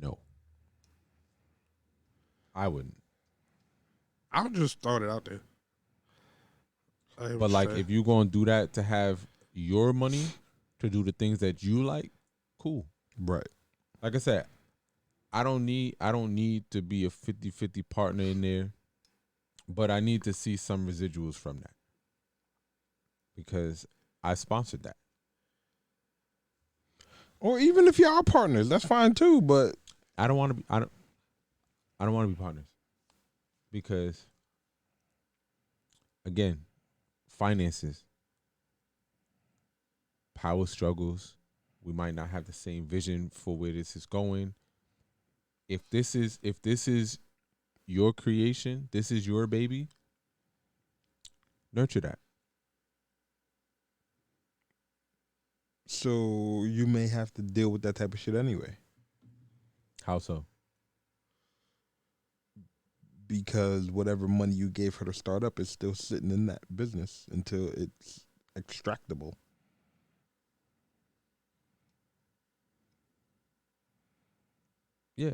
[SPEAKER 3] No, I wouldn't.
[SPEAKER 1] I'll just throw it out there. I hear what
[SPEAKER 3] But
[SPEAKER 1] you're
[SPEAKER 3] like,
[SPEAKER 1] saying.
[SPEAKER 3] if you gonna do that to have your money to do the things that you like, cool.
[SPEAKER 2] Right.
[SPEAKER 3] Like I said, I don't need to be a 50-50 partner in there, but I need to see some residuals from that because I sponsored that.
[SPEAKER 2] Or even if y'all are partners, that's fine too. But
[SPEAKER 3] I don't want to be. I don't want to be partners because, again, finances, power struggles. We might not have the same vision for where this is going. If this is your creation, this is your baby. Nurture that.
[SPEAKER 2] so you may have to deal with that type of shit anyway,
[SPEAKER 3] How so?
[SPEAKER 2] because whatever money you gave her to start up is still sitting in that business until it's extractable.
[SPEAKER 3] Yeah.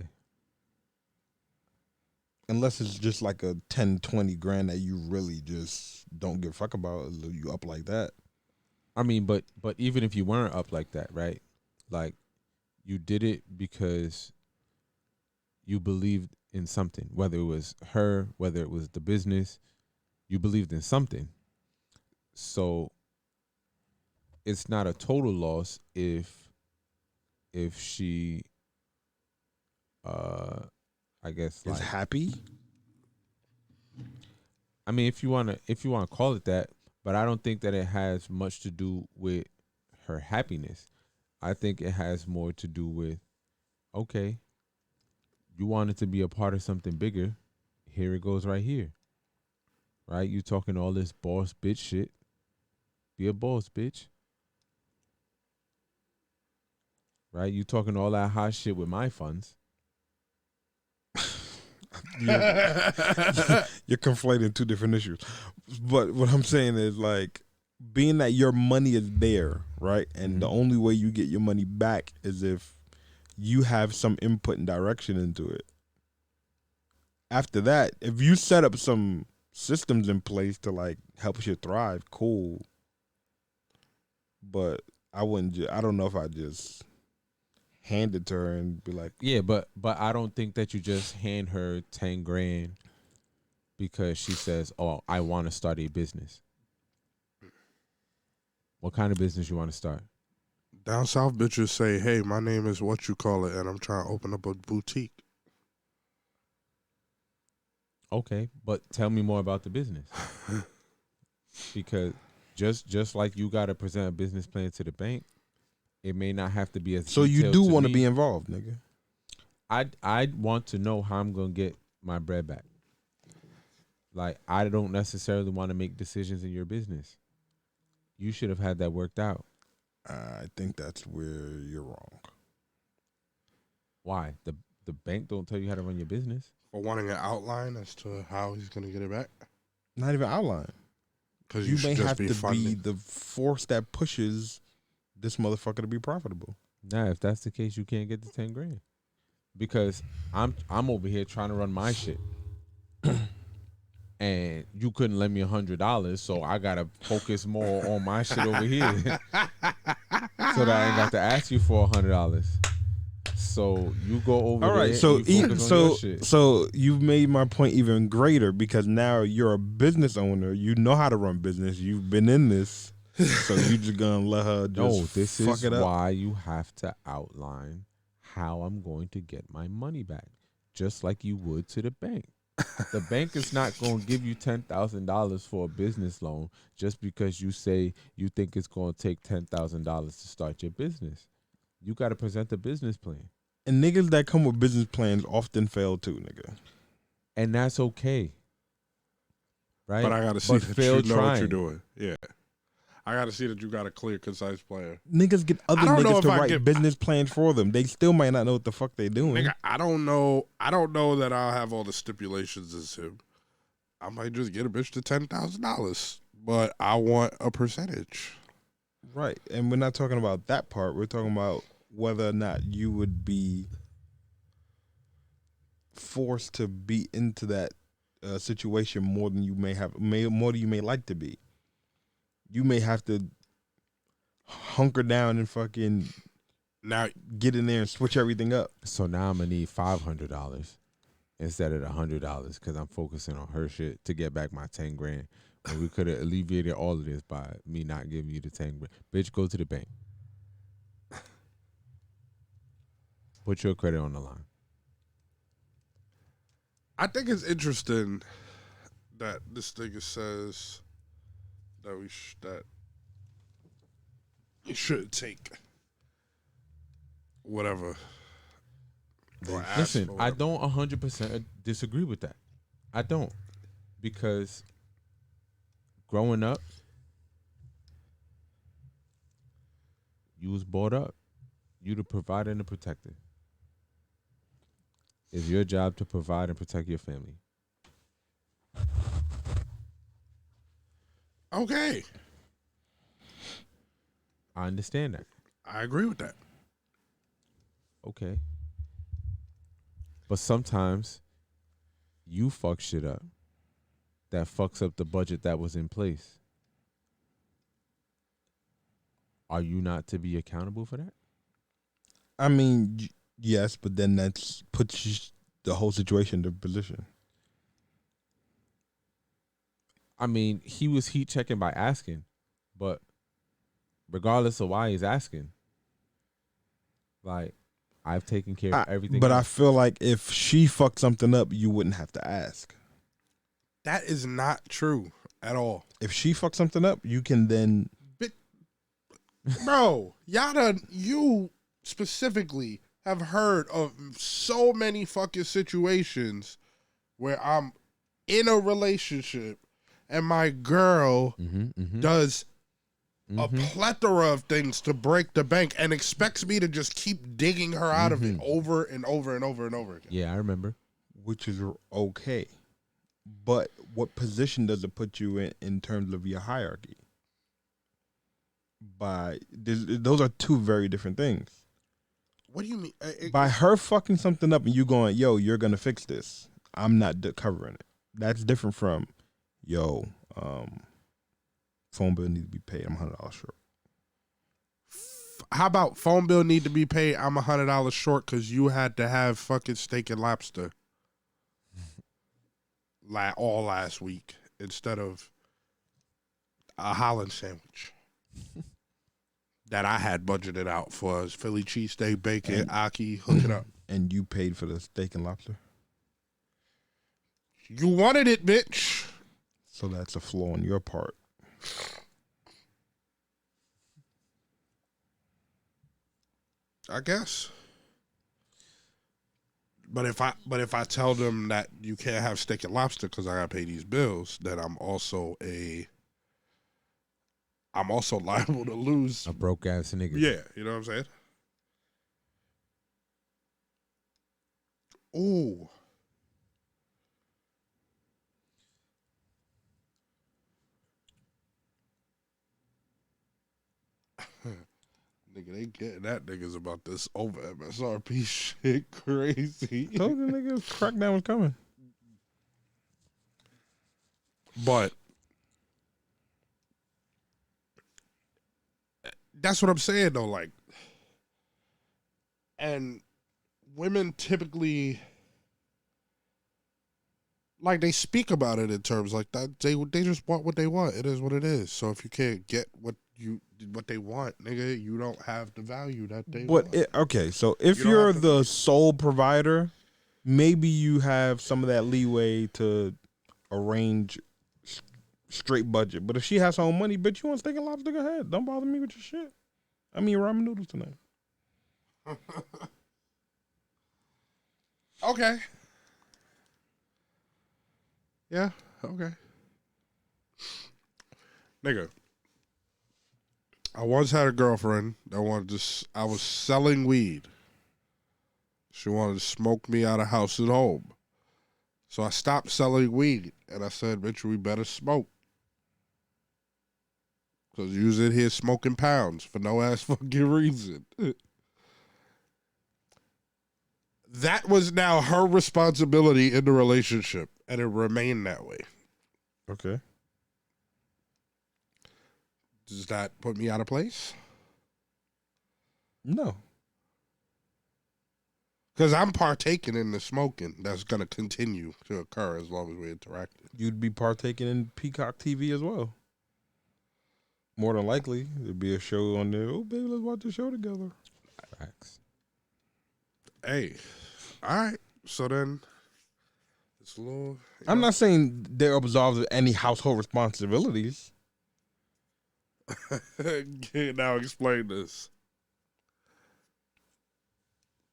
[SPEAKER 2] Unless it's just like a 10, 20 grand that you really just don't give a fuck about, you up like that.
[SPEAKER 3] I mean, but even if you weren't up like that, right? Like, you did it because you believed in something, whether it was her, whether it was the business, you believed in something. So it's not a total loss if she I guess
[SPEAKER 2] Is
[SPEAKER 3] like,
[SPEAKER 2] happy.
[SPEAKER 3] I mean, if you wanna call it that, but I don't think that it has much to do with her happiness. I think it has more to do with, okay, you wanted to be a part of something bigger. Here it goes right here. Right? You talking all this boss bitch shit. Be a boss, bitch. Right? You talking all that hot shit with my funds.
[SPEAKER 2] You're, you're conflating two different issues. But what I'm saying is, like, being that your money is there, right? And the only way you get your money back is if you have some input and direction into it. After that, if you set up some systems in place to like help you thrive, cool. But I wouldn't. I don't know if I just hand it to her and be like,
[SPEAKER 3] Yeah, but I don't think that you just hand her 10 grand because she says, "Oh, I want to start a business." What kind of business you want to start?
[SPEAKER 1] Down south bitches say, "Hey, my name is what you call it, and I'm trying to open up a boutique."
[SPEAKER 3] Okay, but tell me more about the business. Because just like you got to present a business plan to the bank, it may not have to be as
[SPEAKER 2] so you
[SPEAKER 3] detailed
[SPEAKER 2] do
[SPEAKER 3] to
[SPEAKER 2] want to
[SPEAKER 3] me.
[SPEAKER 2] be involved, nigga.
[SPEAKER 3] I want to know how I'm going to get my bread back. Like, I don't necessarily want to make decisions in your business. You should have had that worked out.
[SPEAKER 2] I think that's where you're wrong.
[SPEAKER 3] Why? The bank don't tell you how to run your business.
[SPEAKER 1] For wanting an outline as to how he's gonna get it back,
[SPEAKER 2] Not even outline.
[SPEAKER 1] because
[SPEAKER 2] You
[SPEAKER 1] should
[SPEAKER 2] may
[SPEAKER 1] just
[SPEAKER 2] have
[SPEAKER 1] be
[SPEAKER 2] to
[SPEAKER 1] funding.
[SPEAKER 2] be the force that pushes this motherfucker to be profitable.
[SPEAKER 3] Nah, if that's the case, you can't get the 10 grand. Because I'm over here trying to run my shit. And you couldn't lend me $100, so I gotta focus more on my shit over here, so that I ain't got to ask you for $100. So you go over
[SPEAKER 2] All right,
[SPEAKER 3] there
[SPEAKER 2] so
[SPEAKER 3] and you focus on your shit.
[SPEAKER 2] so you've made my point even greater because now you're a business owner. You know how to run business. You've been in this, so you just gonna let her just
[SPEAKER 3] No, this
[SPEAKER 2] fuck
[SPEAKER 3] is
[SPEAKER 2] it up.
[SPEAKER 3] why you have to outline how I'm going to get my money back, just like you would to the bank. The bank is not going to give you $10,000 for a business loan just because you say you think it's going to take $10,000 to start your business. You got to present a business plan.
[SPEAKER 2] And niggas that come with business plans often fail too, nigga.
[SPEAKER 3] And that's okay. Right?
[SPEAKER 1] But I gotta see
[SPEAKER 3] But
[SPEAKER 1] that
[SPEAKER 3] fail
[SPEAKER 1] you know what you're
[SPEAKER 3] trying.
[SPEAKER 1] doing. Yeah, I gotta see that you got a clear, concise plan.
[SPEAKER 2] Niggas get other
[SPEAKER 1] don't know
[SPEAKER 2] niggas
[SPEAKER 1] if
[SPEAKER 2] to
[SPEAKER 1] I
[SPEAKER 2] write
[SPEAKER 1] get-
[SPEAKER 2] business plans for them. They still might not know what the fuck they doing.
[SPEAKER 1] Nigga, I don't know. I don't know that I'll have all the stipulations as him. I might just get a bitch to $10,000, but I want a percentage.
[SPEAKER 2] Right. And we're not talking about that part. We're talking about whether or not you would be forced to be into that situation more than you more than you may like to be. You may have to hunker down and fucking
[SPEAKER 1] Now,
[SPEAKER 2] get in there and switch everything up.
[SPEAKER 3] So now I'm gonna need $500 instead of the $100 because I'm focusing on her shit to get back my 10 grand. When we could have alleviated all of this by me not giving you the 10 grand. Bitch, go to the bank. Put your credit on the line.
[SPEAKER 1] I think it's interesting that this nigga says that that you shouldn't take whatever. Or ask
[SPEAKER 3] Listen,
[SPEAKER 1] for
[SPEAKER 3] I
[SPEAKER 1] whatever.
[SPEAKER 3] don't 100% disagree with that. I don't. Because growing up, you was brought up. You the provider and the protector. It's your job to provide and protect your family.
[SPEAKER 1] Okay,
[SPEAKER 3] I understand that.
[SPEAKER 1] I agree with that.
[SPEAKER 3] Okay. But sometimes you fuck shit up that fucks up the budget that was in place. Are you not to be accountable for that?
[SPEAKER 2] I mean, yes, but then that puts the whole situation into position.
[SPEAKER 3] I mean, he was heat checking by asking, but regardless of why he's asking, like, I've taken care of everything
[SPEAKER 2] But I
[SPEAKER 3] else.
[SPEAKER 2] feel like if she fucked something up, you wouldn't have to ask.
[SPEAKER 1] That is not true at all.
[SPEAKER 2] If she fucked something up, you can then.
[SPEAKER 1] Bro, you specifically have heard of so many fucking situations where I'm in a relationship and my girl does a plethora of things to break the bank and expects me to just keep digging her out of it over and over and over and over again.
[SPEAKER 3] Yeah, I remember.
[SPEAKER 2] Which is okay. But what position does it put you in terms of your hierarchy? Those are two very different things.
[SPEAKER 1] What do you mean?
[SPEAKER 2] By her fucking something up and you going, yo, you're going to fix this. I'm not covering it. That's different from, yo, phone bill needs to be paid. I'm $100 short.
[SPEAKER 1] How about phone bill need to be paid? I'm $100 short because you had to have fucking steak and lobster all last week instead of a Holland sandwich that I had budgeted out for us. Philly cheesesteak, bacon, aki, hook it up.
[SPEAKER 2] And you paid for the steak and lobster?
[SPEAKER 1] You wanted it, bitch.
[SPEAKER 2] So that's a flaw on your part.
[SPEAKER 1] I guess. But if I tell them that you can't have steak and lobster because I gotta pay these bills, then I'm also liable to lose.
[SPEAKER 3] A broke ass nigga.
[SPEAKER 1] Yeah, you know what I'm saying? Ooh. Nigga, they getting that niggas about this over MSRP shit crazy.
[SPEAKER 2] Told you niggas crackdown was coming.
[SPEAKER 1] But that's what I'm saying though, like, and women typically like they speak about it in terms like that. They just want what they want. It is what it is. So if you can't get what they want, nigga, you don't have the value that they want.
[SPEAKER 2] Okay, so if
[SPEAKER 1] You don't
[SPEAKER 2] you're
[SPEAKER 1] have to
[SPEAKER 2] the sole provider, maybe you have some of that leeway to arrange straight budget. But if she has her own money, bitch, you want steak and lobster, go ahead. Don't bother me with your shit. I mean ramen noodles tonight.
[SPEAKER 1] Okay. Yeah, okay. Nigga, I once had a girlfriend that wanted to. I was selling weed. She wanted to smoke me out of house and home. So I stopped selling weed, and I said, "Bitch, we better smoke." Because you was in here smoking pounds for no ass fucking reason. That was now her responsibility in the relationship, and it remained that way.
[SPEAKER 2] Okay.
[SPEAKER 1] Does that put me out of place?
[SPEAKER 2] No.
[SPEAKER 1] Because I'm partaking in the smoking that's going to continue to occur as long as we interact.
[SPEAKER 2] You'd be partaking in Peacock TV as well. More than likely, there'd be a show on there. Oh, baby, let's watch the show together.
[SPEAKER 3] Facts.
[SPEAKER 1] Hey, all right. So then, it's a little.
[SPEAKER 2] I'm not saying they're absolved of any household responsibilities.
[SPEAKER 1] Now explain this.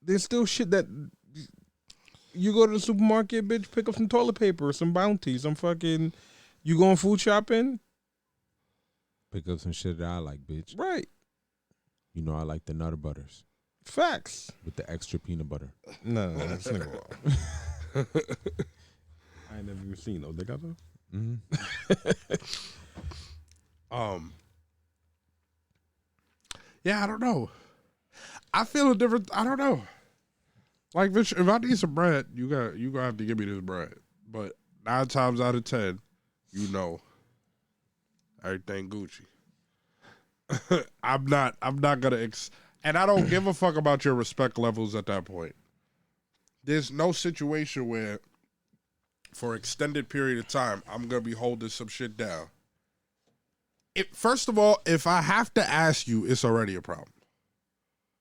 [SPEAKER 2] There's still shit that you go to the supermarket, bitch, pick up some toilet paper, some Bounty, some fucking. You going food shopping?
[SPEAKER 3] Pick up some shit that I like, bitch.
[SPEAKER 2] Right.
[SPEAKER 3] You know I like the Nutter Butters
[SPEAKER 2] Facts.
[SPEAKER 3] with the extra peanut butter.
[SPEAKER 2] No, that's nigga wrong. I ain't never even seen those. They got those?
[SPEAKER 3] Mm-hmm.
[SPEAKER 1] Yeah, I don't know. I feel a different. I don't know. Like, bitch, if I need some bread, you gonna have to give me this bread. But 9 times out of 10, you know, everything Gucci. I'm not gonna. And I don't give a fuck about your respect levels at that point. There's no situation where, for extended period of time, I'm gonna be holding some shit down. First of all, if I have to ask you, it's already a problem.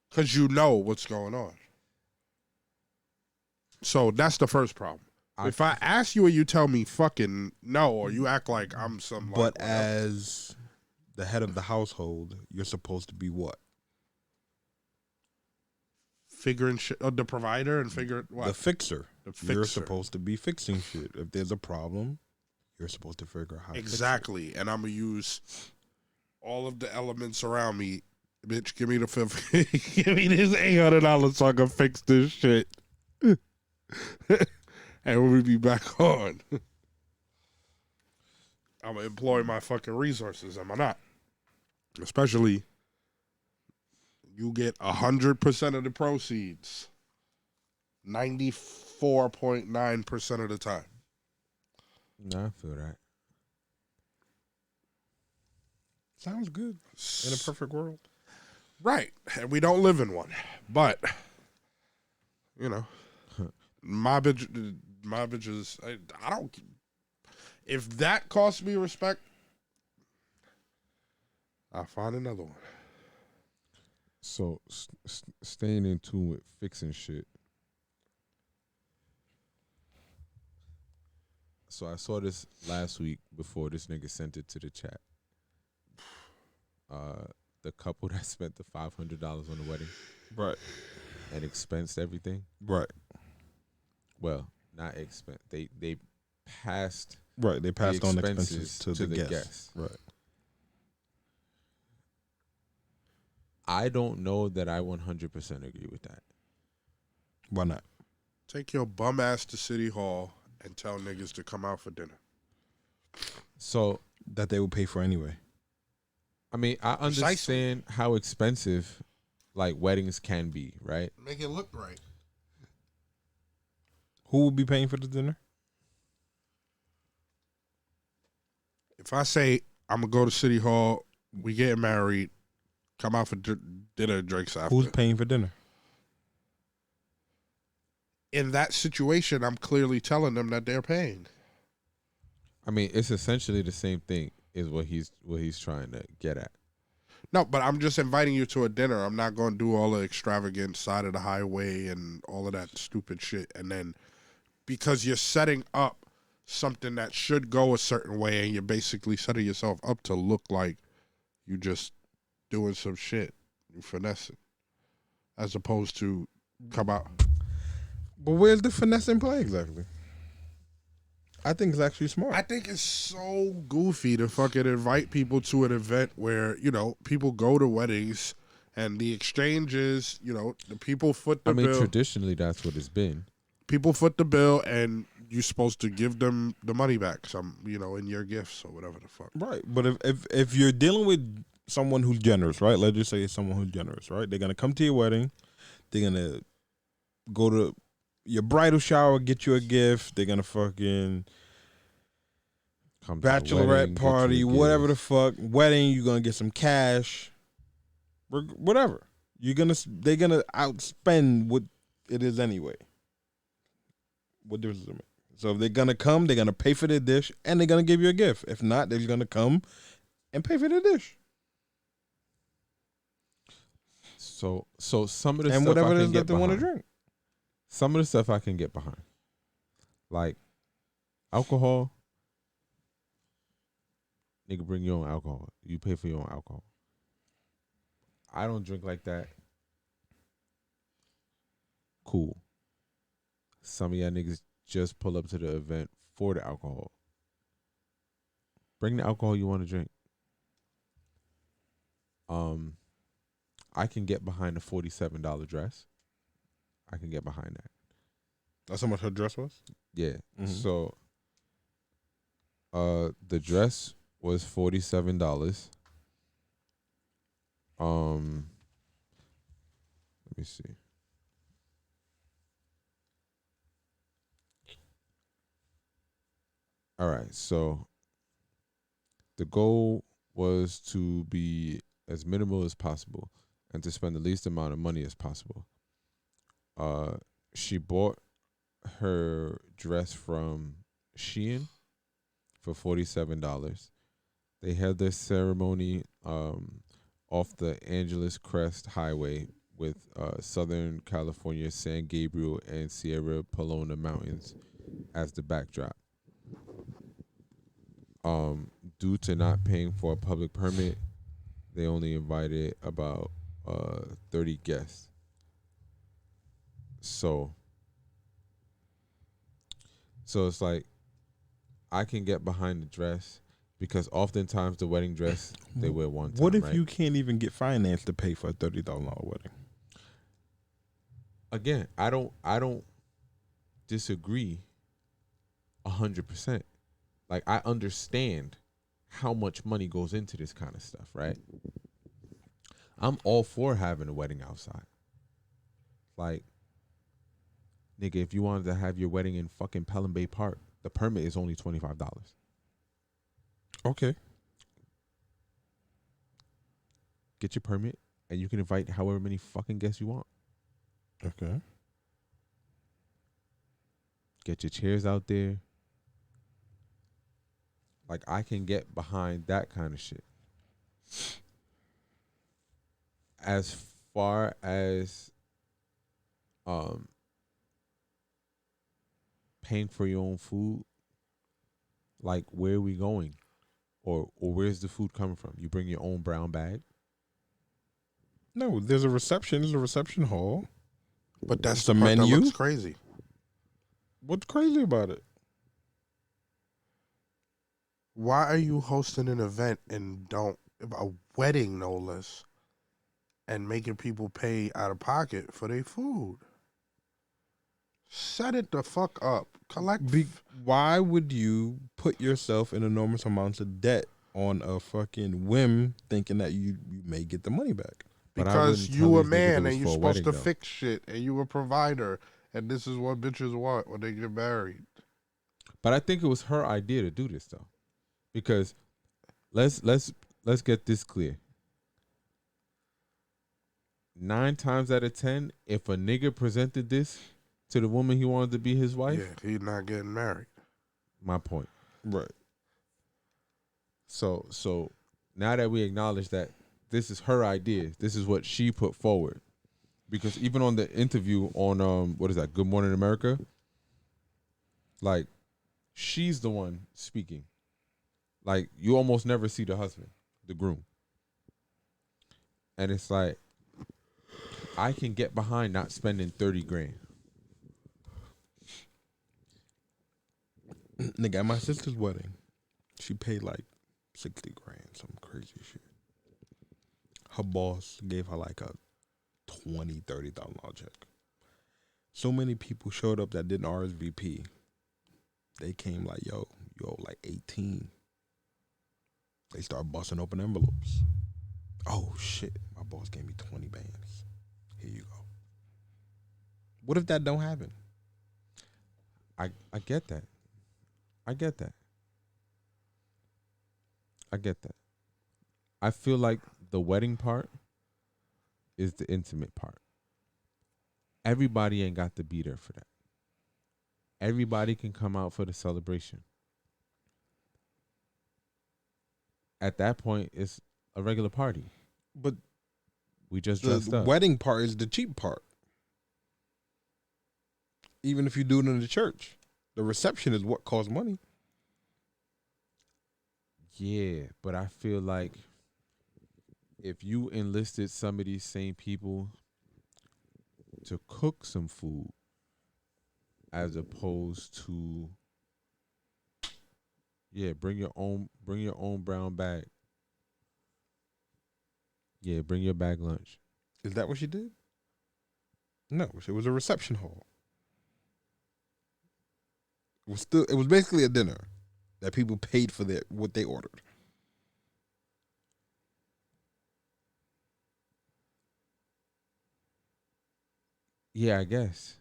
[SPEAKER 1] Because you know what's going on. So that's the first problem. If I ask you and you tell me fucking no, or you act like I'm some like
[SPEAKER 2] But
[SPEAKER 1] whatever.
[SPEAKER 2] as the head of the household, you're supposed to be what?
[SPEAKER 1] Figuring shit, the provider and figure what?
[SPEAKER 2] The fixer.
[SPEAKER 1] The fixer.
[SPEAKER 2] You're supposed to be fixing shit. If there's a problem, you're supposed to figure out how to
[SPEAKER 1] Exactly. And I'm going to use all of the elements around me. Bitch, give me the give me this $800 so I can fix this shit. And we'll be back on. I'm going to employ my fucking resources, am I not? Especially, you get 100% of the proceeds 94.9% of the time.
[SPEAKER 3] No, I feel that.
[SPEAKER 2] Sounds good. In a perfect world.
[SPEAKER 1] Right. And we don't live in one. But, you know, my bitches, I don't, if that costs me respect, I'll find another one.
[SPEAKER 3] So, staying in tune with fixing shit. So, I saw this last week before this nigga sent it to the chat. The couple that spent the $500 on the wedding.
[SPEAKER 2] Right.
[SPEAKER 3] And expensed everything.
[SPEAKER 2] Right.
[SPEAKER 3] Well, not expense. They passed.
[SPEAKER 2] Right. They passed
[SPEAKER 3] the
[SPEAKER 2] on expenses to the guests.
[SPEAKER 3] guests.
[SPEAKER 2] Right.
[SPEAKER 3] I don't know that I 100% agree with that.
[SPEAKER 2] Why not?
[SPEAKER 1] Take your bum ass to City Hall and tell niggas to come out for dinner.
[SPEAKER 3] So
[SPEAKER 2] that they will pay for anyway.
[SPEAKER 3] I mean, I understand how expensive like weddings can be, right?
[SPEAKER 1] Make it look right.
[SPEAKER 2] Who will be paying for the dinner?
[SPEAKER 1] If I say I'm gonna go to City Hall, we get married, come out for dinner, drinks after.
[SPEAKER 2] Who's paying for dinner?
[SPEAKER 1] In that situation, I'm clearly telling them that they're paying.
[SPEAKER 3] I mean, it's essentially the same thing. Is what he's trying to get at.
[SPEAKER 1] No, but I'm just inviting you to a dinner. I'm not going to do all the extravagant side of the highway and all of that stupid shit. And then because you're setting up something that should go a certain way and you're basically setting yourself up to look like you just doing some shit. You finessing. As opposed to come out.
[SPEAKER 2] But where's the finesse in play exactly? I think it's actually smart.
[SPEAKER 1] I think it's so goofy to fucking invite people to an event where, people go to weddings and the exchange is, the people foot the
[SPEAKER 3] I mean,
[SPEAKER 1] bill.
[SPEAKER 3] traditionally, that's what it's been.
[SPEAKER 1] People foot the bill and you're supposed to give them the money back, in your gifts or whatever the fuck.
[SPEAKER 2] Right, but if you're dealing with someone who's generous, right? Let's just say it's someone who's generous, right? They're gonna come to your wedding. They're gonna go to your bridal shower, get you a gift. They're gonna fucking
[SPEAKER 3] Come to the
[SPEAKER 2] bachelorette
[SPEAKER 3] wedding, get you
[SPEAKER 2] party,
[SPEAKER 3] a
[SPEAKER 2] whatever the
[SPEAKER 3] gift.
[SPEAKER 2] fuck. Wedding, you're gonna get some cash. Whatever. They're gonna outspend what it is anyway. What difference does it make? So if they're gonna come, they're gonna pay for their dish and they're gonna give you a gift. If not, they're gonna come and pay for their dish.
[SPEAKER 3] So some of the
[SPEAKER 2] And
[SPEAKER 3] stuff
[SPEAKER 2] whatever
[SPEAKER 3] I
[SPEAKER 2] it
[SPEAKER 3] can
[SPEAKER 2] is
[SPEAKER 3] get
[SPEAKER 2] that they want to
[SPEAKER 3] behind.
[SPEAKER 2] drink.
[SPEAKER 3] Some of the stuff I can get behind, like alcohol. Nigga, bring your own alcohol. You pay for your own alcohol. I don't drink like that. Cool. Some of y'all niggas just pull up to the event for the alcohol. Bring the alcohol you want to drink. I can get behind a $47 dress. I can get behind that.
[SPEAKER 2] That's how much her dress was?
[SPEAKER 3] Yeah.
[SPEAKER 2] Mhm.
[SPEAKER 3] So the dress was $47. Let me see. All right, so the goal was to be as minimal as possible and to spend the least amount of money as possible. She bought her dress from Shein for $47. They had their ceremony off the Angeles Crest Highway with Southern California, San Gabriel, and Sierra Pelona Mountains as the backdrop. Due to not paying for a public permit, they only invited about 30 guests. So it's like I can get behind the dress because oftentimes the wedding dress they wear one time.
[SPEAKER 2] What if
[SPEAKER 3] right?
[SPEAKER 2] you can't even get finance to pay for a $30 wedding?
[SPEAKER 3] Again, I don't disagree 100%. Like I understand how much money goes into this kind of stuff, right? I'm all for having a wedding outside. Like, nigga, if you wanted to have your wedding in fucking Pelham Bay Park, the permit is only $25.
[SPEAKER 2] Okay.
[SPEAKER 3] Get your permit, and you can invite however many fucking guests you want.
[SPEAKER 2] Okay.
[SPEAKER 3] Get your chairs out there. Like, I can get behind that kind of shit. As far as paying for your own food, like, where are we going? Or where's the food coming from? You bring your own brown bag?
[SPEAKER 2] No, there's a reception. There's a reception hall.
[SPEAKER 1] But that's
[SPEAKER 2] It's
[SPEAKER 1] the
[SPEAKER 2] a
[SPEAKER 1] part that
[SPEAKER 2] menu?
[SPEAKER 1] looks crazy.
[SPEAKER 2] What's crazy about it?
[SPEAKER 1] Why are you hosting an event and a wedding no less, and making people pay out of pocket for their food? Set it the fuck up. Collect.
[SPEAKER 2] Why would you put yourself in enormous amounts of debt on a fucking whim, thinking that you may get the money back?
[SPEAKER 3] But I
[SPEAKER 1] Because
[SPEAKER 3] wouldn't
[SPEAKER 1] you
[SPEAKER 3] tell
[SPEAKER 1] a
[SPEAKER 3] these niggas it
[SPEAKER 1] man
[SPEAKER 3] was
[SPEAKER 1] and you're
[SPEAKER 3] for a
[SPEAKER 1] supposed
[SPEAKER 3] wedding,
[SPEAKER 1] to
[SPEAKER 3] though.
[SPEAKER 1] fix shit, and you a provider, and this is what bitches want when they get married.
[SPEAKER 3] But I think it was her idea to do this though, because let's get this clear. 9 times out of 10, if a nigga presented this to the woman he wanted to be his wife,
[SPEAKER 1] Yeah, he's not getting married.
[SPEAKER 3] my point.
[SPEAKER 2] Right.
[SPEAKER 3] So now that we acknowledge that this is her idea, this is what she put forward, because even on the interview on what is that, Good Morning America, like, she's the one speaking. Like, you almost never see the husband, the groom. And it's like, I can get behind not spending 30 grand.
[SPEAKER 2] Nigga, at my sister's wedding, she paid like 60 grand, some crazy shit. Her boss gave her like a $20,000-$30,000 check. So many people showed up that didn't RSVP. They came like, yo, like 18. They start busting open envelopes. Oh shit, my boss gave me 20 bands. Here you go. What if that don't happen?
[SPEAKER 3] I get that. I get that. I get that. I feel like the wedding part is the intimate part. Everybody ain't got to be there for that. Everybody can come out for the celebration. At that point, it's a regular party.
[SPEAKER 2] But
[SPEAKER 3] We just
[SPEAKER 2] the
[SPEAKER 3] dressed up.
[SPEAKER 2] wedding part is the cheap part. Even if you do it in the church, the reception is what costs money.
[SPEAKER 3] Yeah, but I feel like if you enlisted some of these same people to cook some food as opposed to bring your own brown bag. Yeah, bring your bag lunch.
[SPEAKER 2] Is that what she did? No, it was a reception hall. It was basically a dinner that people paid for what they ordered.
[SPEAKER 3] Yeah, I guess.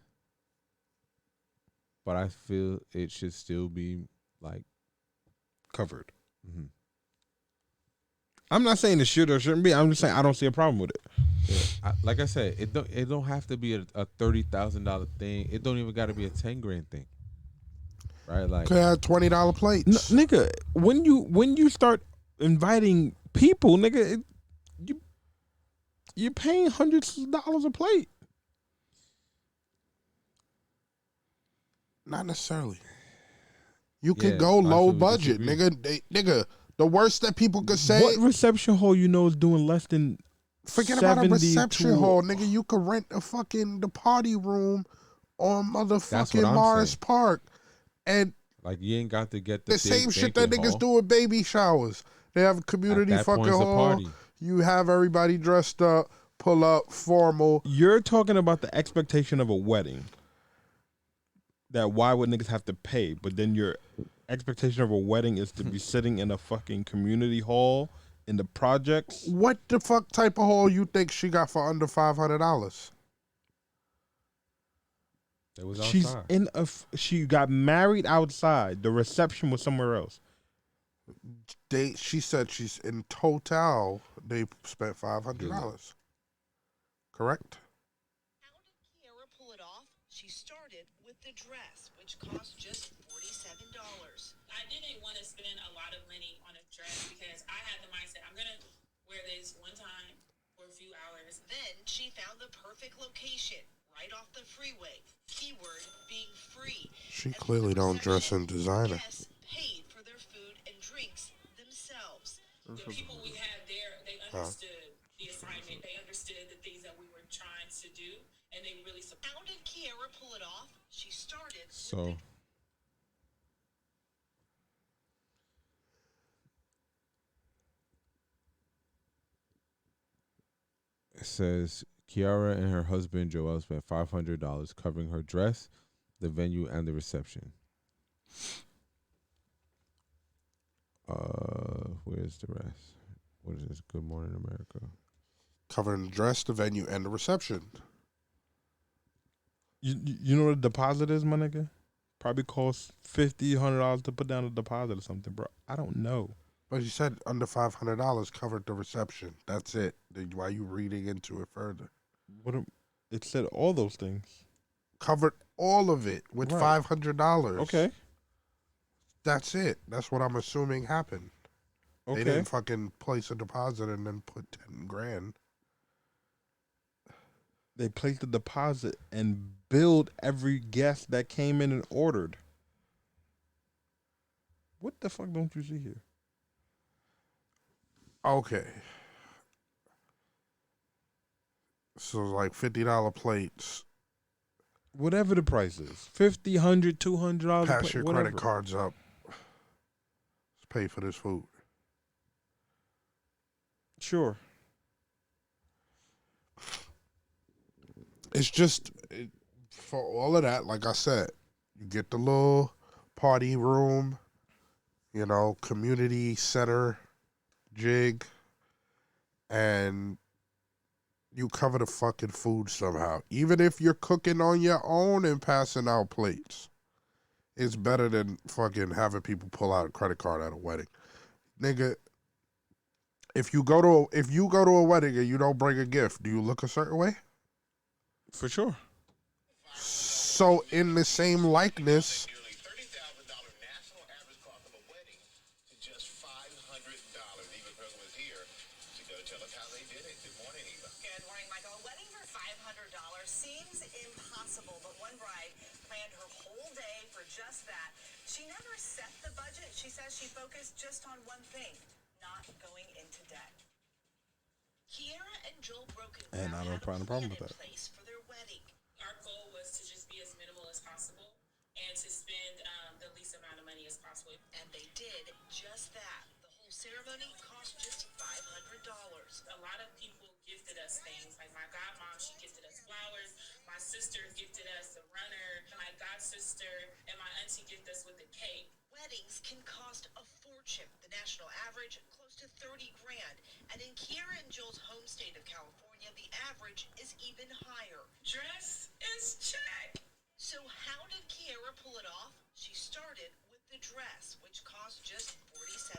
[SPEAKER 3] But I feel it should still be like
[SPEAKER 2] Covered.
[SPEAKER 3] mm-hmm.
[SPEAKER 2] I'm not saying it should or shouldn't be. I'm just saying I don't see a problem with it.
[SPEAKER 3] Yeah, like I said, it don't have to be a $30,000 thing. It don't even got to be a 10 grand thing, right? Like
[SPEAKER 1] Could have $20 plates.
[SPEAKER 2] Nigga, when you start inviting people, nigga, you're paying hundreds of dollars a plate.
[SPEAKER 1] Not necessarily. You could
[SPEAKER 3] Yeah,
[SPEAKER 1] go low
[SPEAKER 3] actually
[SPEAKER 1] budget,
[SPEAKER 3] disagree.
[SPEAKER 1] nigga. The worst that people could say.
[SPEAKER 2] What reception hall you know is doing less than
[SPEAKER 1] Forget about a
[SPEAKER 2] 70
[SPEAKER 1] reception
[SPEAKER 2] to-
[SPEAKER 1] hall, nigga. You could rent the party room on
[SPEAKER 3] That's
[SPEAKER 1] motherfucking
[SPEAKER 3] what I'm
[SPEAKER 1] Morris
[SPEAKER 3] saying.
[SPEAKER 1] Park, and
[SPEAKER 3] Like you ain't got to get the
[SPEAKER 1] the same
[SPEAKER 3] big
[SPEAKER 1] shit that
[SPEAKER 3] banquet
[SPEAKER 1] niggas
[SPEAKER 3] hall.
[SPEAKER 1] do with baby showers. They have a community
[SPEAKER 3] At that
[SPEAKER 1] fucking
[SPEAKER 3] point, it's a
[SPEAKER 1] hall.
[SPEAKER 3] party.
[SPEAKER 1] You have everybody dressed up, pull up, formal.
[SPEAKER 2] You're talking about the expectation of a wedding. That why would niggas have to pay? But then your expectation of a wedding is to be sitting in a fucking community hall in the projects.
[SPEAKER 1] What the fuck type of hall you think she got for under $500?
[SPEAKER 3] It was
[SPEAKER 2] She's
[SPEAKER 3] outside.
[SPEAKER 2] in she got married outside. The reception was somewhere else.
[SPEAKER 1] She said she's in total. They spent $500. Correct?
[SPEAKER 5] How did Kiara pull it off? She started with the dress, which cost just $47.
[SPEAKER 6] I didn't want to spend a lot of money on a dress because I had the mindset I'm gonna wear this one time for a few hours.
[SPEAKER 5] Then she found the perfect location, right off the freeway. Keyword being free.
[SPEAKER 1] She
[SPEAKER 5] At
[SPEAKER 1] clearly
[SPEAKER 5] the
[SPEAKER 1] don't dress in
[SPEAKER 5] reception,
[SPEAKER 1] designer.
[SPEAKER 5] Guests paid for their food and drinks themselves.
[SPEAKER 6] The people we had there, they understood the assignment. They understood the things that we were trying to do, and they really supported.
[SPEAKER 5] How did Kiara pull it off? She started with
[SPEAKER 3] So it says Kiara and her husband Joel spent $500 covering her dress, the venue, and the reception. Where's the rest? What is this? Good Morning America.
[SPEAKER 1] Covering the dress, the venue, and the reception.
[SPEAKER 2] You know what a deposit is, my nigga? Probably costs $50, $100 to put down a deposit or something, bro. I don't know.
[SPEAKER 1] But you said under $500 covered the reception. That's it. Why are you reading into it further?
[SPEAKER 2] It said all those things.
[SPEAKER 1] Covered all of it with
[SPEAKER 2] Right.
[SPEAKER 1] $500.
[SPEAKER 2] Okay.
[SPEAKER 1] That's it. That's what I'm assuming happened. They
[SPEAKER 2] Okay.
[SPEAKER 1] didn't fucking place a deposit and then put 10 grand.
[SPEAKER 2] They placed the deposit and billed every guest that came in and ordered. What the fuck don't you see here?
[SPEAKER 1] Okay. So like $50 plates.
[SPEAKER 2] Whatever the price is. $50, $100, $200.
[SPEAKER 1] Pass your
[SPEAKER 2] whatever.
[SPEAKER 1] credit cards up. Let's pay for this food.
[SPEAKER 2] Sure.
[SPEAKER 1] It's just for all of that, like I said, you get the little party room, community center jig, and you cover the fucking food somehow. Even if you're cooking on your own and passing out plates, it's better than fucking having people pull out a credit card at a wedding. Nigga, if you go to a wedding and you don't bring a gift, do you look a certain way?
[SPEAKER 2] For sure.
[SPEAKER 1] So in the same likeness,
[SPEAKER 7] Nearly $30,000 national average cost of a wedding to just $500. Eva Perlin was here. She's going to tell us how they did it. Good morning, Eva.
[SPEAKER 5] Good morning, Michael. A wedding for $500 seems impossible, but one bride planned her whole day for just that. She never set the budget. She says she focused just on one thing, not going into debt. Kiera and Joel Broken
[SPEAKER 2] And I don't find a problem with that.
[SPEAKER 5] place for their wedding.
[SPEAKER 6] Our goal was to just be as minimal as possible and to spend the least amount of money as possible.
[SPEAKER 5] And they did just that. The whole ceremony cost just $500.
[SPEAKER 6] A lot of people gifted us things. Like my godmom, she gifted us flowers. My sister gifted us a runner. My god sister and my auntie gifted us with a cake.
[SPEAKER 5] Weddings can cost a fortune. The national average close to $30,000, and in Kiera and Joel's home state of California, the average is even higher.
[SPEAKER 6] Dress is check.
[SPEAKER 5] So how did Kiera pull it off? She started with the dress, which cost just $47.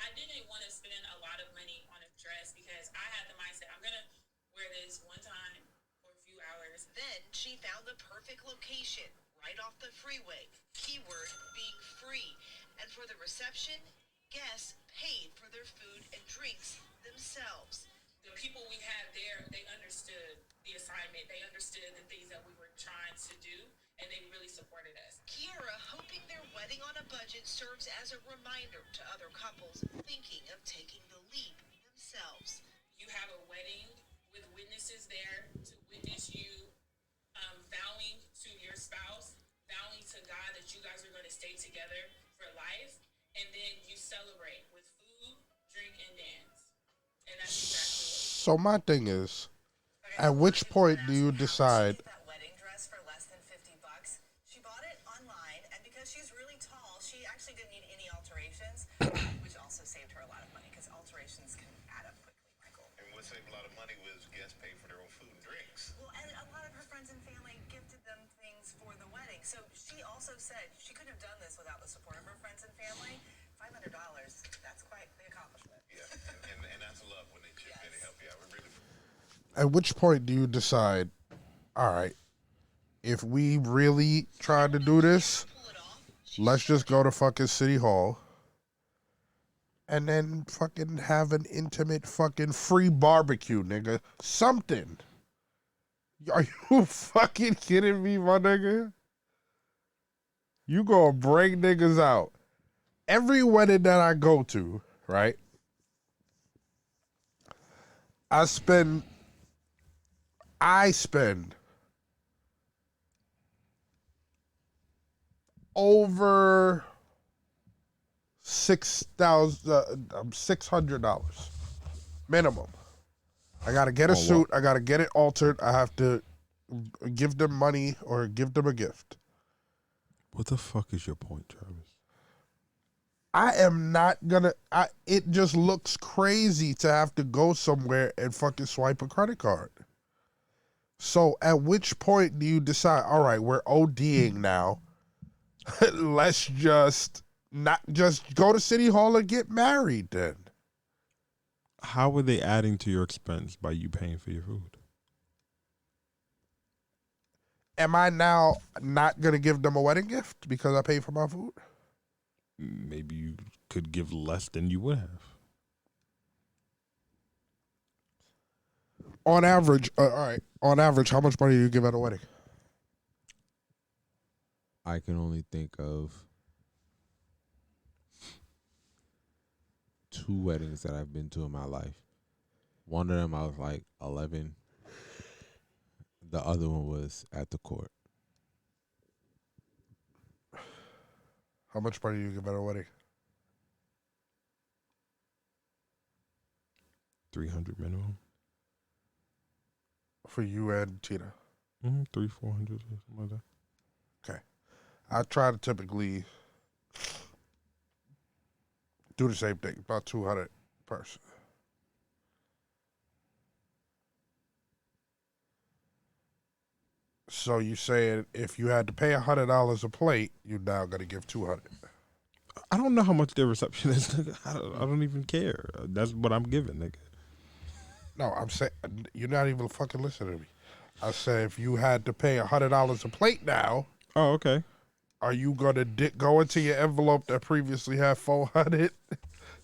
[SPEAKER 6] I didn't want to spend a lot of money on a dress because I had the mindset I'm gonna wear this one time for a few hours.
[SPEAKER 5] Then she found the perfect location, right off the freeway. Keyword being free. And for the reception, guests paid for their food and drinks themselves.
[SPEAKER 6] The people we had there, they understood the assignment. They understood the things that we were trying to do, and they really supported us.
[SPEAKER 5] Kiera, hoping their wedding on a budget serves as a reminder to other couples thinking of taking the leap themselves.
[SPEAKER 6] You have a wedding with witnesses there to witness you vowing to your spouse, vowing to God that you guys are going to stay together for life, and then you celebrate with food, drink, and dance. And that's exactly what
[SPEAKER 1] so my thing is, at which point do you decide?
[SPEAKER 5] That wedding dress for less than $50. She bought it online, and because she's really tall, she actually didn't need any alterations, which also saved her a lot of money because alterations can add up quickly, Michael.
[SPEAKER 7] And what saved a lot of money was guests paid for their own food and drinks.
[SPEAKER 5] Well, and a lot of her friends and family gifted them things for the wedding. So she also said she couldn't have done this without the support of her friends and family. $500, that's quite the accomplishment.
[SPEAKER 7] Yeah, and that's love when they chip in and help you out. We really.
[SPEAKER 1] At which point do you decide, all right, if we really tried to do this,
[SPEAKER 5] Pull it off.
[SPEAKER 1] let's just go to fucking City Hall and then fucking have an intimate fucking free barbecue, nigga. Something. Are you fucking kidding me, my nigga? You gonna bring niggas out. Every wedding that I go to, right? I spend over $600 minimum. I gotta get a suit. I gotta get it altered. I have to give them money or give them a gift.
[SPEAKER 2] What the fuck is your point, Travis?
[SPEAKER 1] I am not gonna. It just looks crazy to have to go somewhere and fucking swipe a credit card. So at which point do you decide, all right, we're ODing now. Let's just not just go to City Hall and get married then.
[SPEAKER 2] How are they adding to your expense by you paying for your food?
[SPEAKER 1] Am I now not gonna give them a wedding gift because I paid for my food?
[SPEAKER 2] Maybe you could give less than you would have.
[SPEAKER 1] On average, all right. On average, how much money do you give at a wedding?
[SPEAKER 3] I can only think of 2 weddings that I've been to in my life. One of them I was like 11. The other one was at the court.
[SPEAKER 1] How much money do you give at a wedding?
[SPEAKER 2] 300 minimum.
[SPEAKER 1] For you and Tina.
[SPEAKER 2] 300-400 or something like that.
[SPEAKER 1] I try to typically do the same thing, about 200 person. So you saying if you had to pay $100 a plate, you now got to give 200.
[SPEAKER 2] I don't know how much their reception is, nigga. I don't even care. That's what I'm giving, nigga.
[SPEAKER 1] No, I'm saying you're not even fucking listening to me. I said if you had to pay $100 a plate now,
[SPEAKER 2] Oh, okay.
[SPEAKER 1] are you gonna go into your envelope that previously had 400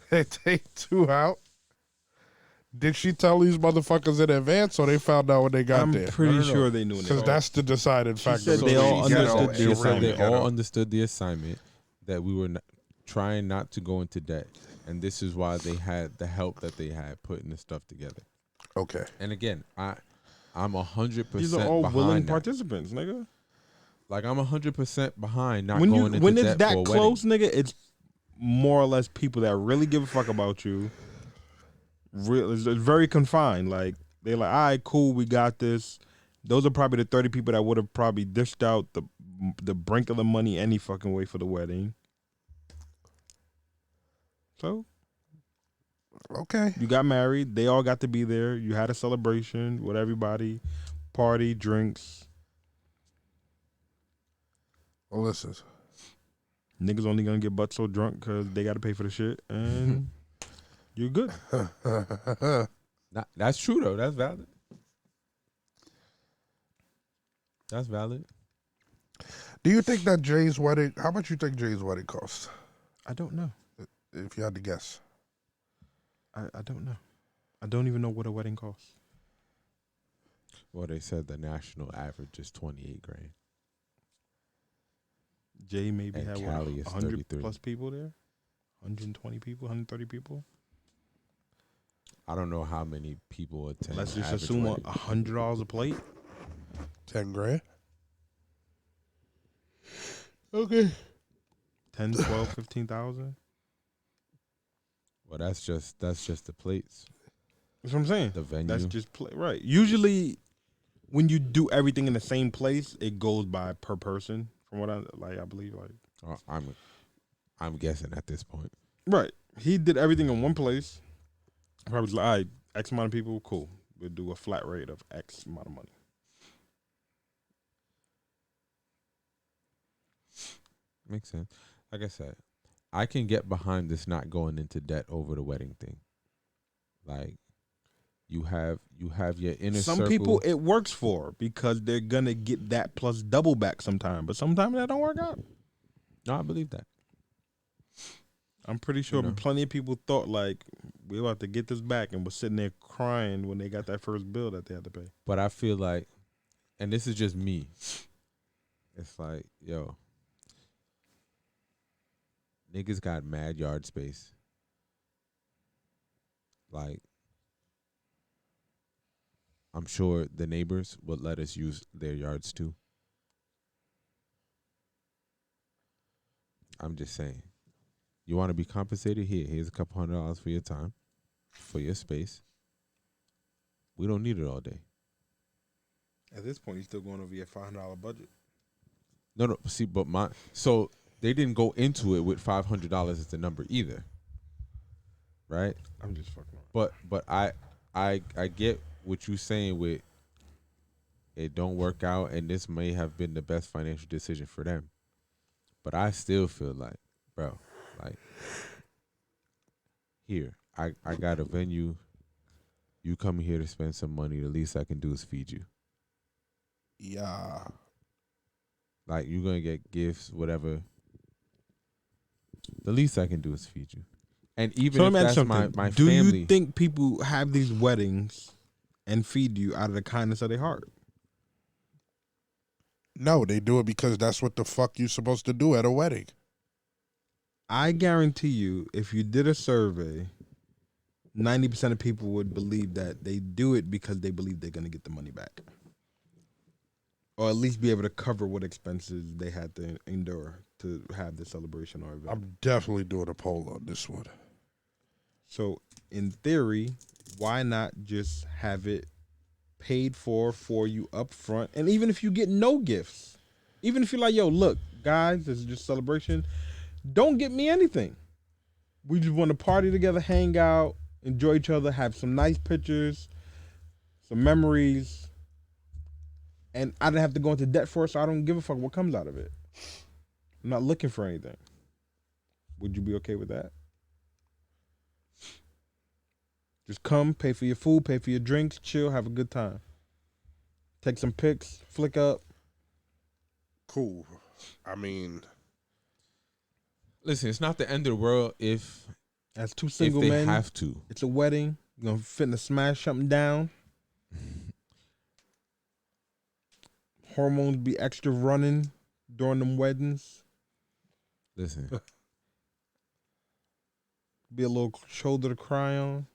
[SPEAKER 1] and take 2 out? Did she tell these motherfuckers in advance, or they found out when they got
[SPEAKER 2] I'm
[SPEAKER 1] there?
[SPEAKER 2] pretty sure they knew.
[SPEAKER 1] Because that's the deciding factor.
[SPEAKER 2] said they all
[SPEAKER 3] She said
[SPEAKER 2] understood
[SPEAKER 3] she
[SPEAKER 2] the
[SPEAKER 3] said they
[SPEAKER 2] assignment.
[SPEAKER 3] all understood the assignment, that we were trying not to go into debt, and this is why they had the help that they had putting the stuff together.
[SPEAKER 1] Okay.
[SPEAKER 3] And again, I'm 100%
[SPEAKER 2] These are all
[SPEAKER 3] behind
[SPEAKER 2] willing
[SPEAKER 3] that.
[SPEAKER 2] participants, nigga.
[SPEAKER 3] Like I'm 100% behind not
[SPEAKER 2] When
[SPEAKER 3] going into
[SPEAKER 2] when it's
[SPEAKER 3] debt
[SPEAKER 2] that
[SPEAKER 3] for a
[SPEAKER 2] close,
[SPEAKER 3] wedding.
[SPEAKER 2] nigga, it's more or less people that really give a fuck about you. It's very confined. Like they're like, all right, cool, we got this. Those are probably the 30 people that would have probably dished out the brink of the money any fucking way for the wedding. So
[SPEAKER 1] Okay.
[SPEAKER 2] you got married. They all got to be there. You had a celebration with everybody, party, drinks.
[SPEAKER 1] Well, listen.
[SPEAKER 2] Niggas only gonna get butt so drunk because they got to pay for the shit, and you're good.
[SPEAKER 3] That's true though. That's valid. That's valid.
[SPEAKER 1] Do you think that Jay's wedding, how much you think Jay's wedding cost?
[SPEAKER 2] I don't know.
[SPEAKER 1] If you had to guess.
[SPEAKER 2] I don't know. I don't even know what a wedding costs.
[SPEAKER 3] Well, they said the national average is 28 grand.
[SPEAKER 2] Jay maybe
[SPEAKER 3] And
[SPEAKER 2] had
[SPEAKER 3] Cali is
[SPEAKER 2] 100
[SPEAKER 3] 33.
[SPEAKER 2] plus people there, 120 people, 130 people.
[SPEAKER 3] I don't know how many people attend.
[SPEAKER 2] Let's
[SPEAKER 3] the
[SPEAKER 2] just
[SPEAKER 3] average
[SPEAKER 2] assume
[SPEAKER 3] wedding.
[SPEAKER 2] $100 a plate.
[SPEAKER 1] 10 grand? Okay.
[SPEAKER 2] 10, 12, 15,000.
[SPEAKER 3] Well, that's just the plates,
[SPEAKER 2] That's what I'm saying.
[SPEAKER 3] the venue.
[SPEAKER 2] That's just right. Usually, when you do everything in the same place, it goes by per person. From what I believe,
[SPEAKER 3] I'm guessing at this point.
[SPEAKER 2] right. He did everything in one place. Probably was like, all right, X amount of people, cool. We'll do a flat rate of X amount of money.
[SPEAKER 3] Makes sense. Like I said, I can get behind this not going into debt over the wedding thing. Like you have your inner
[SPEAKER 2] Some
[SPEAKER 3] circle.
[SPEAKER 2] people it works for because they're gonna get that plus double back sometime, but sometimes that don't work out.
[SPEAKER 3] No, I believe that.
[SPEAKER 2] I'm pretty sure
[SPEAKER 3] You know.
[SPEAKER 2] plenty of people thought like we're about to get this back and was sitting there crying when they got that first bill that they had to pay.
[SPEAKER 3] But I feel like, and this is just me, it's like, yo, niggas got mad yard space. Like, I'm sure the neighbors would let us use their yards too. I'm just saying. You want to be compensated? Here's a couple $100 for your time, for your space. We don't need it all day.
[SPEAKER 2] At this point, you're still going over your $500 budget.
[SPEAKER 3] No. See, but so they didn't go into it with $500 as the number either, right?
[SPEAKER 2] I'm just fucking around.
[SPEAKER 3] But I get what you're saying with it don't work out, and this may have been the best financial decision for them. But I still feel like, bro, like here, I got a venue. You come here to spend some money. The least I can do is feed you.
[SPEAKER 1] Yeah.
[SPEAKER 3] Like, you're going to get gifts, whatever. The least I can do is feed you. And even if that's my
[SPEAKER 2] do
[SPEAKER 3] family.
[SPEAKER 2] you think people have these weddings and feed you out of the kindness of their heart?
[SPEAKER 1] No, they do it because that's what the fuck you supposed to do at a wedding.
[SPEAKER 2] I guarantee you, if you did a survey, 90% of people would believe that they do it because they believe they're going to get the money back. or at least be able to cover what expenses they had to endure to have the celebration or event.
[SPEAKER 1] I'm definitely doing a poll on this one.
[SPEAKER 2] So, in theory, why not just have it paid for you up front? And even if you get no gifts, even if you're like, yo, look, guys, this is just celebration, don't get me anything. We just want to party together, hang out, enjoy each other, have some nice pictures, some memories. And I didn't have to go into debt for it, so I don't give a fuck what comes out of it. I'm not looking for anything. Would you be okay with that? Just come, pay for your food, pay for your drinks, chill, have a good time. Take some pics, flick up.
[SPEAKER 1] Cool. I mean,
[SPEAKER 3] Listen, it's not the end of the world if
[SPEAKER 2] As two single
[SPEAKER 3] they
[SPEAKER 2] men,
[SPEAKER 3] have to.
[SPEAKER 2] it's a wedding. You're gonna finna smash something down. Hormones be extra running during them weddings.
[SPEAKER 3] Listen,
[SPEAKER 2] Be a little shoulder to cry on.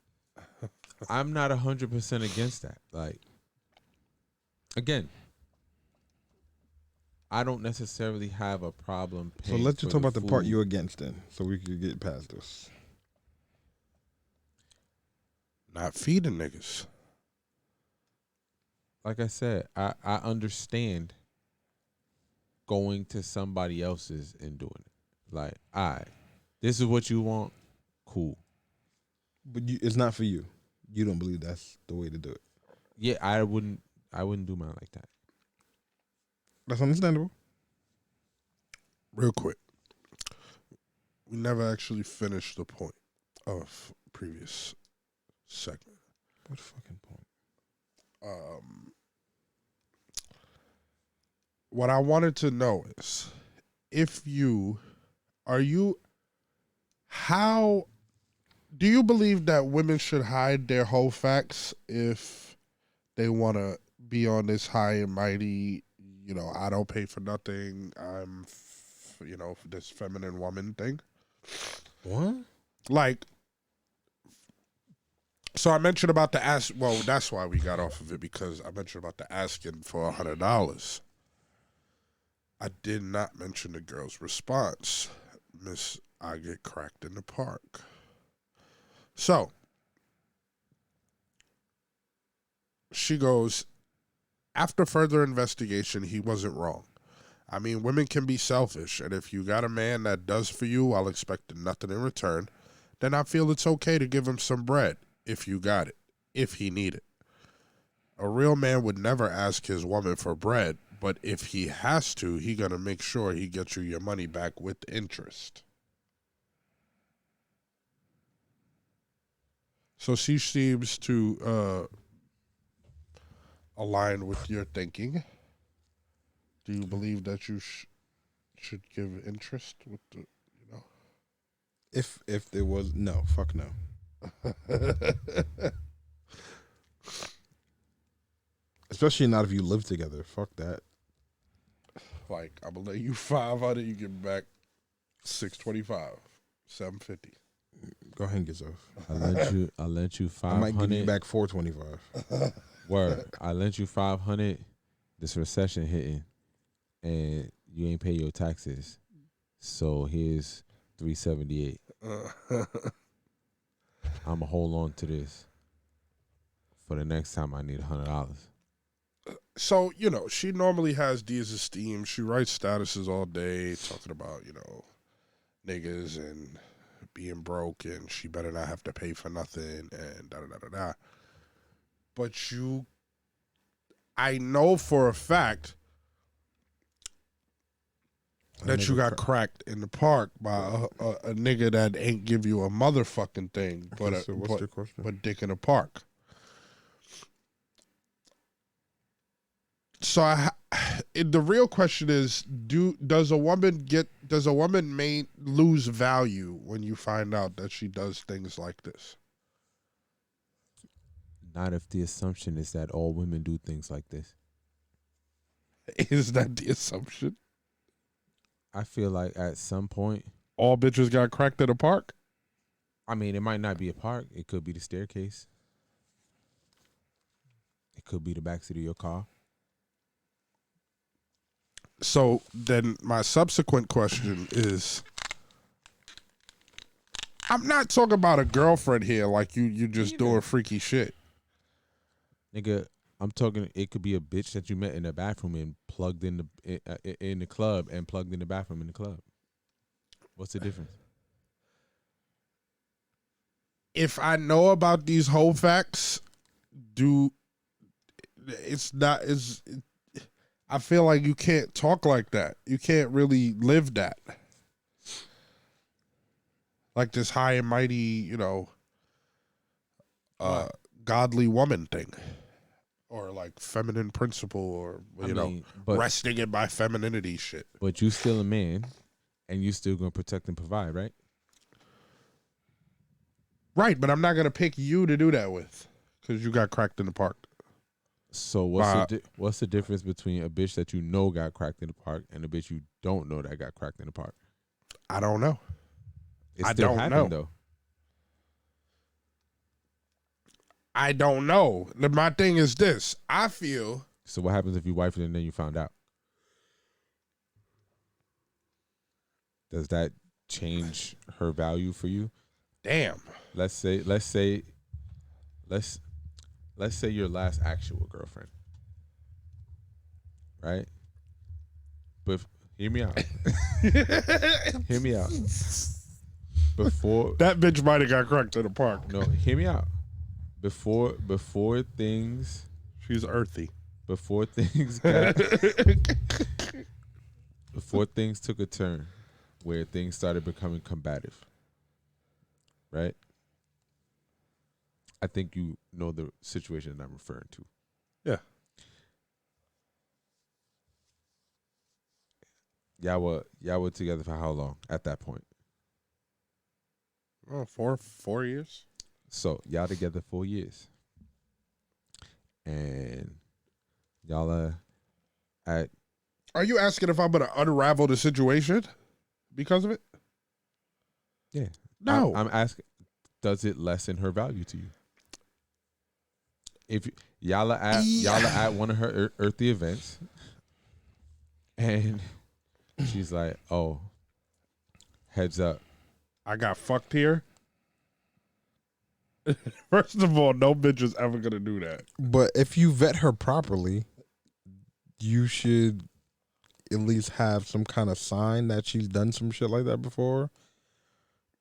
[SPEAKER 3] I'm not 100% against that. Like, again, I don't necessarily have a problem
[SPEAKER 2] So
[SPEAKER 3] paying
[SPEAKER 2] let's just
[SPEAKER 3] for
[SPEAKER 2] talk about the part
[SPEAKER 3] food.
[SPEAKER 2] you're against then, so we could get past this.
[SPEAKER 1] not feeding niggas.
[SPEAKER 3] Like I said, I understand going to somebody else's and doing it. Like, all right, this is what you want, cool.
[SPEAKER 2] But it's not for you. You don't believe that's the way to do it.
[SPEAKER 3] Yeah, I wouldn't do mine like that.
[SPEAKER 2] That's understandable.
[SPEAKER 1] Real quick. We never actually finished the point of previous segment.
[SPEAKER 2] What fucking point?
[SPEAKER 1] What I wanted to know is how do you believe that women should hide their whole facts if they want to be on this high and mighty, I don't pay for nothing, I'm, this feminine woman thing?
[SPEAKER 2] What?
[SPEAKER 1] Like, so I mentioned about the ask. Well, that's why we got off of it, because I mentioned about the asking for $100. I did not mention the girl's response. Miss, I get cracked in the park. So she goes, after further investigation, he wasn't wrong. I mean, women can be selfish, and if you got a man that does for you while expecting nothing in return, then I feel it's okay to give him some bread if you got it, if he need it. A real man would never ask his woman for bread, but if he has to, he gonna make sure he gets you your money back with interest. So she seems to align with your thinking. Do you believe that you should give interest with the,
[SPEAKER 2] If there was no, fuck no. Especially not if you live together. Fuck that.
[SPEAKER 1] Like, I'm gonna lay you 500, you get back 625, 750.
[SPEAKER 2] Go hang yourself.
[SPEAKER 3] I lent you
[SPEAKER 2] I might give you
[SPEAKER 3] 500.
[SPEAKER 2] back 425.
[SPEAKER 3] Word. I lent you 500. This recession hitting, and you ain't pay your taxes. So here's 378. I'ma hold on to this for the next time I need $100.
[SPEAKER 1] So, she normally has Dia's esteem. She writes statuses all day talking about, niggas and being broke, and she better not have to pay for nothing, and da-da-da-da-da. But I know for a fact that you got cracked in the park by a nigga that ain't give you a motherfucking thing,
[SPEAKER 2] So what's your question?
[SPEAKER 1] but dick in the park. So the real question is, does a woman lose value when you find out that she does things like this?
[SPEAKER 3] Not if the assumption is that all women do things like this.
[SPEAKER 1] Is that the assumption?
[SPEAKER 3] I feel like at some point,
[SPEAKER 1] All bitches got cracked in a park?
[SPEAKER 3] I mean, it might not be a park. It could be the staircase. It could be the backseat of your car.
[SPEAKER 1] So then my subsequent question is, I'm not talking about a girlfriend here like you just doing freaky shit.
[SPEAKER 3] Nigga, I'm talking. It could be a bitch that you met in the bathroom and plugged in the club and plugged in the bathroom in the club. What's the difference?
[SPEAKER 1] If I know about these whole facts, it's not as. I feel like you can't talk like that. You can't really live that. Like this high and mighty, godly woman thing. Or like feminine principle or, resting in my femininity shit.
[SPEAKER 3] But you still a man and you still gonna protect and provide, right?
[SPEAKER 1] Right, but I'm not going to pick you to do that with because you got cracked in the park.
[SPEAKER 3] So what's the difference between a bitch that you know got cracked in the park and a bitch you don't know that got cracked in the park?
[SPEAKER 1] I don't know.
[SPEAKER 3] It still happened, though.
[SPEAKER 1] I don't know. My thing is this. I feel.
[SPEAKER 3] So what happens if you wife it and then you found out? Does that change her value for you?
[SPEAKER 1] Damn.
[SPEAKER 3] Let's say your last actual girlfriend, right? But hear me out. Hear me out. Before
[SPEAKER 1] that bitch might have got cracked in the park.
[SPEAKER 3] No, hear me out. Before things,
[SPEAKER 1] she's earthy.
[SPEAKER 3] Before things took a turn, where things started becoming combative, right? I think you know the situation that I'm referring to.
[SPEAKER 1] Yeah.
[SPEAKER 3] Y'all were together for how long at that point?
[SPEAKER 1] Oh, 4 years.
[SPEAKER 3] So y'all together 4 years, and y'all are at.
[SPEAKER 1] Are you asking if I'm gonna unravel the situation because of it?
[SPEAKER 3] Yeah.
[SPEAKER 1] No.
[SPEAKER 3] I'm asking, does it lessen her value to you? If y'all are at one of her earthy events, and she's like, "Oh, heads up,
[SPEAKER 1] I got fucked here." First of all, no bitch is ever gonna do that.
[SPEAKER 2] But if you vet her properly, you should at least have some kind of sign that she's done some shit like that before,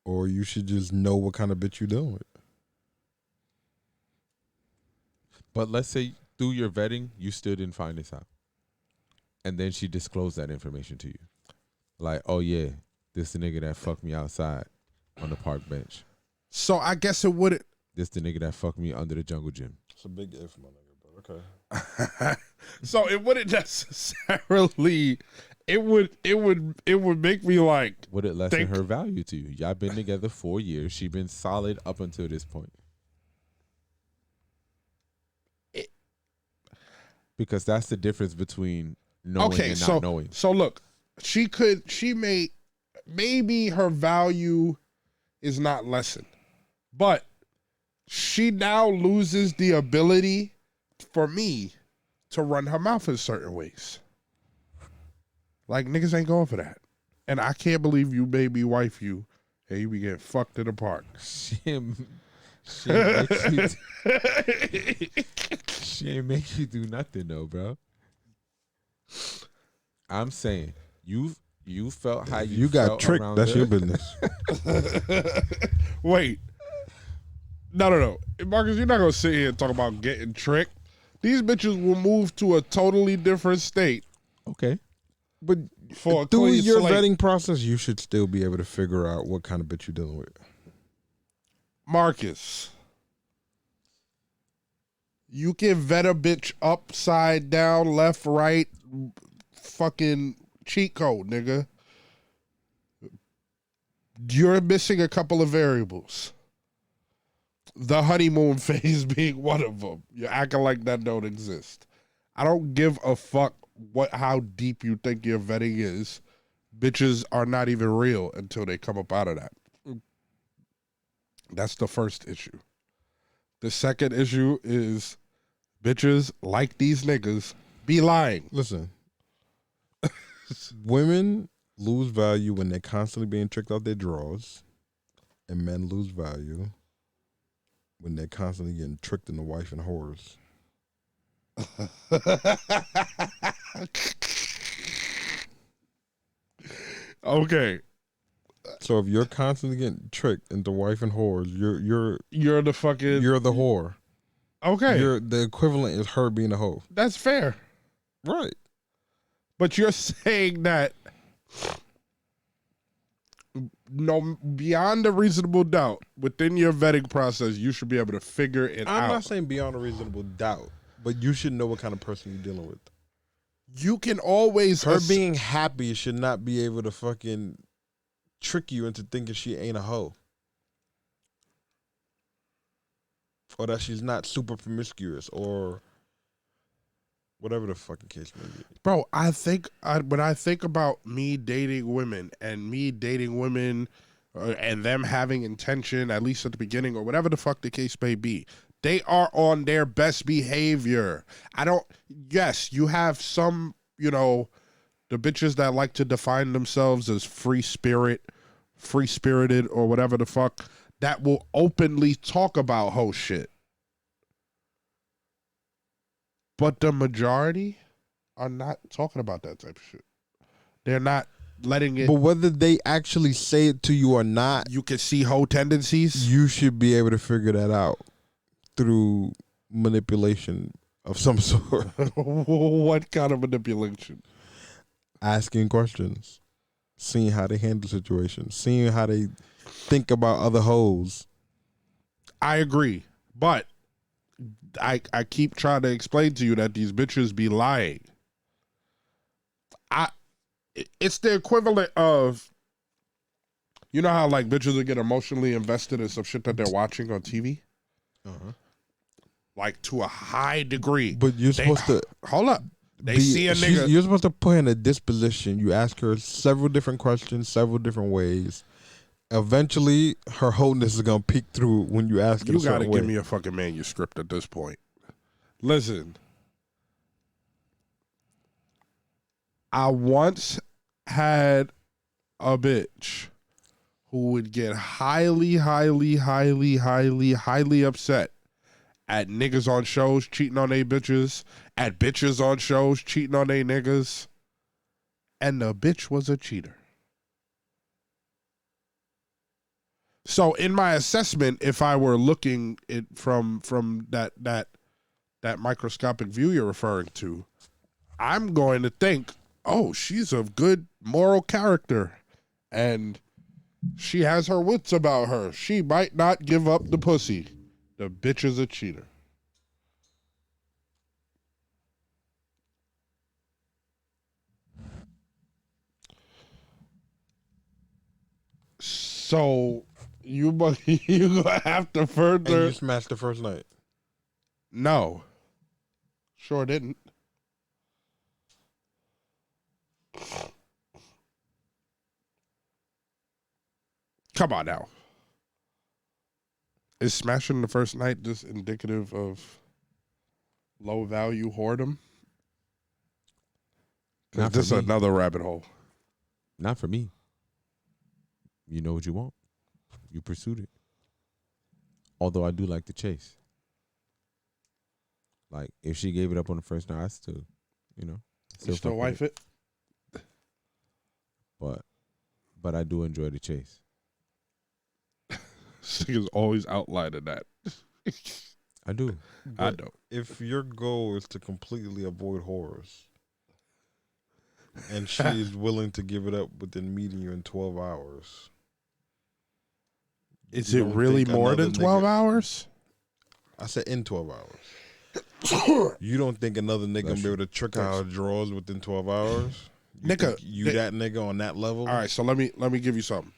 [SPEAKER 2] or you should just know what kind of bitch you dealing with.
[SPEAKER 3] But let's say through your vetting, you still didn't find this out. And then she disclosed that information to you. Like, oh yeah, this the nigga that fucked me outside on the park bench.
[SPEAKER 1] So I guess it wouldn't.
[SPEAKER 3] This the nigga that fucked me under the jungle gym.
[SPEAKER 2] It's a big if, my nigga, but okay.
[SPEAKER 1] So it wouldn't necessarily. It would make me like.
[SPEAKER 3] Would it lessen her value to you? Y'all been together 4 years. She been solid up until this point. Because that's the difference between knowing and not knowing.
[SPEAKER 1] So look, maybe her value is not lessened, but she now loses the ability for me to run her mouth in certain ways. Like, niggas ain't going for that. And I can't believe you made me wife you and you be getting fucked in the park.
[SPEAKER 3] She ain't make you do nothing though, bro. I'm saying you felt how you
[SPEAKER 2] got
[SPEAKER 3] felt
[SPEAKER 2] tricked.
[SPEAKER 3] Around
[SPEAKER 2] That's
[SPEAKER 3] her.
[SPEAKER 2] your business.
[SPEAKER 1] Wait. No. Marcus, you're not going to sit here and talk about getting tricked. These bitches will move to a totally different state.
[SPEAKER 3] Okay.
[SPEAKER 2] But
[SPEAKER 1] for
[SPEAKER 2] through your vetting process, you should still be able to figure out what kind of bitch you're dealing with.
[SPEAKER 1] Marcus, you can vet a bitch upside down, left, right, fucking cheat code, nigga. You're missing a couple of variables. The honeymoon phase being one of them. You're acting like that don't exist. I don't give a fuck how deep you think your vetting is. Bitches are not even real until they come up out of that. That's the first issue. The second issue is bitches like these niggas be lying.
[SPEAKER 2] Listen, Women lose value when they're constantly being tricked out their drawers, and men lose value when they're constantly getting tricked into wife and whores.
[SPEAKER 1] Okay.
[SPEAKER 2] So if you're constantly getting tricked into wife and whores,
[SPEAKER 1] You're the fucking.
[SPEAKER 2] you're the whore.
[SPEAKER 1] Okay.
[SPEAKER 2] You're the equivalent is her being a hoe.
[SPEAKER 1] That's fair.
[SPEAKER 2] Right.
[SPEAKER 1] But you're saying that no, beyond a reasonable doubt, within your vetting process, you should be able to figure it out.
[SPEAKER 2] I'm not saying beyond a reasonable doubt, but you should know what kind of person you're dealing with.
[SPEAKER 1] You can always
[SPEAKER 2] Her being happy should not be able to fucking trick you into thinking she ain't a hoe. Or that she's not super promiscuous or whatever the fucking case may be.
[SPEAKER 1] Bro, when I think about me dating women and me dating women and them having intention, at least at the beginning or whatever the fuck the case may be, they are on their best behavior. Yes, you have some, the bitches that like to define themselves as free-spirited or whatever the fuck, that will openly talk about hoe shit. But the majority are not talking about that type of shit. They're not letting it.
[SPEAKER 2] But whether they actually say it to you or not,
[SPEAKER 1] You can see hoe tendencies.
[SPEAKER 2] you should be able to figure that out through manipulation of some sort.
[SPEAKER 1] What kind of manipulation?
[SPEAKER 2] Asking questions, seeing how they handle situations, seeing how they think about other hoes.
[SPEAKER 1] I agree. But I keep trying to explain to you that these bitches be lying. It's the equivalent of, you know how like bitches will get emotionally invested in some shit that they're watching on TV? Like to a high degree.
[SPEAKER 2] But you're supposed to
[SPEAKER 1] hold up. They see a nigga.
[SPEAKER 2] You're supposed to put her in a disposition. You ask her several different questions, several different ways. Eventually, her wholeness is gonna peek through when you ask her.
[SPEAKER 1] You gotta give me a fucking manuscript at this point. Listen, I once had a bitch who would get highly upset at niggas on shows cheating on they bitches, at bitches on shows cheating on they niggas, and the bitch was a cheater. So in my assessment, if I were looking it from that microscopic view you're referring to, I'm going to think, oh, she's of good moral character, and she has her wits about her. She might not give up the pussy. The bitch is a cheater. So you gonna have to
[SPEAKER 2] And
[SPEAKER 1] further.
[SPEAKER 2] you smashed the first night.
[SPEAKER 1] No, sure didn't. Come on now. Is smashing the first night just indicative of low value whoredom?
[SPEAKER 3] Not for
[SPEAKER 1] This is
[SPEAKER 3] me.
[SPEAKER 1] another rabbit hole.
[SPEAKER 3] Not for me. You know what you want. You pursued it. Although I do like the chase. Like, if she gave it up on the first night, I still,
[SPEAKER 1] You
[SPEAKER 3] still
[SPEAKER 1] still
[SPEAKER 3] fuck with
[SPEAKER 1] wife it?
[SPEAKER 3] But I do enjoy the chase.
[SPEAKER 1] She is always outlining that.
[SPEAKER 3] I do.
[SPEAKER 1] I
[SPEAKER 2] But
[SPEAKER 1] don't.
[SPEAKER 2] if your goal is to completely avoid horrors, and she is willing to give it up within meeting you in 12 hours,
[SPEAKER 1] Is
[SPEAKER 2] you
[SPEAKER 1] it
[SPEAKER 2] don't
[SPEAKER 1] really
[SPEAKER 2] think
[SPEAKER 1] more
[SPEAKER 2] another
[SPEAKER 1] than 12
[SPEAKER 2] nigga-
[SPEAKER 1] hours?
[SPEAKER 2] I said in 12 hours. You don't think another nigga gonna be able to trick out her drawers within 12 hours?
[SPEAKER 1] Nigga,
[SPEAKER 2] That nigga on that level?
[SPEAKER 1] All right, so let me give you something.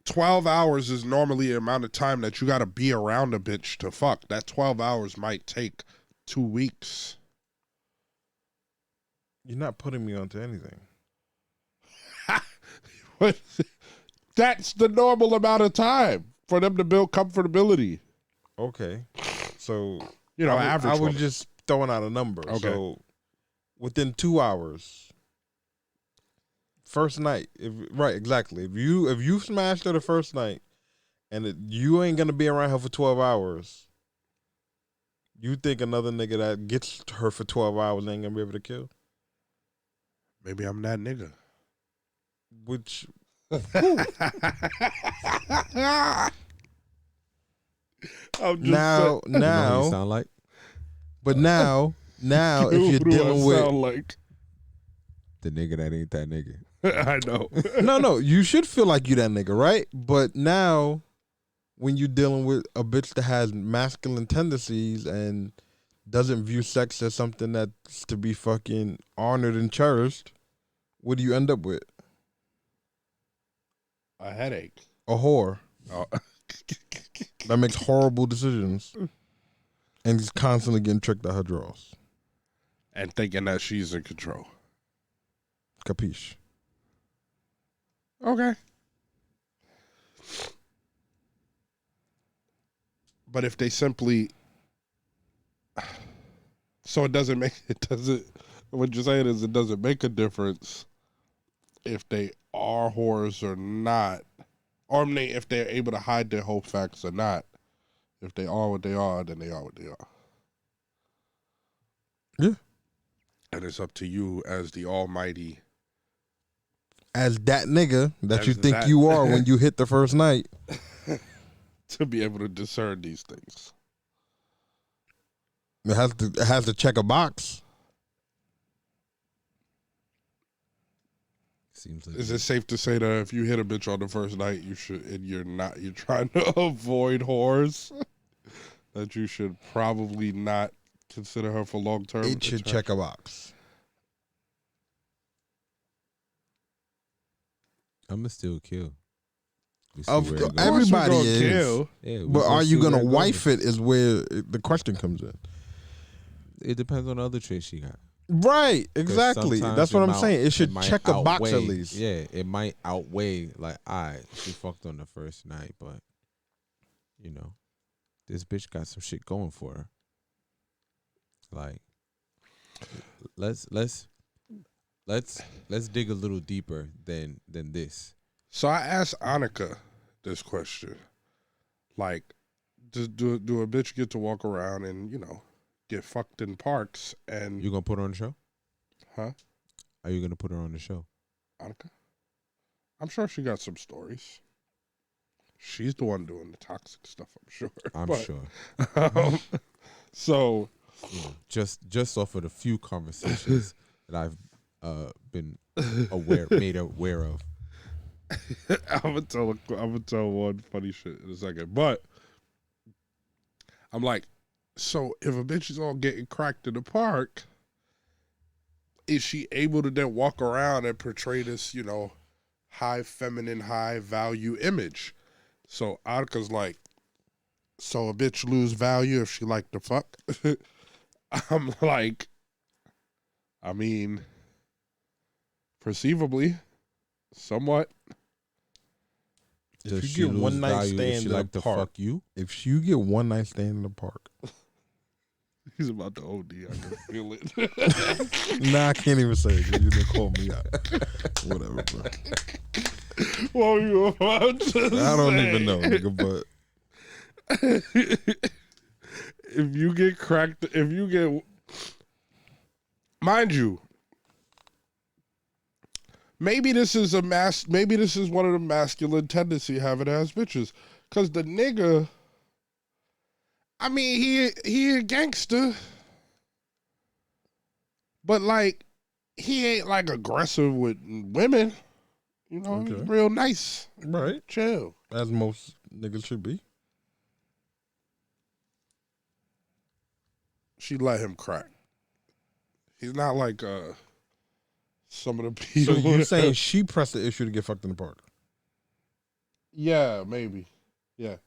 [SPEAKER 1] 12 hours is normally the amount of time that you got to be around a bitch to fuck. That 12 hours might take 2 weeks.
[SPEAKER 2] You're not putting me onto anything.
[SPEAKER 1] That's the normal amount of time for them to build comfortability.
[SPEAKER 2] Okay. So,
[SPEAKER 1] Average.
[SPEAKER 2] I was
[SPEAKER 1] woman.
[SPEAKER 2] just throwing out a number.
[SPEAKER 1] Okay.
[SPEAKER 2] So, within 2 hours, first night, right, exactly. If you smashed her the first night, and you ain't gonna be around her for 12 hours, you think another nigga that gets her for 12 hours ain't gonna be able to kill?
[SPEAKER 1] Maybe I'm that nigga.
[SPEAKER 2] Which
[SPEAKER 1] I'm just
[SPEAKER 2] now,
[SPEAKER 3] You know who you
[SPEAKER 2] now,
[SPEAKER 3] sound like?
[SPEAKER 2] but now, if you're
[SPEAKER 1] who do I
[SPEAKER 2] dealing with
[SPEAKER 1] sound like?
[SPEAKER 3] The nigga that ain't that nigga.
[SPEAKER 1] I know.
[SPEAKER 2] no, you should feel like you that nigga, right? But now, when you're dealing with a bitch that has masculine tendencies and doesn't view sex as something that's to be fucking honored and cherished, what do you end up with?
[SPEAKER 1] A headache.
[SPEAKER 2] A whore
[SPEAKER 1] Oh.
[SPEAKER 2] that makes horrible decisions and is constantly getting tricked out her drawers.
[SPEAKER 1] And thinking that she's in control.
[SPEAKER 2] Capiche?
[SPEAKER 1] Okay. But if they simply, so it doesn't, what you're saying is it doesn't make a difference if they are whores or not, or if they're able to hide their whole facts or not. If they are what they are, then they are what they are.
[SPEAKER 2] Yeah.
[SPEAKER 1] And it's up to you as the almighty.
[SPEAKER 2] As that nigga that
[SPEAKER 1] As
[SPEAKER 2] you think
[SPEAKER 1] that-
[SPEAKER 2] you are when you hit the first night.
[SPEAKER 1] To be able to discern these things.
[SPEAKER 2] It has to check a box.
[SPEAKER 3] Seems like
[SPEAKER 1] Is it safe to say that if you hit a bitch on the first night, you should, and you're trying to avoid whores, that you should probably not consider her for long term?
[SPEAKER 2] It should check a box.
[SPEAKER 3] I'm gonna still kill. We see
[SPEAKER 2] Of
[SPEAKER 3] where
[SPEAKER 2] course,
[SPEAKER 3] it goes.
[SPEAKER 2] everybody
[SPEAKER 1] Of course
[SPEAKER 2] is.
[SPEAKER 1] you gonna kill.
[SPEAKER 3] Yeah, we
[SPEAKER 2] But are
[SPEAKER 3] see
[SPEAKER 2] you
[SPEAKER 3] where
[SPEAKER 2] gonna
[SPEAKER 3] it
[SPEAKER 2] wife
[SPEAKER 3] goes.
[SPEAKER 2] it? Is where the question comes in.
[SPEAKER 3] It depends on the other traits she got.
[SPEAKER 2] Right,
[SPEAKER 3] 'Cause
[SPEAKER 2] exactly.
[SPEAKER 3] sometimes
[SPEAKER 2] That's what I'm
[SPEAKER 3] might-
[SPEAKER 2] saying. It should
[SPEAKER 3] might
[SPEAKER 2] check a box at
[SPEAKER 3] outweigh-
[SPEAKER 2] least.
[SPEAKER 3] Yeah, it might outweigh like, she fucked on the first night, but you know, this bitch got some shit going for her. Like, let's dig a little deeper than this.
[SPEAKER 1] So I asked Annika this question. Like, do a bitch get to walk around and, get fucked in parks and...
[SPEAKER 3] You gonna put her on the show?
[SPEAKER 1] Huh?
[SPEAKER 3] Are you gonna put her on the show?
[SPEAKER 1] Annika? I'm sure she got some stories. She's the one doing the toxic stuff, I'm sure.
[SPEAKER 3] I'm
[SPEAKER 1] But,
[SPEAKER 3] sure.
[SPEAKER 1] So...
[SPEAKER 3] You know, just off of the few conversations that I've been made aware of.
[SPEAKER 1] I'm gonna tell one funny shit in a second. But I'm like, so if a bitch is all getting cracked in the park, is she able to then walk around and portray this, high feminine, high value image? So Annika's like, so a bitch lose value if she like to fuck? I'm like, I mean, perceivably, somewhat.
[SPEAKER 2] If
[SPEAKER 3] Does
[SPEAKER 2] you
[SPEAKER 3] she
[SPEAKER 2] get
[SPEAKER 3] lose
[SPEAKER 2] one night
[SPEAKER 3] value if
[SPEAKER 2] stand
[SPEAKER 3] she
[SPEAKER 2] in the
[SPEAKER 3] like to
[SPEAKER 2] park,
[SPEAKER 3] fuck you?
[SPEAKER 2] if you get one night stand in the park,
[SPEAKER 1] He's about to OD. I can feel it.
[SPEAKER 2] nah, I can't even say it 'cause you didn't call me out. Whatever, bro.
[SPEAKER 1] What were you about to
[SPEAKER 2] I don't
[SPEAKER 1] say?
[SPEAKER 2] even know, nigga, but
[SPEAKER 1] If you get cracked, mind you, maybe this is one of the masculine tendency having ass bitches, cause the nigga, I mean, he a gangster, but like he ain't like aggressive with women, he's
[SPEAKER 2] Okay.
[SPEAKER 1] real nice,
[SPEAKER 2] right,
[SPEAKER 1] chill.
[SPEAKER 2] as most niggas should be.
[SPEAKER 1] She let him crack. He's not like some of the
[SPEAKER 2] So
[SPEAKER 1] people.
[SPEAKER 2] you're saying she pressed the issue to get fucked in the park?
[SPEAKER 1] Yeah, maybe. Yeah.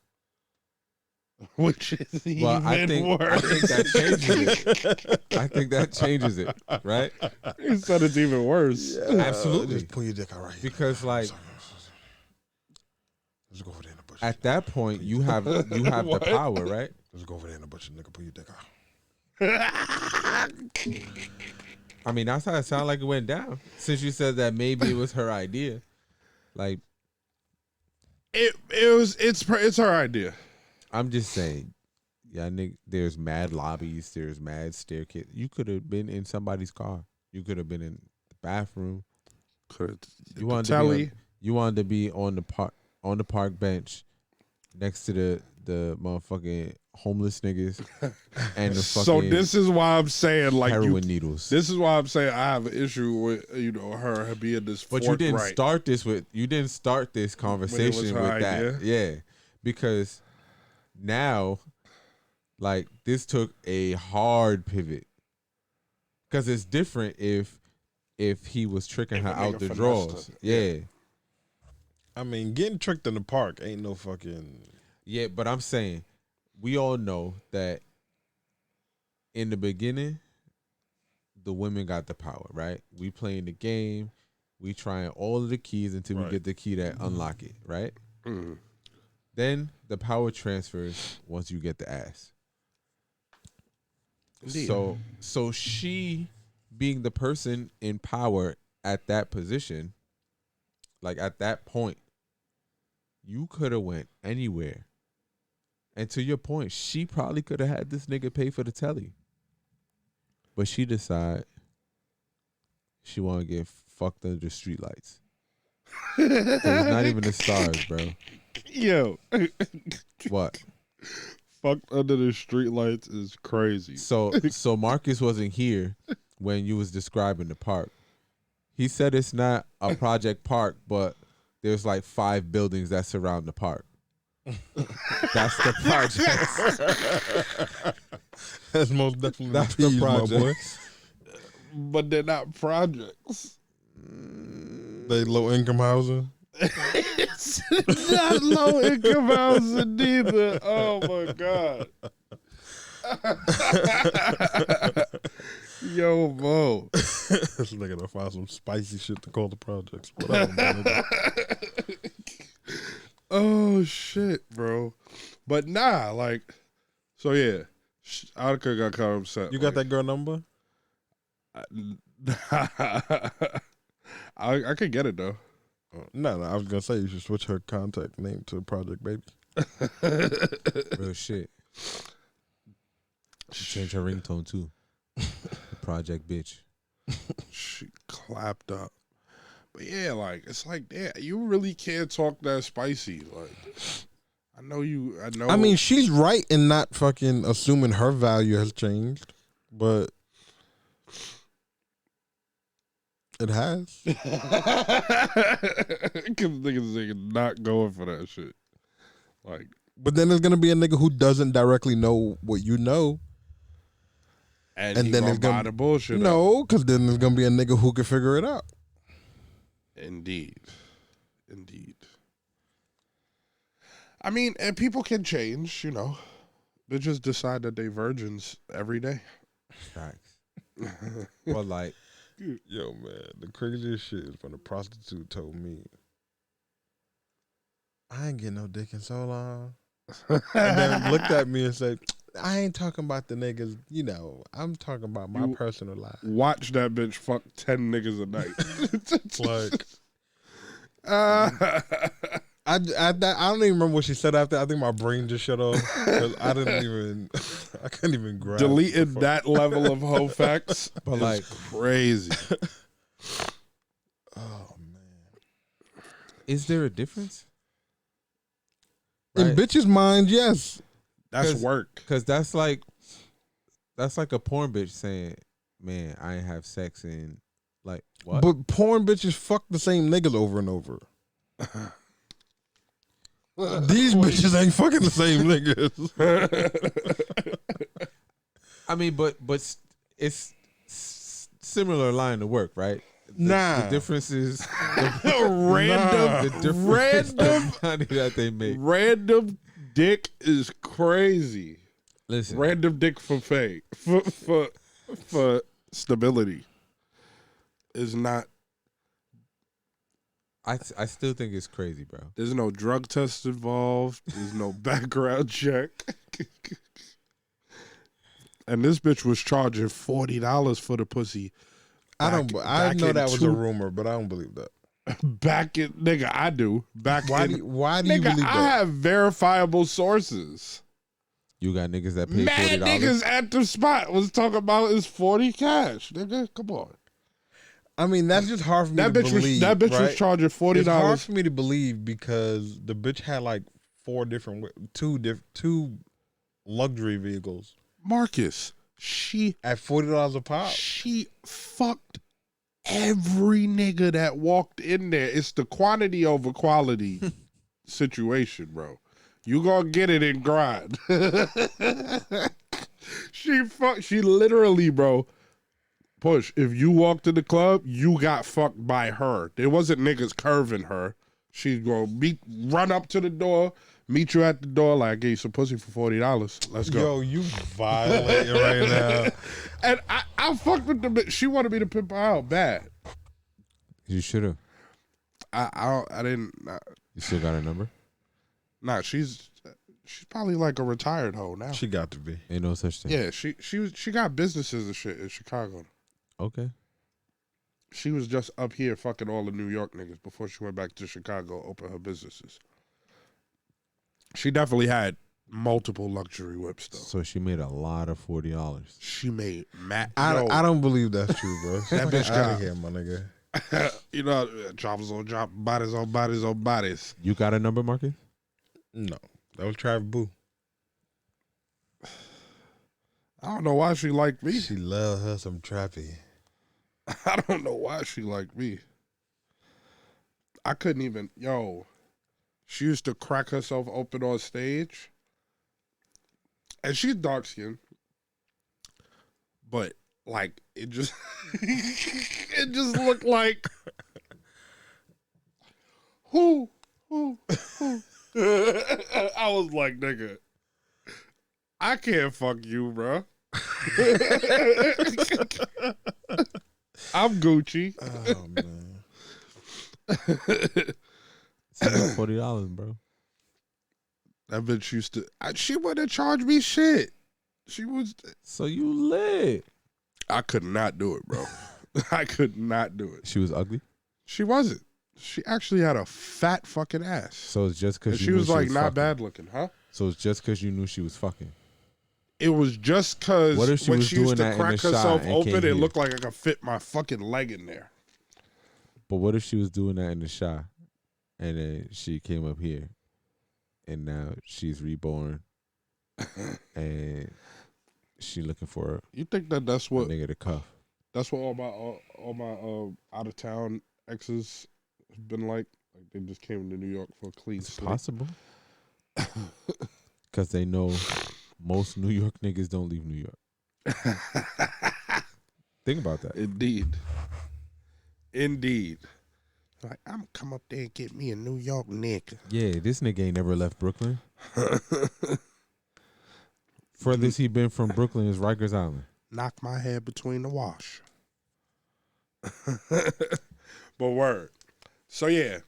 [SPEAKER 1] Which is
[SPEAKER 3] Well,
[SPEAKER 1] even
[SPEAKER 3] I think
[SPEAKER 1] worse.
[SPEAKER 3] that changes it. I think that changes it, right?
[SPEAKER 1] He said it's even worse.
[SPEAKER 3] Absolutely.
[SPEAKER 2] Just pull your dick out right here.
[SPEAKER 3] Because like
[SPEAKER 2] Let's go over there in the bush.
[SPEAKER 3] at that point you have the
[SPEAKER 1] What?
[SPEAKER 3] power, right?
[SPEAKER 2] Let's go over there in the bush, nigga. Pull your dick out.
[SPEAKER 3] I mean, that's how it sounded like it went down. Since you said that maybe it was her idea, like
[SPEAKER 1] it's her idea.
[SPEAKER 3] I'm just saying, yeah, Nick. There's mad lobbies. There's mad staircase. You could have been in somebody's car. You could have been in the bathroom. You wanted to be on, you wanted to be on the park bench next to the motherfucking homeless niggas and the fucking.
[SPEAKER 1] So this is why I'm saying like
[SPEAKER 3] heroin needles.
[SPEAKER 1] This is why I'm saying I have an issue with her being this.
[SPEAKER 3] But you didn't start this with. You didn't start this conversation with
[SPEAKER 1] idea.
[SPEAKER 3] that. Yeah, because now, like this took a hard pivot. Because it's different if he was tricking her out the drawers. Yeah.
[SPEAKER 2] I mean, getting tricked in the park ain't no fucking.
[SPEAKER 3] Yeah, but I'm saying we all know that in the beginning, the women got the power, right? We playing the game, we trying all of the keys until we get the key that unlock it, right?
[SPEAKER 1] Mm.
[SPEAKER 3] Then the power transfers once you get the ass.
[SPEAKER 1] Indeed.
[SPEAKER 3] So she being the person in power at that position, like at that point, you could have went anywhere. And to your point, she probably could have had this nigga pay for the telly. But she decided she want to get fucked under the streetlights. It's not even the stars, bro.
[SPEAKER 1] Yo.
[SPEAKER 3] What?
[SPEAKER 1] Fucked under the streetlights is crazy.
[SPEAKER 3] So Marcus wasn't here when you was describing the park. He said it's not a project park, but there's like 5 buildings that surround the park. That's the project.
[SPEAKER 2] That's most definitely
[SPEAKER 3] That's the project.
[SPEAKER 2] my boy.
[SPEAKER 1] But they're not projects.
[SPEAKER 2] They low income housing.
[SPEAKER 1] It's not low income housing neither. Oh my god. Yo, Mo.
[SPEAKER 2] This nigga gonna find some spicy shit to call the projects. Whatever, man.
[SPEAKER 1] Oh shit, bro. But nah, like, so yeah, Attica got kind of upset.
[SPEAKER 2] You got that girl number?
[SPEAKER 1] I could get it though.
[SPEAKER 2] No, I was gonna say you should switch her contact name to Project Baby.
[SPEAKER 3] Real shit. Change her ringtone too. Project bitch.
[SPEAKER 1] She clapped up. But yeah, like it's like, yeah, you really can't talk that spicy. Like, I know.
[SPEAKER 2] I mean, she's right in not fucking assuming her value has changed, but it has.
[SPEAKER 1] Because niggas not going for that shit. Like,
[SPEAKER 2] but then there's gonna be a nigga who doesn't directly know what you know,
[SPEAKER 1] and
[SPEAKER 2] then
[SPEAKER 1] it's gonna buy the bullshit.
[SPEAKER 2] No, because then there's gonna be a nigga who can figure it out.
[SPEAKER 1] Indeed. I mean, and people can change, you know. They just decide that they virgins every day.
[SPEAKER 3] Facts. Well, like,
[SPEAKER 2] yo, man, the craziest shit is when a prostitute told me, I ain't getting no dick in so long. And then looked at me and said, I ain't talking about the niggas, you know, I'm talking about my personal life.
[SPEAKER 1] Watch that bitch fuck 10 niggas a night.
[SPEAKER 2] Like, I don't even remember what she said after. I think my brain just shut off. I couldn't even grab.
[SPEAKER 1] Deleting that level of hoe facts,
[SPEAKER 3] but like
[SPEAKER 1] crazy.
[SPEAKER 2] Oh man,
[SPEAKER 3] is there a difference?
[SPEAKER 2] In bitches' minds, yes.
[SPEAKER 1] That's work.
[SPEAKER 3] Because that's like a porn bitch saying, man, I ain't have sex in like what?
[SPEAKER 2] But porn bitches fuck the same niggas over and over. These bitches ain't fucking the same niggas.
[SPEAKER 3] I mean, but it's similar line of work, right? The difference is
[SPEAKER 1] random
[SPEAKER 3] money that they make.
[SPEAKER 1] Random dick is crazy.
[SPEAKER 3] Listen,
[SPEAKER 1] random dick for fake for stability is not.
[SPEAKER 3] I still think it's crazy, bro.
[SPEAKER 1] There's no drug test involved. There's no background check. And this bitch was charging $40 for the pussy
[SPEAKER 2] I
[SPEAKER 1] back
[SPEAKER 2] know
[SPEAKER 1] in
[SPEAKER 2] that was a rumor, but I don't believe that.
[SPEAKER 1] Back in nigga, I do.
[SPEAKER 2] Why do you believe
[SPEAKER 1] I
[SPEAKER 2] that?
[SPEAKER 1] have verifiable sources.
[SPEAKER 3] You got niggas that pay
[SPEAKER 1] Mad
[SPEAKER 3] $40.
[SPEAKER 1] niggas at the spot was talking about is 40 cash. Nigga, come on.
[SPEAKER 2] I mean, that's just hard for me
[SPEAKER 1] That
[SPEAKER 2] to
[SPEAKER 1] bitch
[SPEAKER 2] believe.
[SPEAKER 1] was
[SPEAKER 2] right?
[SPEAKER 1] was charging $40.
[SPEAKER 2] It's hard for me to believe because the bitch had like two luxury vehicles
[SPEAKER 1] Marcus, she
[SPEAKER 2] at $40 a pop.
[SPEAKER 1] She fucked every nigga that walked in there. It's the quantity over quality situation, bro. You gonna get it and grind. She literally, bro. Push. If you walked in the club, you got fucked by her. There wasn't niggas curving her. She's gonna run up to the door, meet you at the door, like, I gave you some pussy for $40. Let's go.
[SPEAKER 2] Yo, you violating right now.
[SPEAKER 1] And I fucked with the bitch. She wanted me to pimp her out bad.
[SPEAKER 3] You should have.
[SPEAKER 1] I didn't.
[SPEAKER 3] You still got her number?
[SPEAKER 1] Nah, she's probably like a retired hoe now.
[SPEAKER 2] She got to be.
[SPEAKER 3] Ain't no such thing.
[SPEAKER 1] Yeah, she got businesses and shit in Chicago.
[SPEAKER 3] Okay.
[SPEAKER 1] She was just up here fucking all the New York niggas before she went back to Chicago, open her businesses. She definitely had multiple luxury whips though.
[SPEAKER 3] So she made a lot of $40.
[SPEAKER 1] She made
[SPEAKER 2] I don't believe that's true, bro.
[SPEAKER 1] That bitch
[SPEAKER 2] Get out
[SPEAKER 1] got-
[SPEAKER 2] of here, my nigga.
[SPEAKER 1] You know, drops on drop, bodies on bodies on bodies.
[SPEAKER 3] You got a number, Marcus?
[SPEAKER 2] No, that was Travis Boo.
[SPEAKER 1] I don't know why she liked me.
[SPEAKER 2] She love her some trappy.
[SPEAKER 1] I don't know why she liked me. I couldn't even, she used to crack herself open on stage. And she's dark skinned. But like it just it just looked like who. I was like, nigga, I can't fuck you, bro. I'm Gucci.
[SPEAKER 2] Oh man.
[SPEAKER 3] It's $40, bro.
[SPEAKER 1] That bitch used to. She wouldn't charge me shit. She was.
[SPEAKER 3] So you lit.
[SPEAKER 1] I could not do it, bro. I could not do it.
[SPEAKER 3] She was ugly?
[SPEAKER 1] She wasn't. She actually had a fat fucking ass.
[SPEAKER 3] So it's just because
[SPEAKER 1] And she was like not bad looking, huh?
[SPEAKER 3] So it's just because you knew she was fucking.
[SPEAKER 1] It was just because
[SPEAKER 3] What if she
[SPEAKER 1] when
[SPEAKER 3] was
[SPEAKER 1] she used
[SPEAKER 3] doing
[SPEAKER 1] to
[SPEAKER 3] that in
[SPEAKER 1] crack
[SPEAKER 3] the shot
[SPEAKER 1] herself
[SPEAKER 3] and
[SPEAKER 1] open,
[SPEAKER 3] came
[SPEAKER 1] it
[SPEAKER 3] here?
[SPEAKER 1] looked like I could fit my fucking leg in there.
[SPEAKER 3] But what if she was doing that in the shot and then she came up here and now she's reborn and she looking for
[SPEAKER 1] You think that that's
[SPEAKER 3] a
[SPEAKER 1] what
[SPEAKER 3] nigga to cuff?
[SPEAKER 1] that's what all my out of town exes have been like? Like they just came to New York for a clean
[SPEAKER 3] It's
[SPEAKER 1] slate.
[SPEAKER 3] possible. Because they know most New York niggas don't leave New York. Think about that.
[SPEAKER 1] Indeed. Like, I'm come up there and get me a New York nigga.
[SPEAKER 3] Yeah, this nigga ain't never left Brooklyn. Furthest he been from Brooklyn is Rikers Island.
[SPEAKER 1] Knock my head between the wash. But word. So yeah.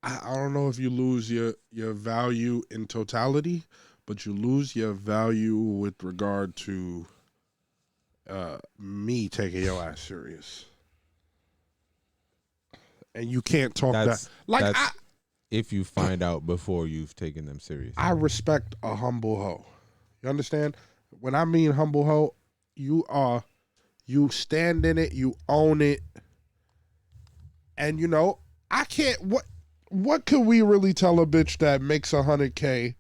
[SPEAKER 1] I don't know if you lose your value in totality, but you lose your value with regard to me taking your ass serious. And you can't talk
[SPEAKER 3] That's
[SPEAKER 1] that like
[SPEAKER 3] that's if you find out before you've taken them serious.
[SPEAKER 1] I respect a humble hoe. You understand? When I mean humble hoe, you stand in it, you own it. And I can't what could we really tell a bitch that makes $100K,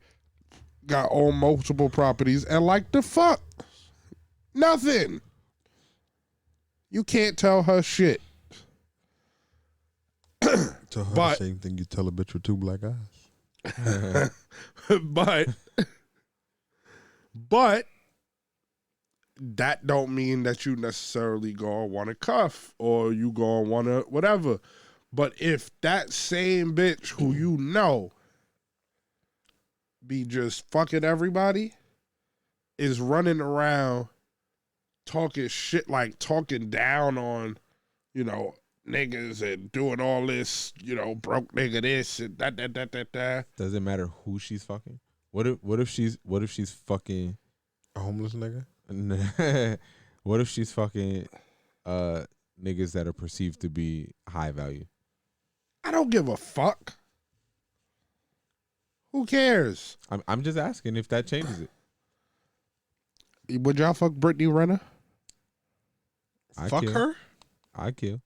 [SPEAKER 1] got own multiple properties, and like the fuck? Nothing. You can't tell her shit.
[SPEAKER 2] To her,
[SPEAKER 1] But-
[SPEAKER 2] the same thing you tell a bitch with two black eyes.
[SPEAKER 1] but that don't mean that you necessarily gonna want to cuff or you gonna want to whatever. But if that same bitch who you know be just fucking everybody is running around talking shit, like talking down on, niggas and doing all this, broke nigga this and that.
[SPEAKER 3] Does it matter who she's fucking? What if she's fucking
[SPEAKER 2] A homeless nigga?
[SPEAKER 3] what if she's fucking niggas that are perceived to be high value.
[SPEAKER 1] I don't give a fuck. Who cares?
[SPEAKER 3] I'm just asking if that changes it.
[SPEAKER 1] Would y'all fuck Brittany Renner?
[SPEAKER 2] Fuck her?
[SPEAKER 3] I kill.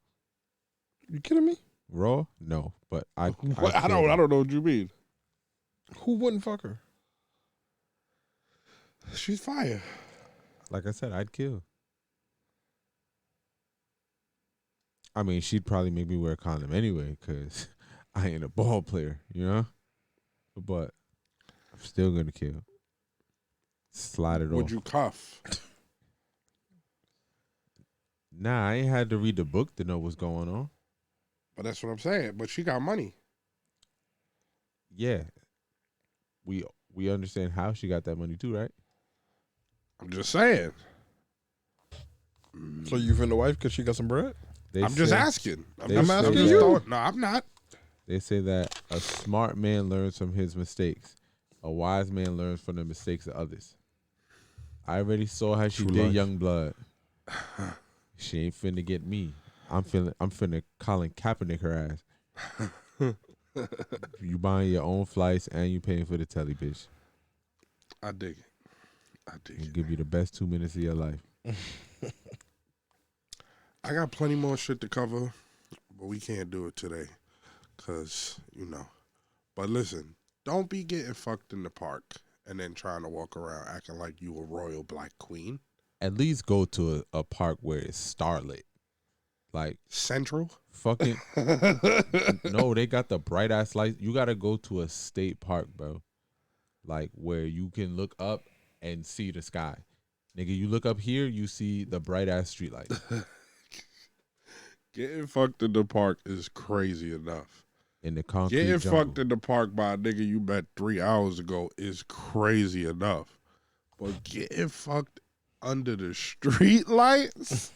[SPEAKER 2] You kidding me?
[SPEAKER 3] Raw? No, but I
[SPEAKER 1] I don't know what you mean.
[SPEAKER 2] Who wouldn't fuck her?
[SPEAKER 1] She's fire.
[SPEAKER 3] Like I said, I'd kill. I mean, she'd probably make me wear a condom anyway, because I ain't a ball player, you know? But I'm still going to kill. Slide it
[SPEAKER 1] Would
[SPEAKER 3] off.
[SPEAKER 1] you cuff?
[SPEAKER 3] Nah, I ain't had to read the book to know what's going on.
[SPEAKER 1] But that's what I'm saying. But she got money.
[SPEAKER 3] Yeah. We understand how she got that money too, right?
[SPEAKER 1] I'm just saying.
[SPEAKER 2] So you finna wife because she got some bread?
[SPEAKER 1] I'm just asking.
[SPEAKER 2] I'm asking you.
[SPEAKER 1] No, I'm not.
[SPEAKER 3] They say that a smart man learns from his mistakes. A wise man learns from the mistakes of others. I already saw how she
[SPEAKER 2] True
[SPEAKER 3] did
[SPEAKER 2] life.
[SPEAKER 3] Young Blood. She ain't finna get me. I'm finna Colin Kaepernick her ass. You buying your own flights and you paying for the telly, bitch.
[SPEAKER 1] I dig it.
[SPEAKER 3] We'll give you the best 2 minutes of your life.
[SPEAKER 1] I got plenty more shit to cover, but we can't do it today. Because, you know. But listen, don't be getting fucked in the park and then trying to walk around acting like you a royal black queen.
[SPEAKER 3] At least go to a park where it's starlit. Like
[SPEAKER 1] Central?
[SPEAKER 3] fucking no, they got the bright ass lights. You gotta go to a state park, bro. Like where you can look up and see the sky. Nigga, you look up here, you see the bright ass street lights.
[SPEAKER 1] Getting fucked in the park is crazy enough.
[SPEAKER 3] In the concrete
[SPEAKER 1] Getting
[SPEAKER 3] jungle.
[SPEAKER 1] fucked in the park by a nigga you met 3 hours ago is crazy enough. But getting fucked under the street lights?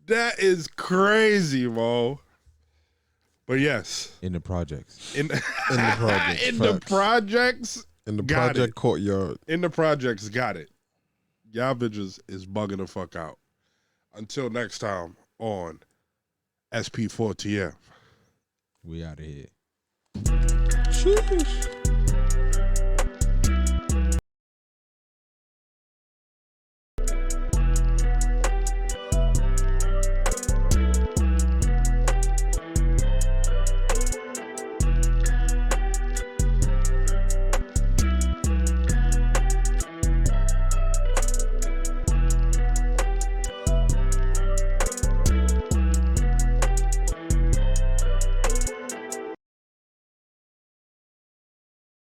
[SPEAKER 1] That is crazy, Mo. But yes.
[SPEAKER 3] In the projects.
[SPEAKER 1] In the
[SPEAKER 2] projects.
[SPEAKER 1] in the projects.
[SPEAKER 2] In the
[SPEAKER 1] got
[SPEAKER 2] project
[SPEAKER 1] it.
[SPEAKER 2] courtyard.
[SPEAKER 1] In the projects, got it. Y'all bitches is bugging the fuck out. Until next time on SP4TF.
[SPEAKER 3] We out of here.
[SPEAKER 2] Sheesh.